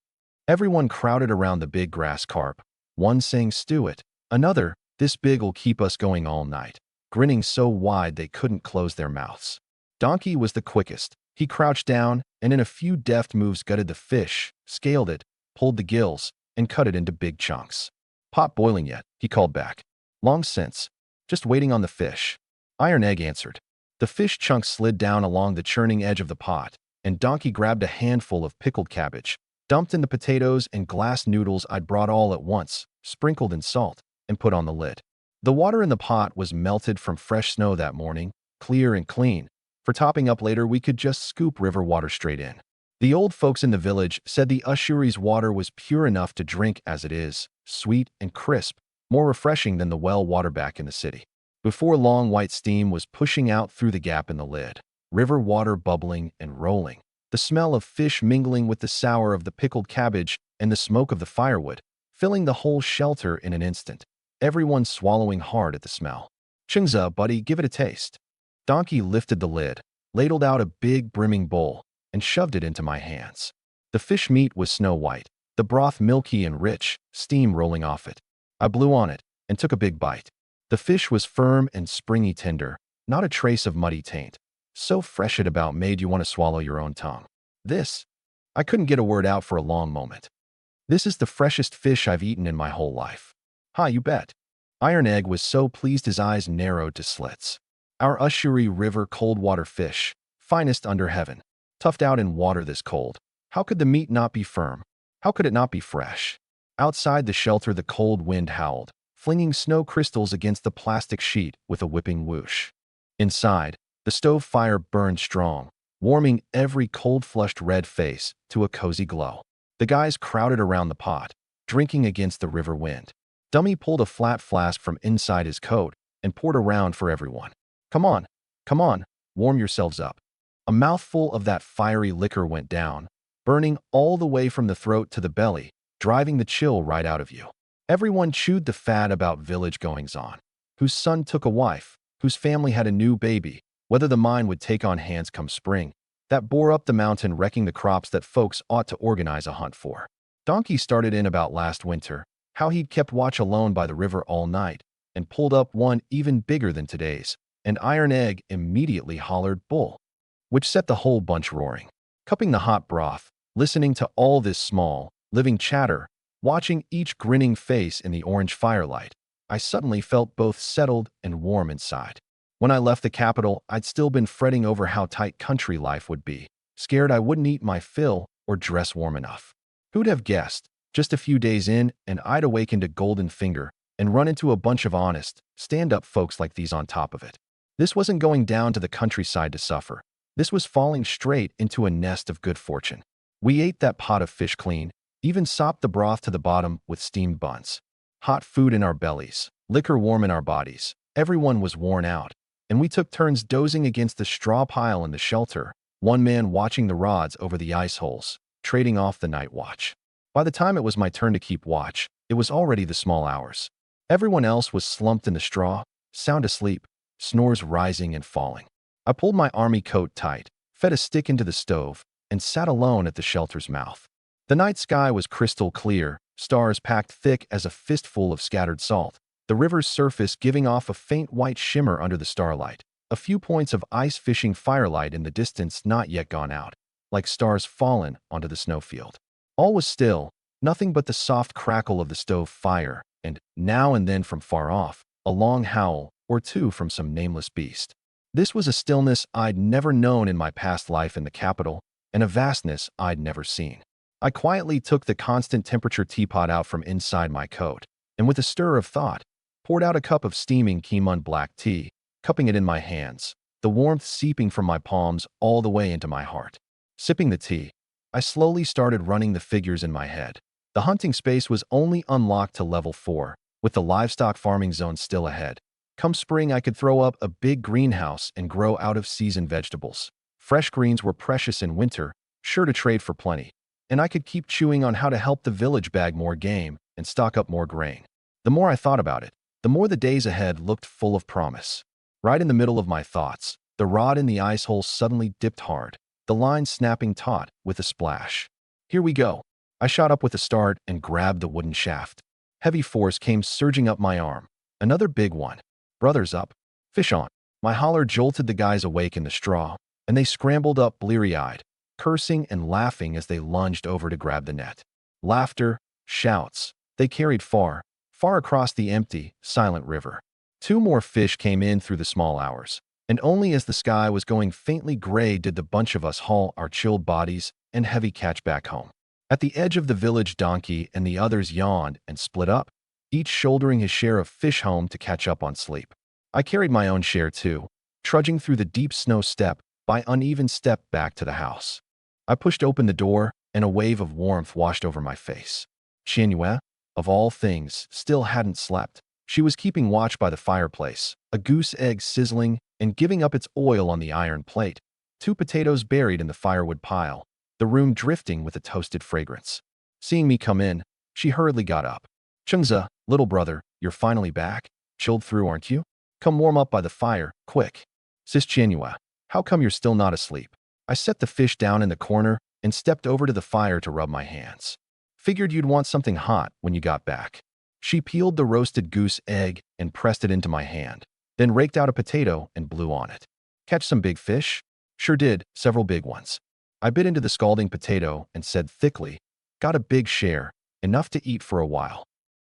Everyone crowded around the big grass carp, one saying stew it, another, this big'll keep us going all night, grinning so wide they couldn't close their mouths. Donkey was the quickest. He crouched down and in a few deft moves gutted the fish, scaled it, pulled the gills, and cut it into big chunks. Pot boiling yet, he called back. Long since. Just waiting on the fish. Iron Egg answered. The fish chunks slid down along the churning edge of the pot, and Donkey grabbed a handful of pickled cabbage, dumped in the potatoes and glass noodles I'd brought all at once, sprinkled in salt, and put on the lid. The water in the pot was melted from fresh snow that morning, clear and clean. For topping up later, we could just scoop river water straight in. The old folks in the village said the Ushuri's water was pure enough to drink as it is, sweet and crisp, more refreshing than the well water back in the city. Before long, white steam was pushing out through the gap in the lid, river water bubbling and rolling, the smell of fish mingling with the sour of the pickled cabbage and the smoke of the firewood, filling the whole shelter in an instant, everyone swallowing hard at the smell. Chingza, buddy, give it a taste. Donkey lifted the lid, ladled out a big brimming bowl, and shoved it into my hands. The fish meat was snow white, the broth milky and rich, steam rolling off it. I blew on it and took a big bite. The fish was firm and springy tender, not a trace of muddy taint. So fresh it about made you want to swallow your own tongue. I couldn't get a word out for a long moment. This is the freshest fish I've eaten in my whole life. Ha, you bet. Iron Egg was so pleased his eyes narrowed to slits. Our Ushuri River cold water fish, finest under heaven, toughed out in water this cold. How could the meat not be firm? How could it not be fresh? Outside the shelter, the cold wind howled, flinging snow crystals against the plastic sheet with a whipping whoosh. Inside, the stove fire burned strong, warming every cold-flushed red face to a cozy glow. The guys crowded around the pot, drinking against the river wind. Dummy pulled a flat flask from inside his coat and poured around for everyone. Come on, warm yourselves up. A mouthful of that fiery liquor went down, burning all the way from the throat to the belly, driving the chill right out of you. Everyone chewed the fat about village goings-on, whose son took a wife, whose family had a new baby, whether the mine would take on hands come spring, that bore up the mountain wrecking the crops that folks ought to organize a hunt for. Donkey started in about last winter, how he'd kept watch alone by the river all night, and pulled up one even bigger than today's, and Iron Egg immediately hollered bull, which set the whole bunch roaring. Cupping the hot broth, listening to all this small, living chatter, watching each grinning face in the orange firelight, I suddenly felt both settled and warm inside. When I left the capital, I'd still been fretting over how tight country life would be, scared I wouldn't eat my fill or dress warm enough. Who'd have guessed, just a few days in, and I'd awakened a golden finger and run into a bunch of honest, stand-up folks like these on top of it. This wasn't going down to the countryside to suffer. This was falling straight into a nest of good fortune. We ate that pot of fish clean, even sopped the broth to the bottom with steamed buns. Hot food in our bellies, liquor warm in our bodies. Everyone was worn out, and we took turns dozing against the straw pile in the shelter, one man watching the rods over the ice holes, trading off the night watch. By the time it was my turn to keep watch, it was already the small hours. Everyone else was slumped in the straw, sound asleep, snores rising and falling. I pulled my army coat tight, fed a stick into the stove, and sat alone at the shelter's mouth. The night sky was crystal clear, stars packed thick as a fistful of scattered salt, the river's surface giving off a faint white shimmer under the starlight, a few points of ice-fishing firelight in the distance not yet gone out, like stars fallen onto the snowfield. All was still, nothing but the soft crackle of the stove fire, and, now and then from far off, a long howl or two from some nameless beast. This was a stillness I'd never known in my past life in the capital, and a vastness I'd never seen. I quietly took the constant temperature teapot out from inside my coat, and with a stir of thought, poured out a cup of steaming Kimon black tea, cupping it in my hands, the warmth seeping from my palms all the way into my heart. Sipping the tea, I slowly started running the figures in my head. The hunting space was only unlocked to level 4, with the livestock farming zone still ahead. Come spring, I could throw up a big greenhouse and grow out-of-season vegetables. Fresh greens were precious in winter, sure to trade for plenty. And I could keep chewing on how to help the village bag more game and stock up more grain. The more I thought about it, the more the days ahead looked full of promise. Right in the middle of my thoughts, the rod in the ice hole suddenly dipped hard, the line snapping taut with a splash. Here we go. I shot up with a start and grabbed the wooden shaft. Heavy force came surging up my arm. Another big one. Brothers up. Fish on. My holler jolted the guys awake in the straw, and they scrambled up bleary-eyed, cursing and laughing as they lunged over to grab the net. Laughter, shouts, they carried far, far across the empty, silent river. 2 more fish came in through the small hours, and only as the sky was going faintly gray did the bunch of us haul our chilled bodies and heavy catch back home. At the edge of the village, Donkey and the others yawned and split up, each shouldering his share of fish home to catch up on sleep. I carried my own share too, trudging through the deep snow step by uneven step back to the house. I pushed open the door, and a wave of warmth washed over my face. Qianyue, of all things, still hadn't slept. She was keeping watch by the fireplace, a goose egg sizzling and giving up its oil on the iron plate, 2 potatoes buried in the firewood pile, the room drifting with a toasted fragrance. Seeing me come in, she hurriedly got up. "Chengza, little brother, you're finally back? Chilled through, aren't you? Come warm up by the fire, quick." "Sis Qianyue, how come you're still not asleep?" I set the fish down in the corner and stepped over to the fire to rub my hands. "Figured you'd want something hot when you got back." She peeled the roasted goose egg and pressed it into my hand, then raked out a potato and blew on it. "Catch some big fish?" "Sure did, several big ones." I bit into the scalding potato and said thickly, "Got a big share, enough to eat for a while."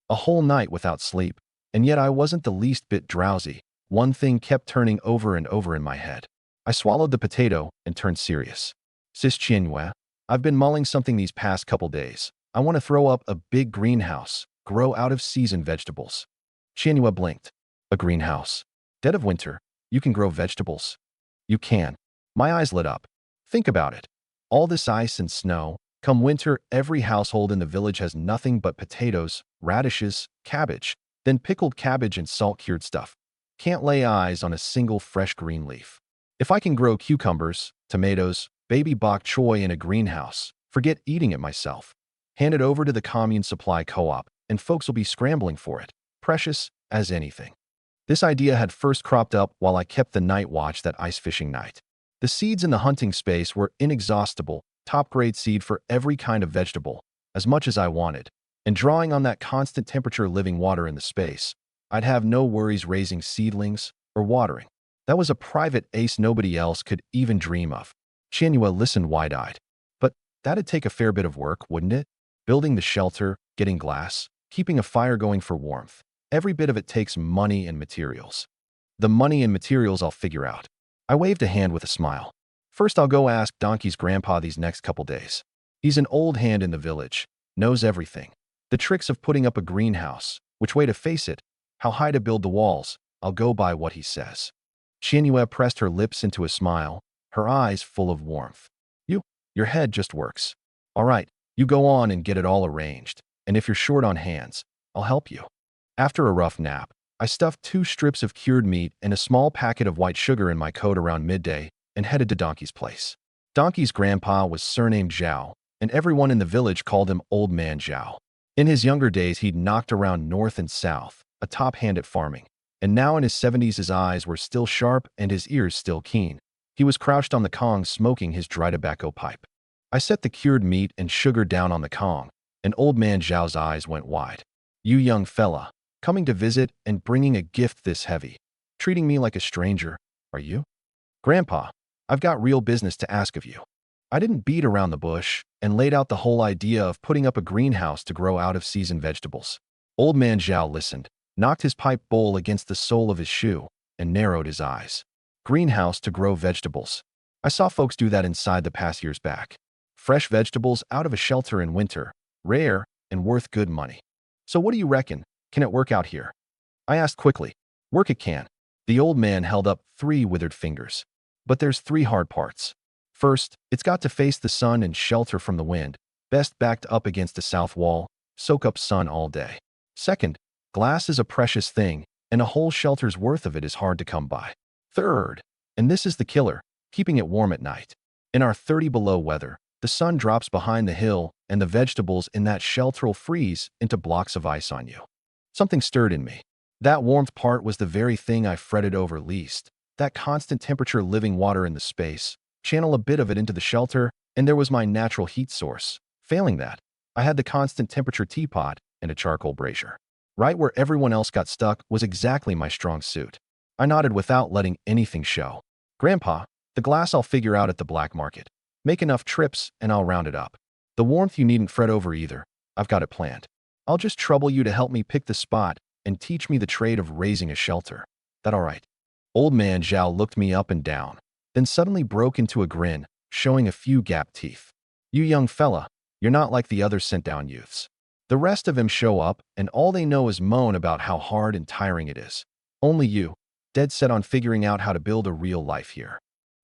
A whole night without sleep, and yet I wasn't the least bit drowsy. One thing kept turning over and over in my head. I swallowed the potato and turned serious. "Sis Qianyue, I've been mulling something these past couple days. I want to throw up a big greenhouse, grow out-of-season vegetables." Qianyue blinked. "A greenhouse? Dead of winter, you can grow vegetables?" "You can." My eyes lit up. "Think about it. All this ice and snow. Come winter, every household in the village has nothing but potatoes, radishes, cabbage, then pickled cabbage and salt-cured stuff. Can't lay eyes on a single fresh green leaf. If I can grow cucumbers, tomatoes, baby bok choy in a greenhouse, forget eating it myself. Hand it over to the commune supply co-op, and folks will be scrambling for it. Precious as anything." This idea had first cropped up while I kept the night watch that ice fishing night. The seeds in the hunting space were inexhaustible, top-grade seed for every kind of vegetable, as much as I wanted, and drawing on that constant temperature living water in the space, I'd have no worries raising seedlings or watering. That was a private ace nobody else could even dream of. Qianyue listened wide-eyed. "But that'd take a fair bit of work, wouldn't it? Building the shelter, getting glass, keeping a fire going for warmth. Every bit of it takes money and materials." "The money and materials I'll figure out." I waved a hand with a smile. "First I'll go ask Donkey's grandpa these next couple days. He's an old hand in the village, knows everything. The tricks of putting up a greenhouse, which way to face it, how high to build the walls, I'll go by what he says." Qianyue pressed her lips into a smile, her eyes full of warmth. Your head just works. All right, you go on and get it all arranged, and if you're short on hands, I'll help you." After a rough nap, I stuffed 2 strips of cured meat and a small packet of white sugar in my coat around midday and headed to Donkey's place. Donkey's grandpa was surnamed Zhao, and everyone in the village called him Old Man Zhao. In his younger days, he'd knocked around north and south, a top hand at farming, and now in his 70s his eyes were still sharp and his ears still keen. He was crouched on the kong smoking his dry tobacco pipe. I set the cured meat and sugar down on the Kong, and old man Zhao's eyes went wide. You young fella, coming to visit and bringing a gift this heavy, treating me like a stranger, are you? Grandpa, I've got real business to ask of you. I didn't beat around the bush and laid out the whole idea of putting up a greenhouse to grow out-of-season vegetables. Old man Zhao listened, knocked his pipe bowl against the sole of his shoe, and narrowed his eyes. Greenhouse to grow vegetables. I saw folks do that inside the past years back. Fresh vegetables out of a shelter in winter, rare and worth good money. So what do you reckon? Can it work out here? I asked quickly. Work it can. The old man held up 3 withered fingers. But there's 3 hard parts. First, it's got to face the sun and shelter from the wind, best backed up against a south wall, soak up sun all day. Second, glass is a precious thing, and a whole shelter's worth of it is hard to come by. Third, and this is the killer, keeping it warm at night. In our 30 below weather, the sun drops behind the hill and the vegetables in that shelter will freeze into blocks of ice on you. Something stirred in me. That warmth part was the very thing I fretted over least. That constant temperature living water in the space. Channel a bit of it into the shelter, and there was my natural heat source. Failing that, I had the constant temperature teapot and a charcoal brazier. Right where everyone else got stuck was exactly my strong suit. I nodded without letting anything show. Grandpa, the glass I'll figure out at the black market. Make enough trips and I'll round it up. The warmth you needn't fret over either. I've got it planned. I'll just trouble you to help me pick the spot and teach me the trade of raising a shelter. That all right? Old man Zhao looked me up and down, then suddenly broke into a grin, showing a few gapped teeth. You young fella, you're not like the other sent-down youths. The rest of them show up, and all they know is moan about how hard and tiring it is. Only you, dead set on figuring out how to build a real life here.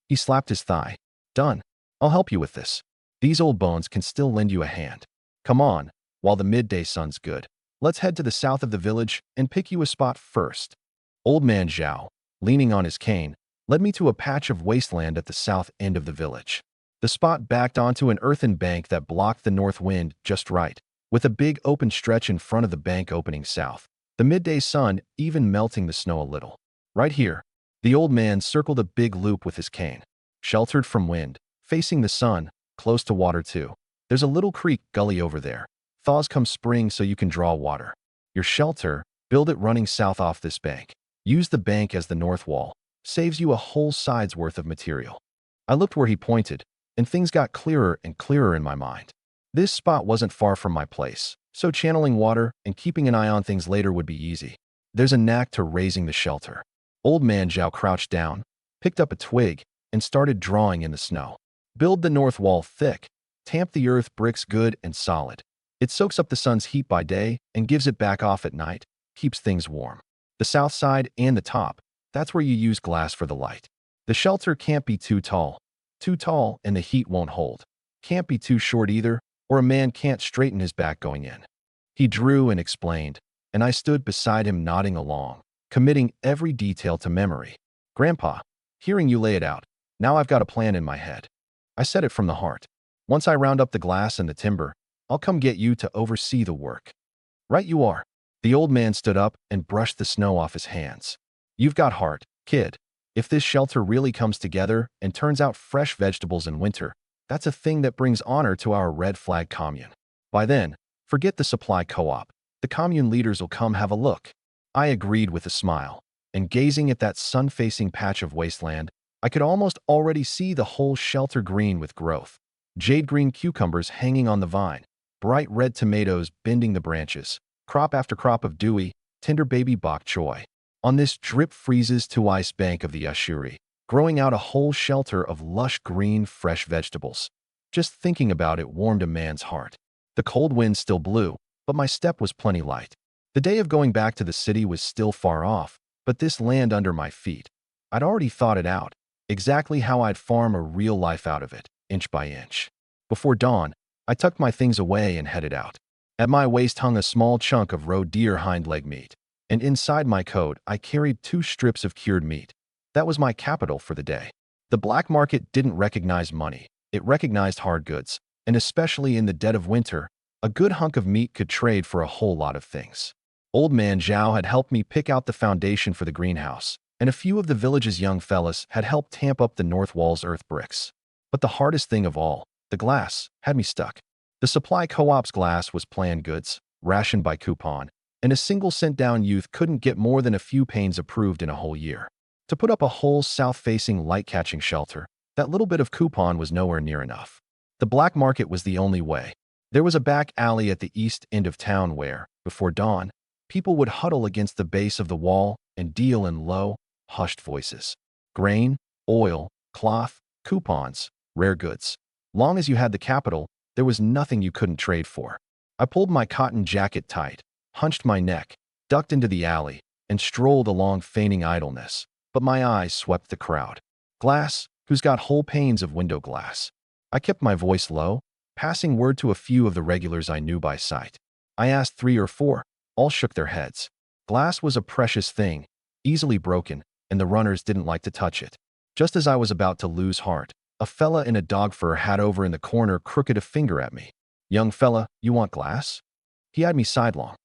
He slapped his thigh. Done. I'll help you with this. These old bones can still lend you a hand. Come on, while the midday sun's good. Let's head to the south of the village and pick you a spot first. Old man Zhao, leaning on his cane, led me to a patch of wasteland at the south end of the village. The spot backed onto an earthen bank that blocked the north wind just right, with a big open stretch in front of the bank opening south, the midday sun even melting the snow a little. Right here, the old man circled a big loop with his cane. Sheltered from wind, facing the sun, close to water too. There's a little creek gully over there. Thaws come spring so you can draw water. Your shelter, build it running south off this bank. Use the bank as the north wall. Saves you a whole side's worth of material. I looked where he pointed, and things got clearer and clearer in my mind. This spot wasn't far from my place, so channeling water and keeping an eye on things later would be easy. There's a knack to raising the shelter. Old man Zhao crouched down, picked up a twig, and started drawing in the snow. Build the north wall thick. Tamp the earth bricks good and solid. It soaks up the sun's heat by day and gives it back off at night, keeps things warm. The south side and the top, that's where you use glass for the light. The shelter can't be too tall. Too tall and the heat won't hold. Can't be too short either, or a man can't straighten his back going in. He drew and explained, and I stood beside him nodding along, committing every detail to memory. Grandpa, hearing you lay it out, now I've got a plan in my head. I said it from the heart. Once I round up the glass and the timber, I'll come get you to oversee the work. Right you are. The old man stood up and brushed the snow off his hands. You've got heart, kid. If this shelter really comes together and turns out fresh vegetables in winter, that's a thing that brings honor to our red flag commune. By then, forget the supply co-op. The commune leaders will come have a look. I agreed with a smile, and gazing at that sun-facing patch of wasteland, I could almost already see the whole shelter green with growth. Jade green cucumbers hanging on the vine, bright red tomatoes bending the branches, crop after crop of dewy, tender baby bok choy. On this drip freezes to ice bank of the Ushuri, growing out a whole shelter of lush green fresh vegetables. Just thinking about it warmed a man's heart. The cold wind still blew, but my step was plenty light. The day of going back to the city was still far off, but this land under my feet, I'd already thought it out, exactly how I'd farm a real life out of it, inch by inch. Before dawn, I tucked my things away and headed out. At my waist hung a small chunk of roe deer hind leg meat, and inside my coat I carried 2 strips of cured meat. That was my capital for the day. The black market didn't recognize money, it recognized hard goods, and especially in the dead of winter, a good hunk of meat could trade for a whole lot of things. Old man Zhao had helped me pick out the foundation for the greenhouse, and a few of the village's young fellas had helped tamp up the north wall's earth bricks. But the hardest thing of all, The glass had me stuck. The supply co-op's glass was planned goods, rationed by coupon, and a single cent-down youth couldn't get more than a few panes approved in a whole year. To put up a whole south-facing light-catching shelter, that little bit of coupon was nowhere near enough. The black market was the only way. There was a back alley at the east end of town where, before dawn, people would huddle against the base of the wall and deal in low, hushed voices. Grain, oil, cloth, coupons, rare goods. Long as you had the capital, there was nothing you couldn't trade for. I pulled my cotton jacket tight, hunched my neck, ducked into the alley, and strolled along feigning idleness. But my eyes swept the crowd. Glass, who's got whole panes of window glass? I kept my voice low, passing word to a few of the regulars I knew by sight. I asked 3 or 4, all shook their heads. Glass was a precious thing, easily broken, and the runners didn't like to touch it. Just as I was about to lose heart, a fella in a dog fur hat over in the corner crooked a finger at me. "Young fella, you want glass?" He eyed me sidelong.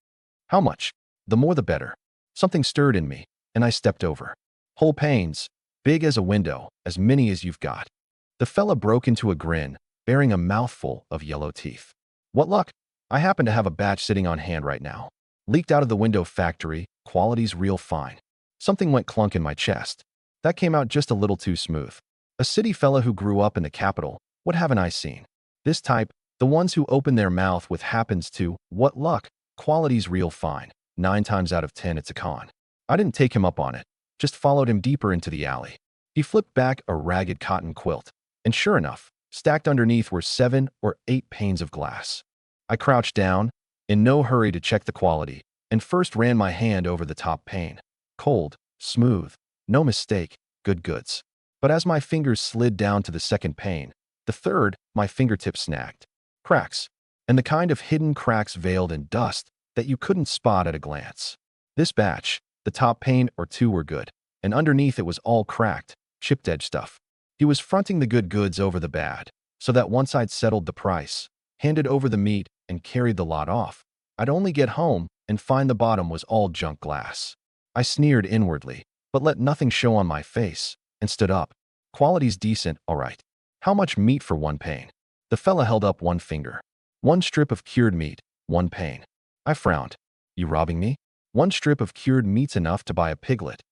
"How much?" "The more the better." Something stirred in me, and I stepped over. "Whole panes, big as a window, as many as you've got." The fella broke into a grin, bearing a mouthful of yellow teeth. "What luck? I happen to have a batch sitting on hand right now. Leaked out of the window factory, quality's real fine." Something went clunk in my chest. That came out just a little too smooth. A city fella who grew up in the capital, what haven't I seen? This type, the ones who open their mouth with happens to, "What luck? Quality's real fine." 9 times out of 10 it's a con. I didn't take him up on it, just followed him deeper into the alley. He flipped back a ragged cotton quilt, and sure enough, stacked underneath were 7 or 8 panes of glass. I crouched down, in no hurry to check the quality, and first ran my hand over the top pane. Cold, smooth, no mistake, good goods. But as my fingers slid down to the second pane, the third, my fingertip snagged. Cracks, and the kind of hidden cracks veiled in dust that you couldn't spot at a glance. This batch, the top pane or 2 were good, and underneath it was all cracked, chipped edge stuff. He was fronting the good goods over the bad, so that once I'd settled the price, handed over the meat, and carried the lot off, I'd only get home and find the bottom was all junk glass. I sneered inwardly, but let nothing show on my face, and stood up. "Quality's decent, all right. How much meat for 1 pane?" The fella held up 1 finger. 1 strip of cured meat, 1 pane. I frowned. "You robbing me? 1 strip of cured meat's enough to buy a piglet.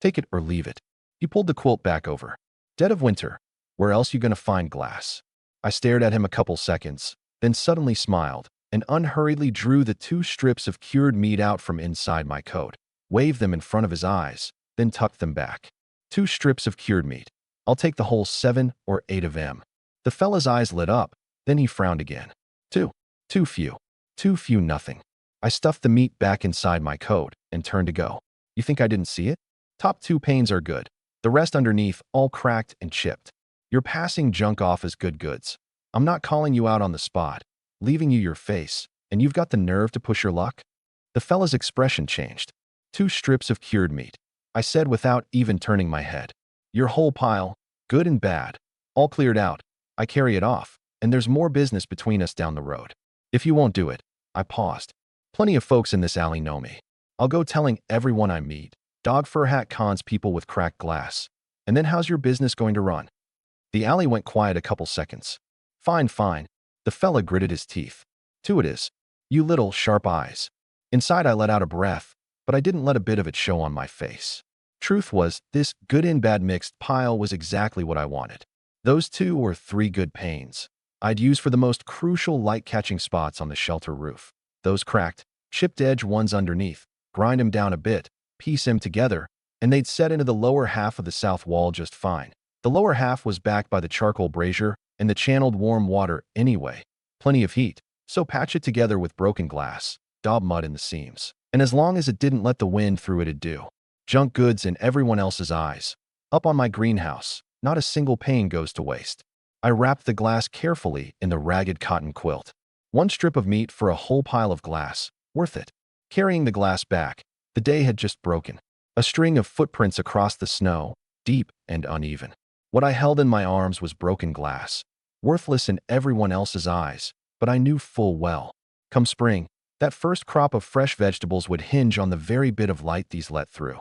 Take it or leave it." He pulled the quilt back over. "Dead of winter. Where else you gonna find glass?" I stared at him a couple seconds, then suddenly smiled, and unhurriedly drew the 2 strips of cured meat out from inside my coat, waved them in front of his eyes, then tucked them back. 2 strips of cured meat. I'll take the whole 7 or 8 of them. The fella's eyes lit up, then he frowned again. Too few. Too few nothing." I stuffed the meat back inside my coat and turned to go. "You think I didn't see it? Top 2 panes are good. The rest underneath, all cracked and chipped. You're passing junk off as good goods. I'm not calling you out on the spot, leaving you your face, and you've got the nerve to push your luck?" The fella's expression changed. 2 strips of cured meat," I said without even turning my head. "Your whole pile, good and bad, all cleared out. I carry it off, and there's more business between us down the road. If you won't do it." I paused. "Plenty of folks in this alley know me. I'll go telling everyone I meet. Dog fur hat cons people with cracked glass. And then how's your business going to run?" The alley went quiet a couple seconds. Fine. The fella gritted his teeth. "2 it is. You little sharp eyes." Inside I let out a breath, but I didn't let a bit of it show on my face. Truth was, this good and bad mixed pile was exactly what I wanted. Those 2 or 3 good panes I'd use for the most crucial light-catching spots on the shelter roof. Those cracked, chipped edge ones underneath, grind them down a bit, piece them together, and they'd set into the lower half of the south wall just fine. The lower half was backed by the charcoal brazier and the channeled warm water anyway. Plenty of heat, so patch it together with broken glass, daub mud in the seams. And as long as it didn't let the wind through it'd do. Junk goods in everyone else's eyes. Up on my greenhouse, not a single pane goes to waste. I wrapped the glass carefully in the ragged cotton quilt. 1 strip of meat for a whole pile of glass, worth it. Carrying the glass back, the day had just broken. A string of footprints across the snow, deep and uneven. What I held in my arms was broken glass, worthless in everyone else's eyes, but I knew full well. Come spring, that first crop of fresh vegetables would hinge on the very bit of light these let through.